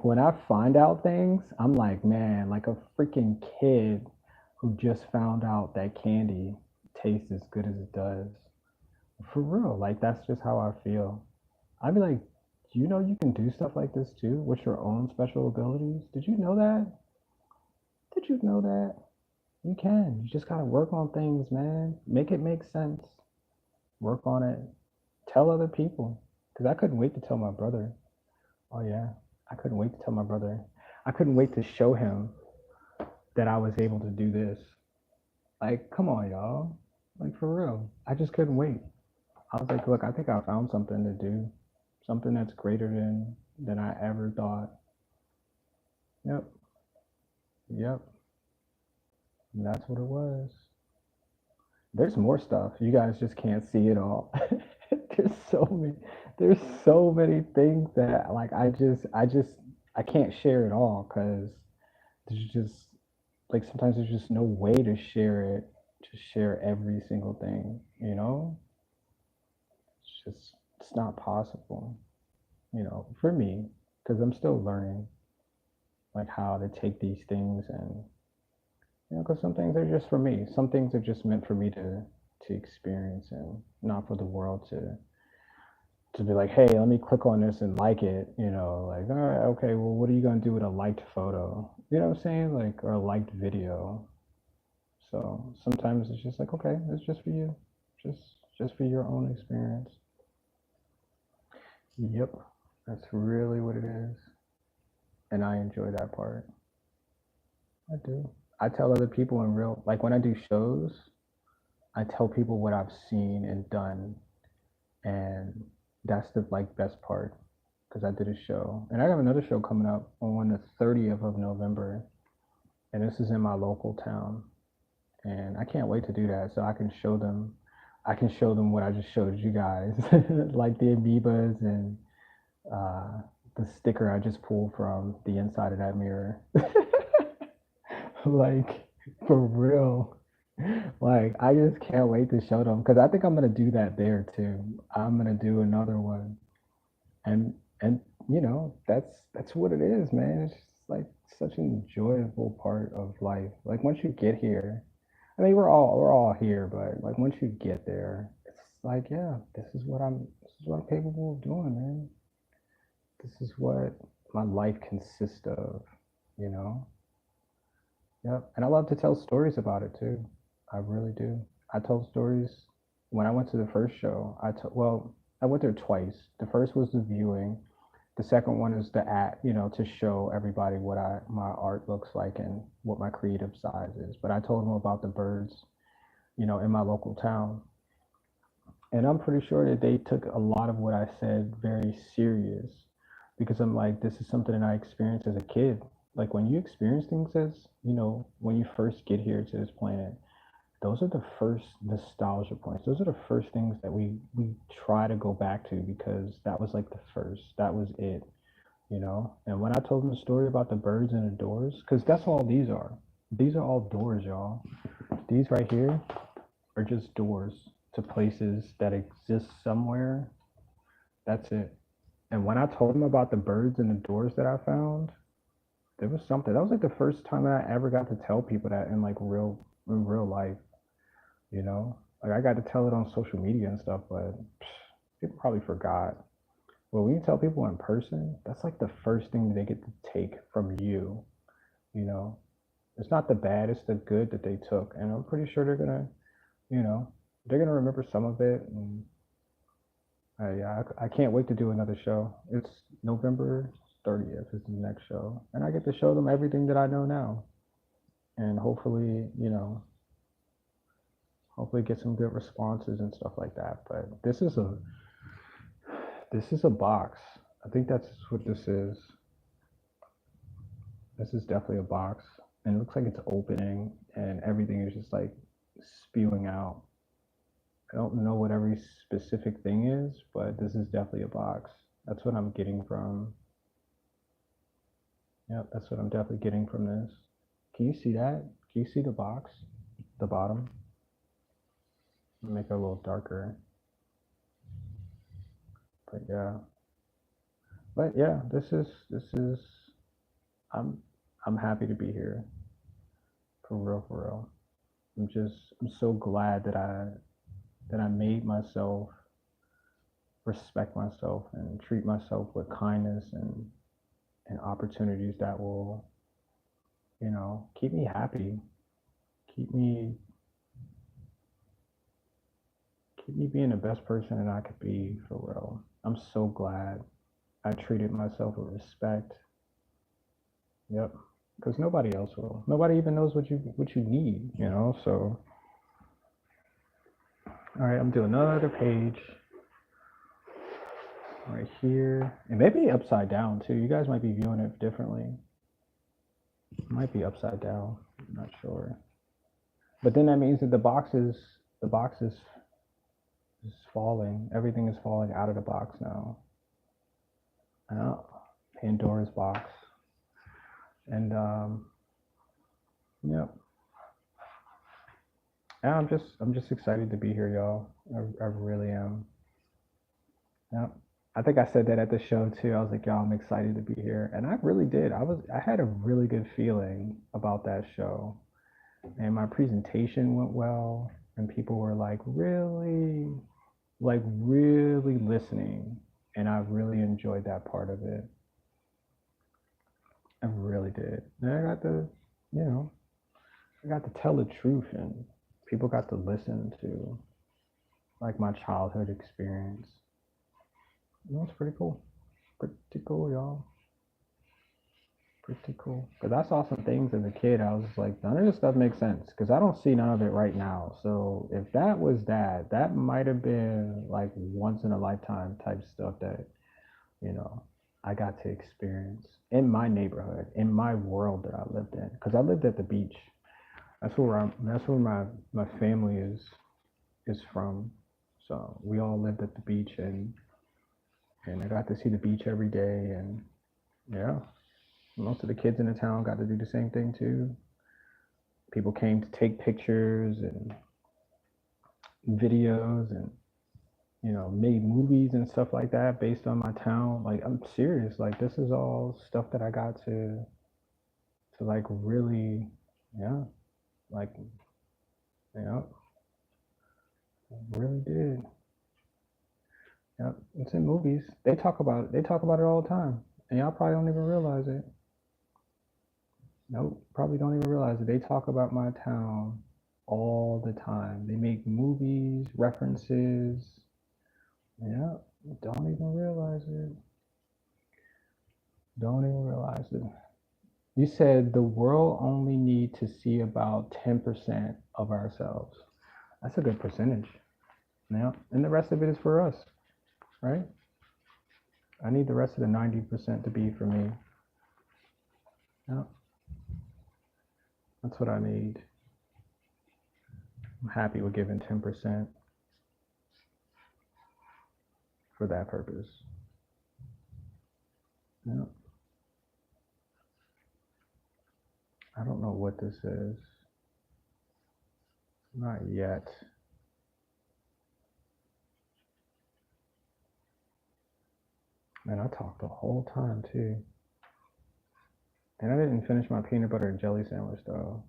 when I find out things, I'm like, man, like a freaking kid who just found out that candy tastes as good as it does. For real, like that's just how I feel. I'd be like, do you know you can do stuff like this too with your own special abilities? Did you know that? Did you know that? You can. You just gotta work on things, man. Make it make sense. Work on it. Tell other people. Because I couldn't wait to tell my brother. Oh, yeah. I couldn't wait to tell my brother. I couldn't wait to show him that I was able to do this. Like, come on, y'all. Like, for real. I just couldn't wait. I was like, look, I think I found something to do. Something that's greater than I ever thought. Yep. Yep. And that's what it was. There's more stuff. You guys just can't see it all. there's so many there's so many things that like I can't share it all because there's just like sometimes there's just no way to share it, to share every single thing, it's not possible, for me, because I'm still learning like how to take these things and You know, because some things are just for me. Some things are just meant for me to experience, and not for the world to be like, hey, let me click on this and like it. You know, like, all right, okay, well, what are you gonna do with a liked photo? You know what I'm saying? Like, or a liked video. So sometimes it's just like, okay, it's just for you, just just for your own experience. Yep, that's really what it is, and I enjoy that part. I do. I tell other people in real, like when I do shows, I tell people what I've seen and done, and that's the like best part because I did a show, and I have another show coming up on the 30th of November, and this is in my local town, and I can't wait to do that so I can show them. I can show them what I just showed you guys, like the amoebas and uh, the sticker I just pulled from the inside of that mirror. Like for real. Like I just can't wait to show them because I think I'm gonna do that there too. I'm gonna do another one, and and you know that's what it is, man. It's just like such an enjoyable part of life. Like once you get here, I mean we're all here, but like once you get there, it's like yeah, this is what I'm capable of doing, man. This is what my life consists of, you know. Yep. And I love to tell stories about it too. I really do. I told stories when I went to the first show. Well, I went there twice. The first was the viewing. The second one is the at, you know, to show everybody what my art looks like and what my creative side is. But I told them about the birds, you know, in my local town. And I'm pretty sure that they took a lot of what I said very serious because I'm like, this is something that I experienced as a kid. Like when you experience things as, you know, when you first get here to this planet, those are the first nostalgia points. Those are the first things that we try to go back to because that was like the first. That was it, you know. And when I told them the story about the birds and the doors, because that's all these are. These are all doors, y'all. These right here are just doors to places that exist somewhere. That's it. And when I told them about the birds and the doors that I found, there was something. That was like the first time that I ever got to tell people that in like real life, you know? Like I got to tell it on social media and stuff, but people probably forgot. Well, when you tell people in person, that's like the first thing that they get to take from you, you know? It's not the bad, it's the good that they took. And I'm pretty sure they're gonna, you know, they're gonna remember some of it. And yeah, I can't wait to do another show. It's November 30th is the next show, and I get to show them everything that I know now, and hopefully, you know, hopefully get some good responses and stuff like that. But this is a box. I think that's what this is. This is definitely a box, and it looks like it's opening, and everything is just like spewing out. I don't know what every specific thing is, but this is definitely a box. That's what I'm getting from. Yeah, that's what I'm definitely getting from this. Can you see that? Can you see the box? The bottom? Make it a little darker. But yeah. But yeah, this is I'm I'm happy to be here. For real, for real. I'm so glad that I made myself respect myself and treat myself with kindness and opportunities that will, you know, keep me happy, keep me keep me being the best person that I could be for real. I'm so glad I treated myself with respect. Yep. Because nobody else will. Nobody even knows what you need, you know. So, all right, I'm doing another page right here, and maybe upside down too. You guys might be viewing it differently. It might be upside down. I'm not sure. But then that means that the box is falling. Everything is falling out of the box now. Oh, Pandora's box. And yep. Yeah, I'm just excited to be here, y'all. I really am. Yep. I think I said that at the show too. I was like, y'all, I'm excited to be here. And I really did. I had a really good feeling about that show. and my presentation went well, and people were like really listening, and I really enjoyed that part of it. I really did. And I got to, you know, I got to tell the truth, and people got to listen to like my childhood experience. It was pretty cool. Pretty cool, y'all. Pretty cool. Because I saw some things as a kid. I was just like, none of this stuff makes sense. Because I don't see none of it right now. So if that was that, that might have been like once in a lifetime type stuff that, you know, I got to experience in my neighborhood, in my world that I lived in. Because I lived at the beach. That's where my family is from. So we all lived at the beach, and I got to see the beach every day, and yeah, most of the kids in the town got to do the same thing too. People came to take pictures and videos, and made movies and stuff like that based on my town. Like, I'm serious. Like, this is all stuff that I got to like really, yeah, like, yeah, really did. Yeah, it's in movies. They talk about it. They talk about it all the time, and y'all probably don't even realize it. Nope, probably don't even realize it. They talk about my town all the time. They make movies, references. Yeah, don't even realize it. Don't even realize it. You said the world only need to see about 10% of ourselves. That's a good percentage. Yeah, and the rest of it is for us, right? I need the rest of the 90% to be for me. Yeah, that's what I need. I'm happy with giving 10% for that purpose. Yeah. I don't know what this is. Not yet. Man, I talked the whole time too. And I didn't finish my peanut butter and jelly sandwich though.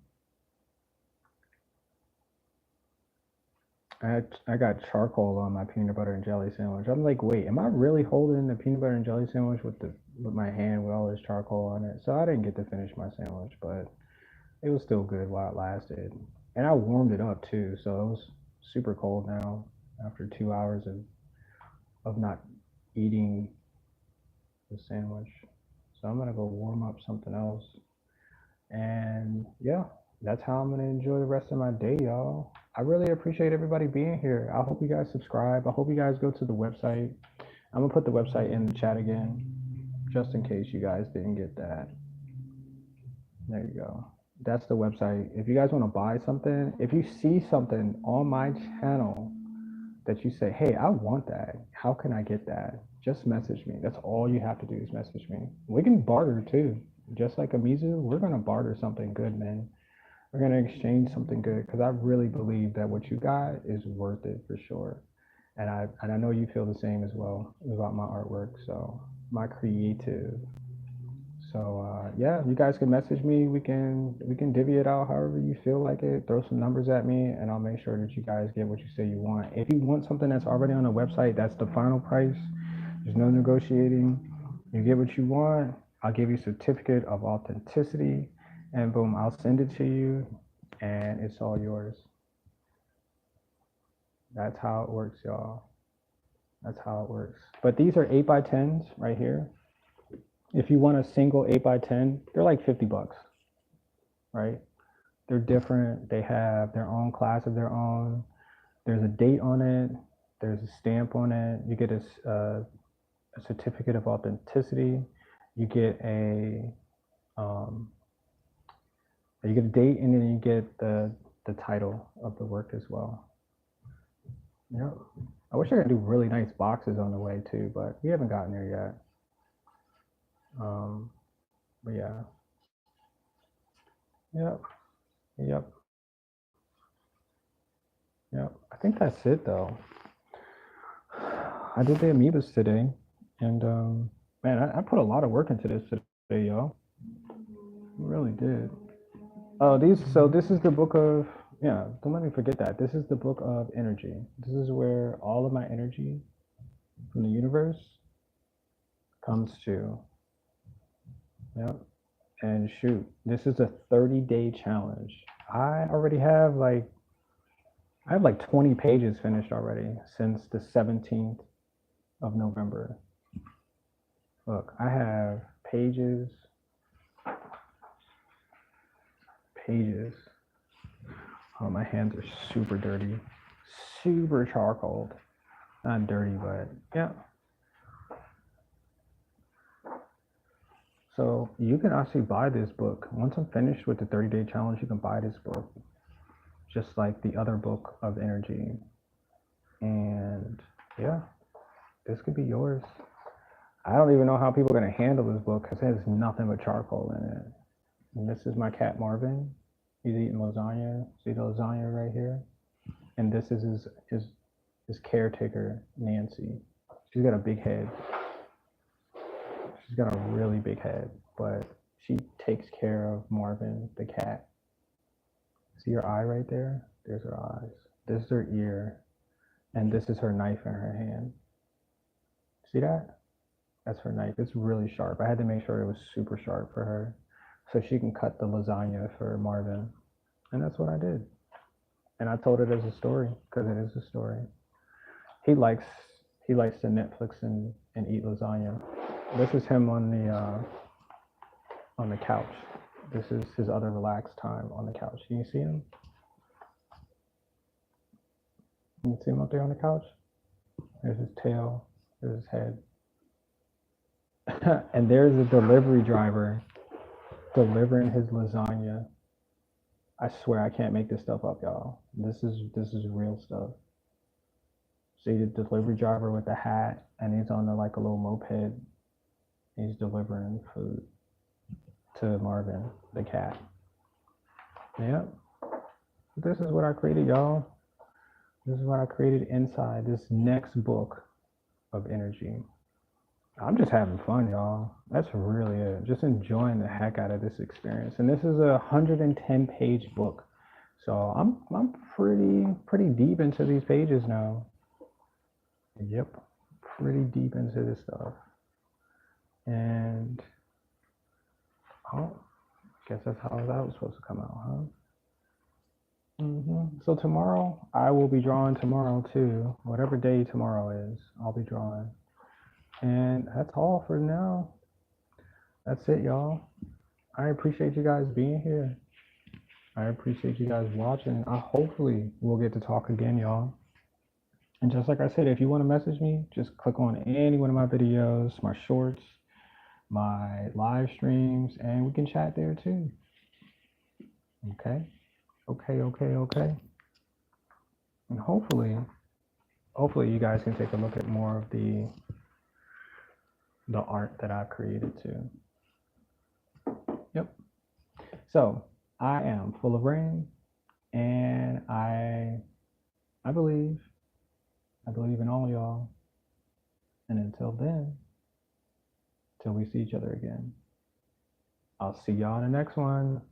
I got charcoal on my peanut butter and jelly sandwich. I'm like, wait, am I really holding the peanut butter and jelly sandwich with my hand with all this charcoal on it? So I didn't get to finish my sandwich, but it was still good while it lasted. And I warmed it up too, so it was super cold now after 2 hours of not eating the sandwich. So I'm gonna go warm up something else. And yeah, that's how I'm gonna enjoy the rest of my day, y'all. I really appreciate everybody being here. I hope you guys subscribe. I hope you guys go to the website. I'm gonna put the website in the chat again, just in case you guys didn't get that. There you go. That's the website. If you guys want to buy something, if you see something on my channel that you say, hey, I want that, how can I get that? Just message me. That's all you have to do is message me. We can barter too. Just like Amizu, we're gonna barter something good, man. We're gonna exchange something good because I really believe that what you got is worth it for sure. And I know you feel the same as well about my artwork. So my creative. So yeah, you guys can message me. We can divvy it out however you feel like it. Throw some numbers at me, and I'll make sure that you guys get what you say you want. If you want something that's already on the website, that's the final price. There's no negotiating. You get what you want. I'll give you a certificate of authenticity, and boom, I'll send it to you, and it's all yours. That's how it works, y'all. That's how it works. But these are 8x10s right here. If you want a single 8x10, they're like $50, right? They're different. They have their own class of their own. There's a date on it. There's a stamp on it. You get a certificate of authenticity. You get um, you get a date, and then you get the title of the work as well. Yep. I wish I could do really nice boxes on the way too, but we haven't gotten there yet. But yeah. Yep. Yep. Yep. I think that's it though. I did the amoebas today, and man, I put a lot of work into this today, y'all. I really did. Oh, this is the book of, yeah, don't let me forget that. This is the book of energy. This is where all of my energy from the universe comes to. Yep. And shoot, this is a 30-day challenge. I already have like, I have like 20 pages finished already since the 17th of November. Look, I have pages, pages. Oh, my hands are super dirty, super charcoaled. Not dirty, but yeah. So you can actually buy this book. Once I'm finished with the 30-day challenge, you can buy this book, just like the other book of energy. And yeah, this could be yours. I don't even know how people are going to handle this book because it has nothing but charcoal in it. And this is my cat Marvin. He's eating lasagna. See the lasagna right here? And this is his caretaker, Nancy. She's got a big head. She's got a really big head, but she takes care of Marvin, the cat. See her eye right there? There's her eyes. This is her ear. And this is her knife in her hand. See that? That's her knife. It's really sharp. I had to make sure it was super sharp for her so she can cut the lasagna for Marvin. And that's what I did. And I told it as a story because it is a story. He likes to Netflix and eat lasagna. This is him on the couch. This is his other relaxed time on the couch. Can you see him? Can you see him up there on the couch? There's his tail. There's his head. And there's a delivery driver delivering his lasagna. I swear I can't make this stuff up, y'all. This is real stuff. See the delivery driver with the hat, and he's on like a little moped. He's delivering food to Marvin, the cat. Yep. This is what I created, y'all. This is what I created inside this next book of energy. I'm just having fun, y'all. That's really it. Just enjoying the heck out of this experience. And this is a 110-page book. So I'm pretty deep into these pages now. Yep. Pretty deep into this stuff. And oh, guess that's how that was supposed to come out, huh? So tomorrow, I will be drawing tomorrow too. Whatever day tomorrow is, I'll be drawing. And that's all for now. That's it, y'all. I appreciate you guys being here. I appreciate you guys watching. I hopefully we'll get to talk again, y'all. And just like I said, if you want to message me, just click on any one of my videos, my shorts, my live streams, and we can chat there too. Okay. And hopefully you guys can take a look at more of the art that I've created too. Yep. So I am full of rain, and I believe in all y'all. And until then, till we see each other again, I'll see y'all in the next one.